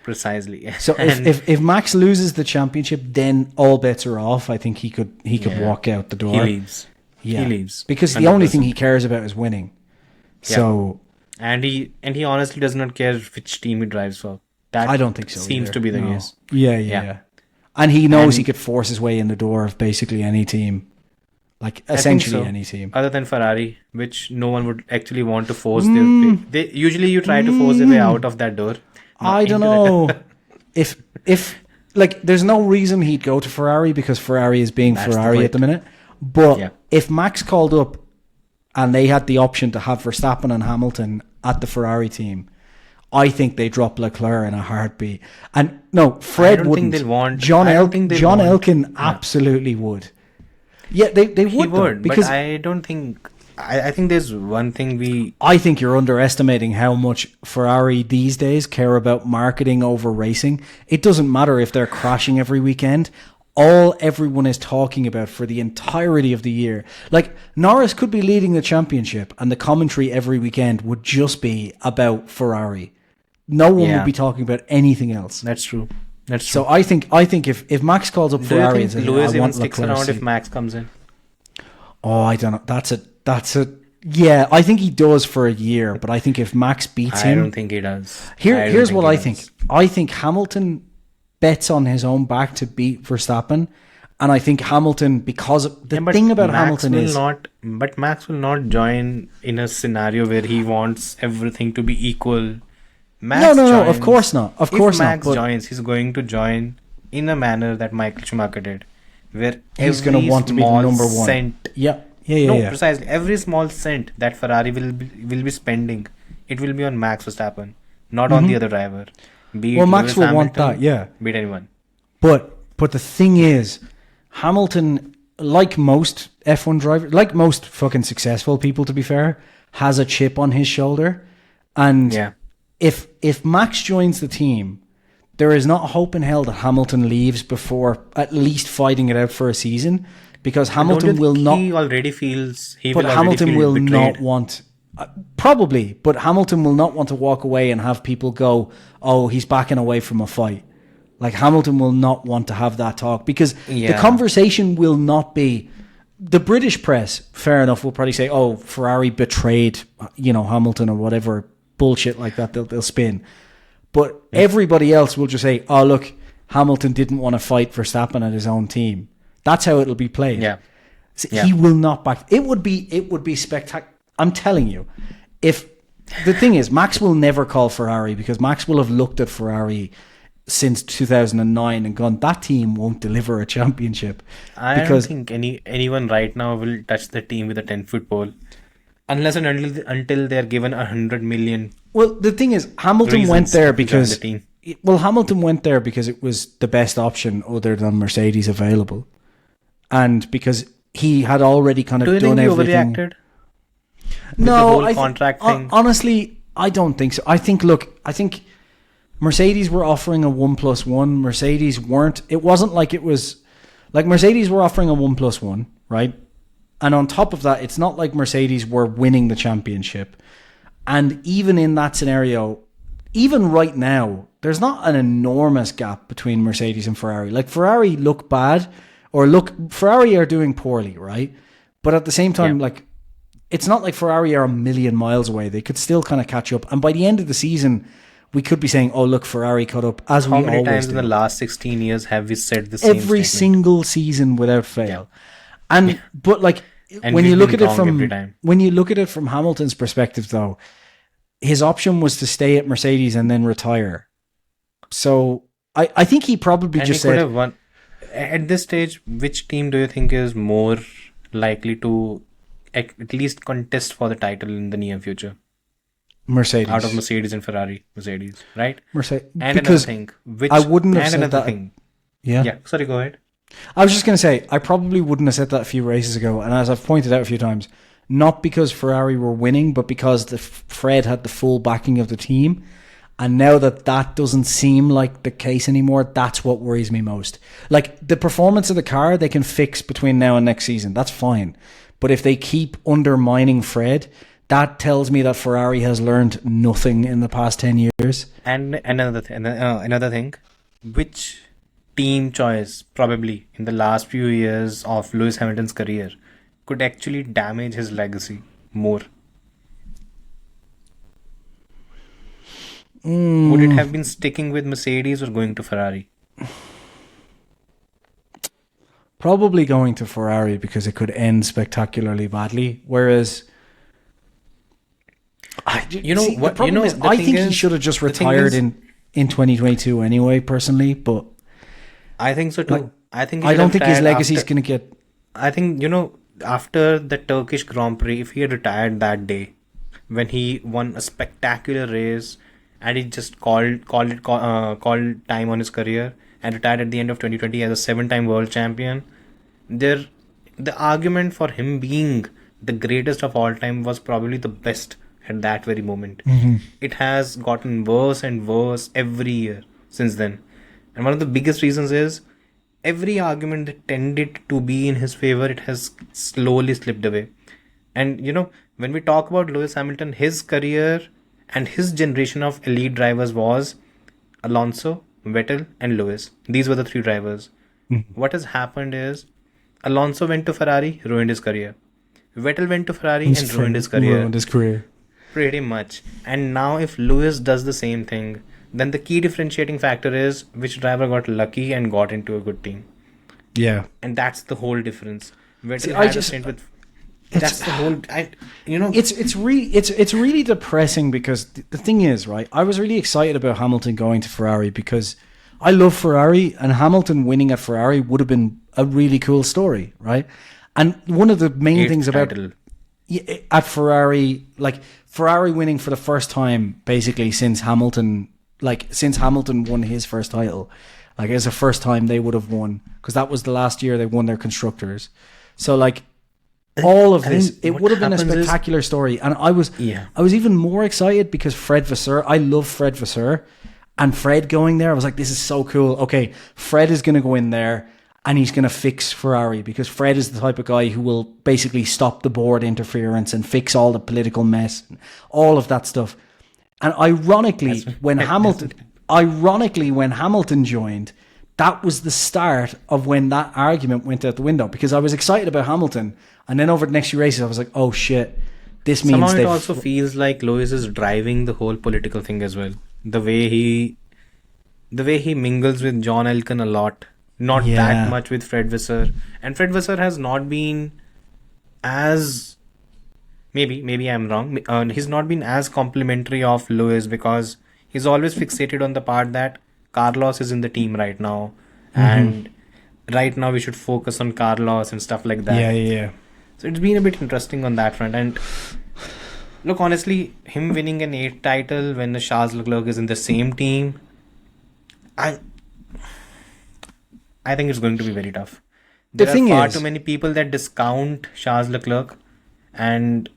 [SPEAKER 2] Precisely.
[SPEAKER 1] So if Max loses the championship, then all bets are off. I think he could walk out the door.
[SPEAKER 2] He leaves.
[SPEAKER 1] Yeah.
[SPEAKER 2] He leaves.
[SPEAKER 1] Because the only
[SPEAKER 2] 100%.
[SPEAKER 1] thing he cares about is winning. So
[SPEAKER 2] And he honestly does not care which team he drives for. That
[SPEAKER 1] I don't think so.
[SPEAKER 2] seems
[SPEAKER 1] either.
[SPEAKER 2] to be the
[SPEAKER 1] No.
[SPEAKER 2] case.
[SPEAKER 1] Yeah. And he knows
[SPEAKER 2] And-
[SPEAKER 1] he could force his way in the door of basically any team. Like
[SPEAKER 2] I think
[SPEAKER 1] essentially
[SPEAKER 2] so.
[SPEAKER 1] any team.
[SPEAKER 2] Other than Ferrari, which no one would actually want to force their way. They usually you try to force their way out of that door.
[SPEAKER 1] I don't know. if like there's no reason he'd go to Ferrari because Ferrari is being
[SPEAKER 2] That's the
[SPEAKER 1] Ferrari
[SPEAKER 2] point.
[SPEAKER 1] at the minute. But
[SPEAKER 2] Yeah.
[SPEAKER 1] if Max called up and they had the option to have Verstappen and Hamilton at the Ferrari team, I think they drop Leclerc in a heartbeat. And no, Fred
[SPEAKER 2] I don't
[SPEAKER 1] wouldn't.
[SPEAKER 2] think they'll want-
[SPEAKER 1] John
[SPEAKER 2] I don't think they'll
[SPEAKER 1] John
[SPEAKER 2] want-
[SPEAKER 1] Elkin absolutely would. Yeah, they
[SPEAKER 2] He
[SPEAKER 1] would, though,
[SPEAKER 2] would,
[SPEAKER 1] because
[SPEAKER 2] but I don't think. I think there's one thing
[SPEAKER 1] I think you're underestimating how much Ferrari these days care about marketing over racing. It doesn't matter if they're crashing every weekend. All everyone is talking about for the entirety of the year. Like, Norris could be leading the championship and the commentary every weekend would just be about Ferrari. No one
[SPEAKER 2] Yeah.
[SPEAKER 1] would be talking about anything else.
[SPEAKER 2] That's true. That's true.
[SPEAKER 1] So I think if Max calls up
[SPEAKER 2] Do
[SPEAKER 1] Ferrari
[SPEAKER 2] you
[SPEAKER 1] and
[SPEAKER 2] think
[SPEAKER 1] says,
[SPEAKER 2] Lewis
[SPEAKER 1] I
[SPEAKER 2] even
[SPEAKER 1] want
[SPEAKER 2] sticks
[SPEAKER 1] Leclerc
[SPEAKER 2] around
[SPEAKER 1] seat.
[SPEAKER 2] if Max comes in?
[SPEAKER 1] Oh, I don't know. That's a yeah, I think he does for a year, but I think if Max beats
[SPEAKER 2] I
[SPEAKER 1] him,
[SPEAKER 2] don't think he does.
[SPEAKER 1] here's what I
[SPEAKER 2] he
[SPEAKER 1] think.
[SPEAKER 2] does.
[SPEAKER 1] I think Hamilton bets on his own back to beat Verstappen, and I think Hamilton, because the
[SPEAKER 2] But
[SPEAKER 1] thing about
[SPEAKER 2] Max
[SPEAKER 1] Hamilton
[SPEAKER 2] will
[SPEAKER 1] is
[SPEAKER 2] but Max will not join in a scenario where he wants everything to be equal. Max
[SPEAKER 1] no, of
[SPEAKER 2] joins-
[SPEAKER 1] course not, of course
[SPEAKER 2] if Max
[SPEAKER 1] not. But
[SPEAKER 2] joins, he's going to join in a manner that Michael Schumacher did, where
[SPEAKER 1] he's going to
[SPEAKER 2] every
[SPEAKER 1] want to be the
[SPEAKER 2] small
[SPEAKER 1] number one.
[SPEAKER 2] cent-
[SPEAKER 1] Yeah.
[SPEAKER 2] no, precisely. Every small cent that Ferrari will be spending, it will be on Max Verstappen, not on the other driver. Be it
[SPEAKER 1] Well, Max
[SPEAKER 2] Lewis
[SPEAKER 1] will want
[SPEAKER 2] Hamilton,
[SPEAKER 1] that, yeah.
[SPEAKER 2] Be it anyone.
[SPEAKER 1] But the thing is, Hamilton, like most F1 drivers, like most fucking successful people, to be fair, has a chip on his shoulder, and
[SPEAKER 2] Yeah.
[SPEAKER 1] if Max joins the team, there is not a hope in hell that Hamilton leaves before at least fighting it out for a season, because Hamilton
[SPEAKER 2] Don't you
[SPEAKER 1] will
[SPEAKER 2] think
[SPEAKER 1] not.
[SPEAKER 2] He already feels. He
[SPEAKER 1] But
[SPEAKER 2] will already
[SPEAKER 1] Hamilton
[SPEAKER 2] feel
[SPEAKER 1] will
[SPEAKER 2] betrayed.
[SPEAKER 1] not want. Probably, but Hamilton will not want to walk away and have people go, "Oh, he's backing away from a fight." Like, Hamilton will not want to have that talk, because the
[SPEAKER 2] Yeah.
[SPEAKER 1] conversation will not be. The British press, fair enough, will probably say, "Oh, Ferrari betrayed, Hamilton," or whatever bullshit like that they'll spin. But everybody else will just say, "Oh, look, Hamilton didn't want to fight Verstappen at his own team." That's how it'll be played.
[SPEAKER 2] Yeah.
[SPEAKER 1] So
[SPEAKER 2] Yeah.
[SPEAKER 1] he will not back. It would be spectacular. I'm telling you, if the thing is, Max will never call Ferrari, because Max will have looked at Ferrari since 2009 and gone, that team won't deliver a championship.
[SPEAKER 2] I
[SPEAKER 1] Because
[SPEAKER 2] don't think anyone right now will touch the team with a 10-foot pole, unless and until they are given 100 million.
[SPEAKER 1] well, the thing is, Hamilton
[SPEAKER 2] reasons
[SPEAKER 1] went there
[SPEAKER 2] to join
[SPEAKER 1] because
[SPEAKER 2] the team.
[SPEAKER 1] Hamilton went there because it was the best option other than Mercedes available, and because he had already kind of
[SPEAKER 2] Do you
[SPEAKER 1] done
[SPEAKER 2] think he
[SPEAKER 1] everything.
[SPEAKER 2] overreacted?
[SPEAKER 1] No,
[SPEAKER 2] the whole
[SPEAKER 1] I
[SPEAKER 2] contract thing?
[SPEAKER 1] Honestly, I don't think so. I think Mercedes were offering a 1+1. Mercedes weren't. It wasn't like it was like Mercedes were offering a 1+1, right? And on top of that, it's not like Mercedes were winning the championship. And even in that scenario, even right now, there's not an enormous gap between Mercedes and Ferrari. Like, Ferrari look bad, Ferrari are doing poorly, right? But at the same time, like, it's not like Ferrari are a million miles away. They could still kind of catch up. And by the end of the season, we could be saying, "Oh, look, Ferrari caught up," as
[SPEAKER 2] How
[SPEAKER 1] we
[SPEAKER 2] many
[SPEAKER 1] always
[SPEAKER 2] times
[SPEAKER 1] do.
[SPEAKER 2] in the last 16 years have we said the same
[SPEAKER 1] Every
[SPEAKER 2] statement?
[SPEAKER 1] single season without fail. And but like,
[SPEAKER 2] And
[SPEAKER 1] when
[SPEAKER 2] we've
[SPEAKER 1] you look
[SPEAKER 2] been
[SPEAKER 1] at it
[SPEAKER 2] wrong every time.
[SPEAKER 1] when you look at it from Hamilton's perspective, though, his option was to stay at Mercedes and then retire. So I think he probably
[SPEAKER 2] And
[SPEAKER 1] just
[SPEAKER 2] he could
[SPEAKER 1] said,
[SPEAKER 2] have won. At this stage, which team do you think is more likely to at least contest for the title in the near future?
[SPEAKER 1] Mercedes.
[SPEAKER 2] Out of Mercedes and Ferrari. Mercedes, right?
[SPEAKER 1] Mercedes.
[SPEAKER 2] And
[SPEAKER 1] Because
[SPEAKER 2] another thing,
[SPEAKER 1] I wouldn't have
[SPEAKER 2] and
[SPEAKER 1] said
[SPEAKER 2] another
[SPEAKER 1] that.
[SPEAKER 2] thing.
[SPEAKER 1] Yeah.
[SPEAKER 2] Yeah, sorry, go ahead.
[SPEAKER 1] I was just going to say, I probably wouldn't have said that a few races ago. And as I've pointed out a few times, not because Ferrari were winning, but because Fred had the full backing of the team. And now that doesn't seem like the case anymore, that's what worries me most. Like, the performance of the car, they can fix between now and next season. That's fine. But if they keep undermining Fred, that tells me that Ferrari has learned nothing in the past 10 years.
[SPEAKER 2] And another thing, which team choice probably in the last few years of Lewis Hamilton's career could actually damage his legacy more? Would it have been sticking with Mercedes or going to Ferrari?
[SPEAKER 1] Probably going to Ferrari, because it could end spectacularly badly. Whereas, I think he should have just retired in 2022 anyway, personally. But
[SPEAKER 2] I think so too.
[SPEAKER 1] I don't think his legacy is going to get...
[SPEAKER 2] I think, after the Turkish Grand Prix, if he had retired that day, when he won a spectacular race, and he just called time on his career and retired at the end of 2020 as a 7-time world champion, the argument for him being the greatest of all time was probably the best at that very moment.
[SPEAKER 1] Mm-hmm.
[SPEAKER 2] It has gotten worse and worse every year since then. And one of the biggest reasons is every argument that tended to be in his favor, it has slowly slipped away. And, when we talk about Lewis Hamilton, his career and his generation of elite drivers was Alonso, Vettel and Lewis. These were the 3 drivers.
[SPEAKER 1] Mm-hmm.
[SPEAKER 2] What has happened is Alonso went to Ferrari, ruined his career. Vettel went to Ferrari and ruined his career. Pretty much. And now if Lewis does the same thing, then the key differentiating factor is which driver got lucky and got into a good team.
[SPEAKER 1] Yeah.
[SPEAKER 2] And that's the whole difference. Vettel
[SPEAKER 1] It's really depressing, because the thing is, right, I was really excited about Hamilton going to Ferrari because I love Ferrari, and Hamilton winning at Ferrari would have been a really cool story, right? And one of the main things about at Ferrari, like Ferrari winning for the first time basically since Hamilton won his first title, like it's the first time they would have won, because that was the last year they won their constructors. So like, all of this, it would have been a spectacular story. And I was even more excited because I love Fred Vasseur, and Fred going there, I was like, this is so cool. Okay, Fred is going to go in there and he's going to fix Ferrari, because Fred is the type of guy who will basically stop the board interference and fix all the political mess, all of that stuff. And ironically, when Hamilton joined, that was the start of when that argument went out the window, because I was excited about Hamilton, and then over the next few races I was like, oh shit, this means
[SPEAKER 2] somehow it also feels like Lewis is driving the whole political thing as well. The way he mingles with John Elkann a lot, not that much with Fred Vasseur. And Fred Vasseur has not been as, maybe I'm wrong, he's not been as complimentary of Lewis, because he's always fixated on the part that Carlos is in the team right now, and right now we should focus on Carlos and stuff like that.
[SPEAKER 1] Yeah.
[SPEAKER 2] So it's been a bit interesting on that front. And look, honestly, him winning an 8th title when the Charles Leclerc is in the same team, I think it's going to be very tough. There are far too many people that discount Charles Leclerc, and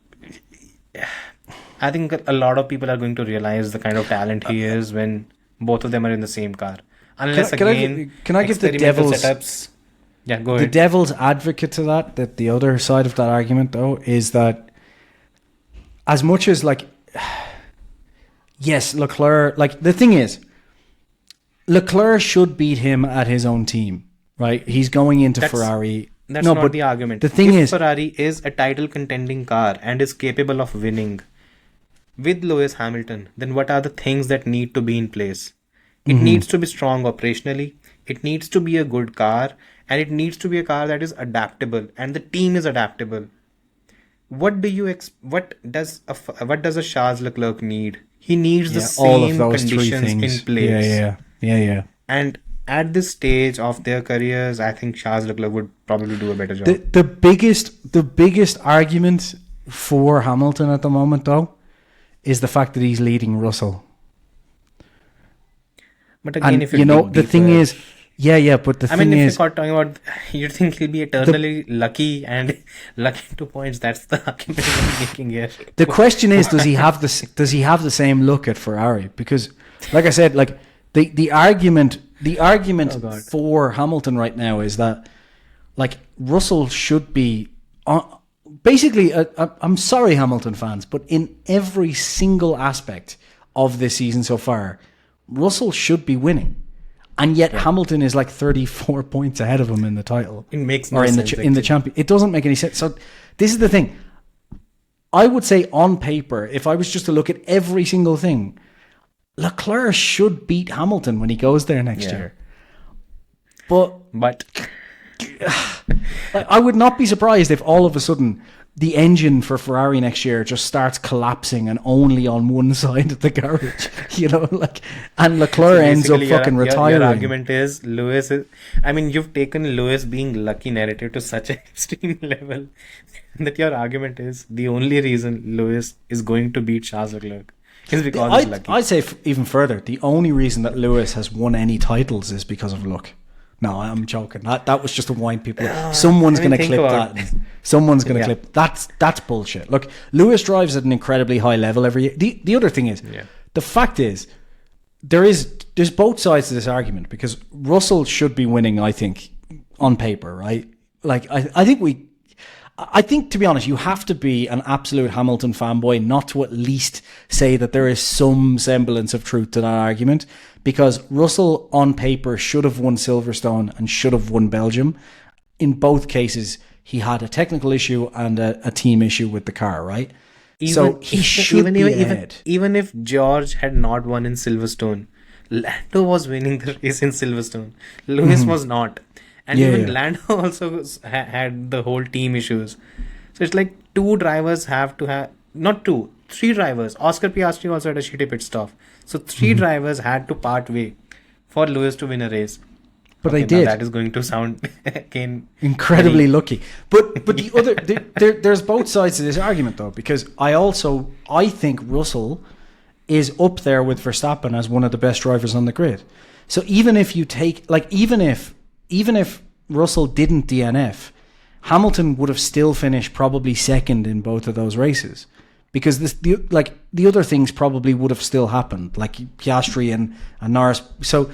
[SPEAKER 2] I think a lot of people are going to realize the kind of talent he is when both of them are in the same car. Unless can I give the devil's setups? Yeah, go ahead.
[SPEAKER 1] The devil's advocate to that the other side of that argument though is that as much as yes, Leclerc, the thing is, Leclerc should beat him at his own team, right? He's going into Ferrari.
[SPEAKER 2] That's not the argument.
[SPEAKER 1] The thing is,
[SPEAKER 2] Ferrari is a title contending car and is capable of winning with Lewis Hamilton, then what are the things that need to be in place? It needs to be strong operationally, it needs to be a good car, and it needs to be a car that is adaptable, and the team is adaptable. What does a Charles Leclerc need? He needs the same conditions in place.
[SPEAKER 1] Yeah.
[SPEAKER 2] And at this stage of their careers, I think Charles Leclerc would probably do a better job.
[SPEAKER 1] The biggest argument for Hamilton at the moment, though, is the fact that he's leading Russell.
[SPEAKER 2] But again,
[SPEAKER 1] and, the thing is, Yeah, but the
[SPEAKER 2] I
[SPEAKER 1] thing
[SPEAKER 2] mean, if
[SPEAKER 1] is,
[SPEAKER 2] you're talking about, you think he'll be eternally lucky and lucky 2 points. That's the argument I'm making here.
[SPEAKER 1] the question is, does he have the same look at Ferrari? Because, like I said, like the argument
[SPEAKER 2] Oh, God.
[SPEAKER 1] for Hamilton right now is that, like, Russell should be basically. I'm sorry, Hamilton fans, but in every single aspect of this season so far, Russell should be winning. And yet Hamilton is like 34 points ahead of him in the title.
[SPEAKER 2] It makes no
[SPEAKER 1] or in
[SPEAKER 2] sense,
[SPEAKER 1] the in the champion. It doesn't make any sense. So this is the thing. I would say on paper, if I was just to look at every single thing, Leclerc should beat Hamilton when he goes there next year. But I would not be surprised if all of a sudden the engine for Ferrari next year just starts collapsing and only on one side of the garage, and Leclerc ends up fucking retiring.
[SPEAKER 2] Your argument is Lewis is, I mean, you've taken Lewis being lucky narrative to such an extreme level that your argument is the only reason Lewis is going to beat Charles Leclerc is because he's lucky.
[SPEAKER 1] I'd say even further, the only reason that Lewis has won any titles is because of luck. No, I'm joking. That was just to wind people up. Someone's going to clip that. Someone's going to clip. That's bullshit. Look, Lewis drives at an incredibly high level every year. The other thing is, the fact is, there's both sides to this argument, because Russell should be winning, I think, on paper, right? Like, I think, to be honest, you have to be an absolute Hamilton fanboy not to at least say that there is some semblance of truth to that argument, because Russell on paper should have won Silverstone and should have won Belgium. In both cases, he had a technical issue and a team issue with the car, right? So he should be ahead.
[SPEAKER 2] Even if George had not won in Silverstone, Lando was winning the race in Silverstone. Lewis was not. And Lando also had the whole team issues. So it's like three drivers. Oscar Piastri also had a shitty pit stop. So three drivers had to part way for Lewis to win a race.
[SPEAKER 1] But they did.
[SPEAKER 2] That is going to sound again
[SPEAKER 1] incredibly lucky. But the other there's both sides to this argument though, because I think Russell is up there with Verstappen as one of the best drivers on the grid. So even if you take even if Russell didn't DNF, Hamilton would have still finished probably second in both of those races, because the other things probably would have still happened, like Piastri and Norris. So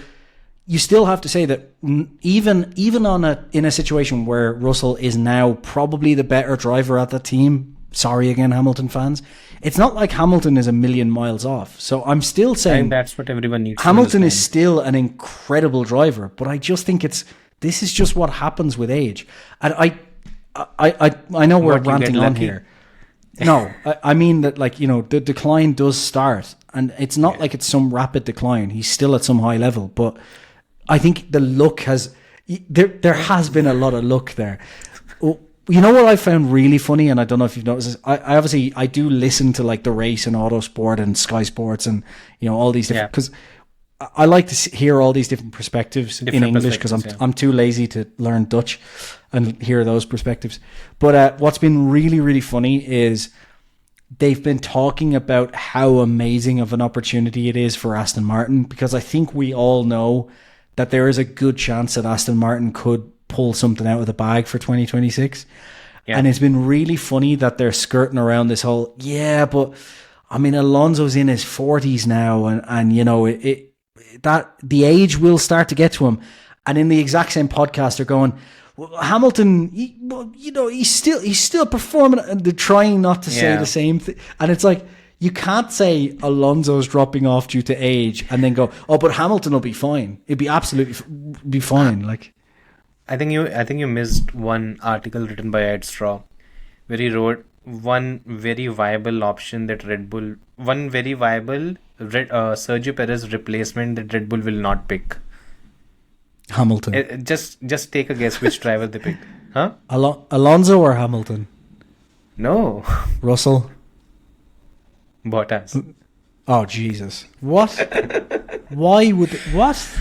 [SPEAKER 1] you still have to say that even in a situation where Russell is now probably the better driver at the team, sorry again, Hamilton fans, it's not like Hamilton is a million miles off. So I'm still saying
[SPEAKER 2] that's what everyone needs.
[SPEAKER 1] Hamilton is still an incredible driver, but I just think this is just what happens with age. And I know we're ranting on here. No, I mean that, the decline does start, and it's not like it's some rapid decline. He's still at some high level, but I think the luck there has been a lot of luck there. You know what I found really funny, and I don't know if you've noticed this, I obviously do listen to the race and Autosport and Sky Sports and all these different, because I like to hear all these different perspectives in English, because I'm too lazy to learn Dutch and hear those perspectives. But what's been really, really funny is they've been talking about how amazing of an opportunity it is for Aston Martin, because I think we all know that there is a good chance that Aston Martin could pull something out of the bag for 2026. And it's been really funny that they're skirting around this whole, but I mean, Alonso's in his 40s now, and that the age will start to get to him. And in the exact same podcast, they're going, well, Hamilton, he's still performing, and they're trying not to say the same thing. And it's like, you can't say Alonso's dropping off due to age and then go, oh, but Hamilton will be fine. It'd be absolutely be fine.
[SPEAKER 2] I think you missed one article written by Ed Straw, where he wrote one very viable option that Sergio Perez replacement that Red Bull will not pick.
[SPEAKER 1] Hamilton.
[SPEAKER 2] Just take a guess which driver they picked. Huh?
[SPEAKER 1] Alonso or Hamilton?
[SPEAKER 2] No.
[SPEAKER 1] Russell?
[SPEAKER 2] Bottas.
[SPEAKER 1] Oh, Jesus. What? Why would... What?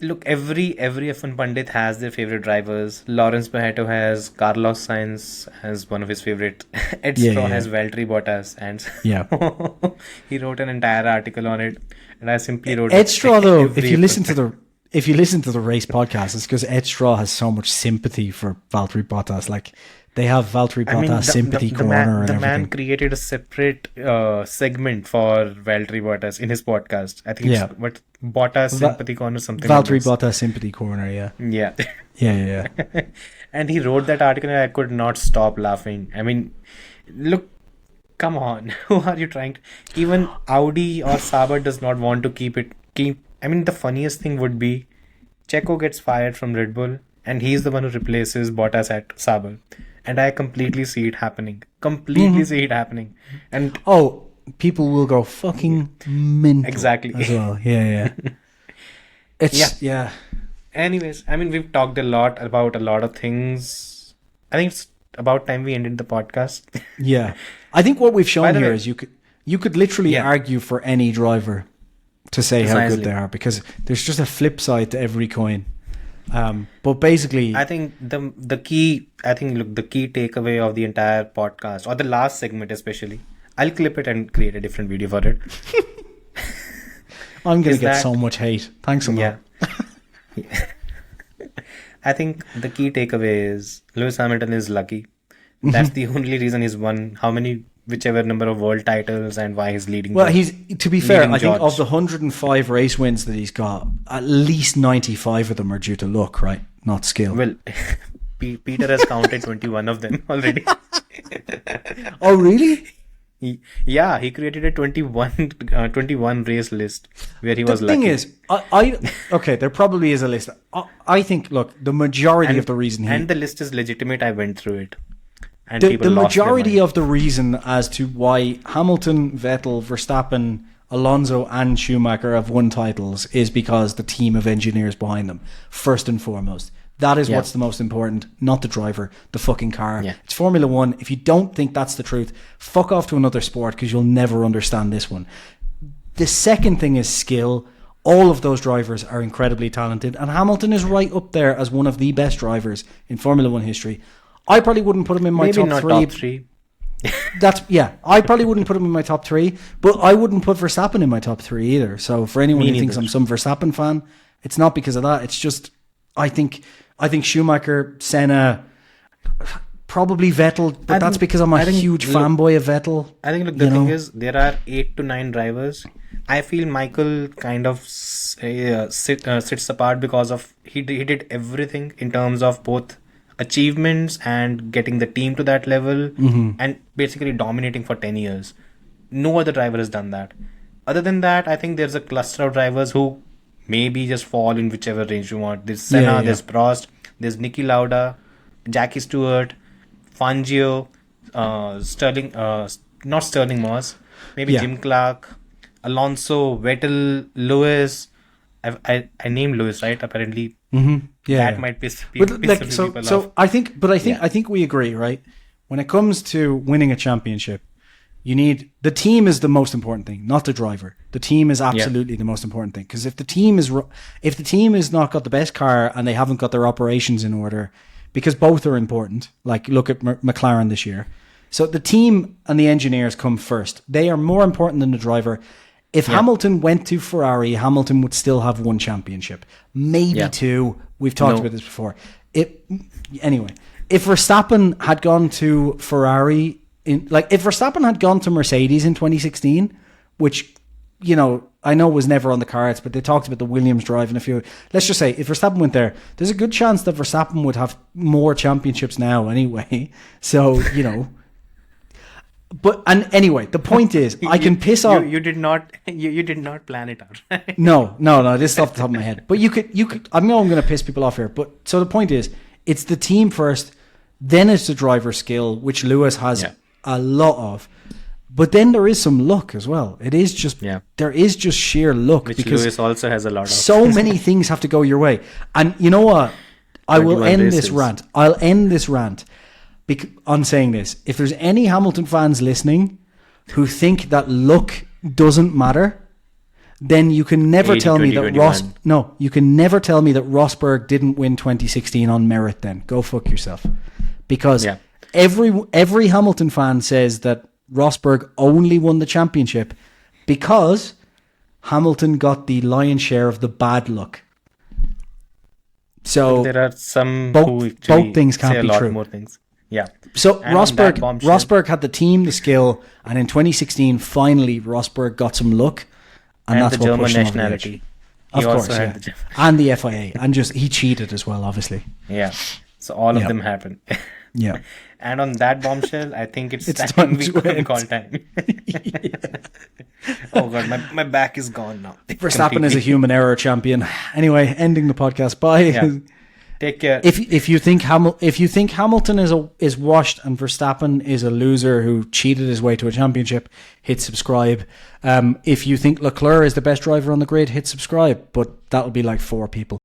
[SPEAKER 2] Look, every F1 pundit has their favorite drivers. Lawrence Pareto has Carlos Sainz as one of his favorite. Ed Straw has Valtteri Bottas, and he wrote an entire article on it. And I simply wrote
[SPEAKER 1] Ed Straw, though, if you listen to if you listen to the race podcast, it's because Ed Straw has so much sympathy for Valtteri Bottas. Like, they have Valtteri Bottas sympathy corner and
[SPEAKER 2] the
[SPEAKER 1] everything.
[SPEAKER 2] man created a separate segment for Valtteri Bottas in his podcast. I think it's what Bottas sympathy corner, something.
[SPEAKER 1] Valtteri Bottas sympathy corner,
[SPEAKER 2] yeah.
[SPEAKER 1] Yeah.
[SPEAKER 2] And he wrote that article, and I could not stop laughing. I mean, look, come on, who are you trying to? Even Audi or Sauber does not want to keep. I mean, the funniest thing would be Checo gets fired from Red Bull, and he's the one who replaces Bottas at Sauber. And I completely see it happening. See it happening. And
[SPEAKER 1] people will go fucking mental.
[SPEAKER 2] Exactly.
[SPEAKER 1] As well. Yeah. Yeah.
[SPEAKER 2] Anyways, I mean, we've talked a lot about a lot of things. I think it's about time we ended the podcast.
[SPEAKER 1] Yeah. I think what we've shown here is you could literally argue for any driver to say how good they are, because there's just a flip side to every coin. But basically,
[SPEAKER 2] I think the key takeaway of the entire podcast, or the last segment especially, I'll clip it and create a different video for it.
[SPEAKER 1] I'm going to get so much hate. Thanks a lot.
[SPEAKER 2] Yeah. I think the key takeaway is Lewis Hamilton is lucky. That's the only reason he's won whichever number of world titles, and why he's leading.
[SPEAKER 1] Well, to be fair, I think of the 105 race wins that he's got, at least 95 of them are due to luck, right? Not skill.
[SPEAKER 2] Well, Peter has counted 21 of them already.
[SPEAKER 1] Oh, really?
[SPEAKER 2] He created a 21 race list where he was lucky.
[SPEAKER 1] The thing is, okay, there probably is a list. I think, look, the majority of the reason
[SPEAKER 2] and the list is legitimate. I went through it. And
[SPEAKER 1] the majority of the reason as to why Hamilton, Vettel, Verstappen, Alonso and Schumacher have won titles is because the team of engineers behind them, first and foremost. That is what's the most important, not the driver, the fucking car. Yeah. It's Formula 1. If you don't think that's the truth, fuck off to another sport, because you'll never understand this one. The second thing is skill. All of those drivers are incredibly talented, and Hamilton is right up there as one of the best drivers in Formula 1 history. I probably wouldn't put him in my top three. I probably wouldn't put him in my top three, but I wouldn't put Verstappen in my top three either. So for anyone who thinks I'm some Verstappen fan, it's not because of that. It's just I think Schumacher, Senna, probably Vettel, but that's because I'm a huge fanboy of Vettel.
[SPEAKER 2] I think the thing is, there are 8 to 9 drivers. I feel Michael kind of sits apart because of he did everything in terms of both achievements and getting the team to that level, and basically dominating for 10 years. No other driver has done that. Other than that, I think there's a cluster of drivers who maybe just fall in whichever range you want. There's Senna, there's Prost, there's Niki Lauda, Jackie Stewart, Fangio, not Sterling Moss, maybe Jim Clark, Alonso, Vettel, Lewis. I named Lewis, right? Apparently, that might piss people off.
[SPEAKER 1] I think we agree, right? When it comes to winning a championship, the team is the most important thing, not the driver. The team is absolutely the most important thing, because if the team is not got the best car and they haven't got their operations in order, because both are important. Like, look at McLaren this year. So the team and the engineers come first. They are more important than the driver. If Hamilton went to Ferrari, Hamilton would still have one championship, maybe two. We've talked about this before. Anyway, if Verstappen had gone to Ferrari, if Verstappen had gone to Mercedes in 2016, which, I know was never on the cards, but they talked about the Williams drive and a few. Let's just say, if Verstappen went there, there's a good chance that Verstappen would have more championships now anyway. So, But anyway, the point is, I can piss off.
[SPEAKER 2] You did not plan it out. Right?
[SPEAKER 1] No. This is off the top of my head. But you could. I know I'm going to piss people off here. But so the point is, it's the team first, then it's the driver skill, which Lewis has a lot of. But then there is some luck as well. It is just there is just sheer luck,
[SPEAKER 2] which
[SPEAKER 1] because
[SPEAKER 2] Lewis also has a lot of.
[SPEAKER 1] So many things have to go your way, and you know what? I will end this rant. I'll end this rant on saying this. If there's any Hamilton fans listening who think that luck doesn't matter, then you can never tell me that you can never tell me that Rosberg didn't win 2016 on merit. Then go fuck yourself, because every Hamilton fan says that Rosberg only won the championship because Hamilton got the lion's share of the bad luck. So
[SPEAKER 2] there are some
[SPEAKER 1] both-
[SPEAKER 2] who actually
[SPEAKER 1] both things can't
[SPEAKER 2] say a
[SPEAKER 1] be
[SPEAKER 2] lot
[SPEAKER 1] true.
[SPEAKER 2] more things. Yeah.
[SPEAKER 1] So
[SPEAKER 2] And on that bombshell-
[SPEAKER 1] Rosberg had the team, the skill, and in 2016, finally Rosberg got some luck, and that's
[SPEAKER 2] the
[SPEAKER 1] what
[SPEAKER 2] German
[SPEAKER 1] pushed him over the edge.
[SPEAKER 2] nationality.
[SPEAKER 1] Of
[SPEAKER 2] He
[SPEAKER 1] course,
[SPEAKER 2] also had
[SPEAKER 1] yeah.
[SPEAKER 2] the German-
[SPEAKER 1] And the FIA, and just he cheated as well, obviously.
[SPEAKER 2] Yeah. So all of
[SPEAKER 1] Yeah.
[SPEAKER 2] them happen.
[SPEAKER 1] Yeah.
[SPEAKER 2] And on that bombshell, I think it's
[SPEAKER 1] It's
[SPEAKER 2] time
[SPEAKER 1] time
[SPEAKER 2] we
[SPEAKER 1] to end.
[SPEAKER 2] call time. Oh god, my back is gone now.
[SPEAKER 1] Verstappen is a human error champion. Anyway, ending the podcast. Bye.
[SPEAKER 2] Yeah. Take care.
[SPEAKER 1] If you think Hamilton is washed and Verstappen is a loser who cheated his way to a championship, hit subscribe. If you think Leclerc is the best driver on the grid, hit subscribe. But that'll be like 4 people.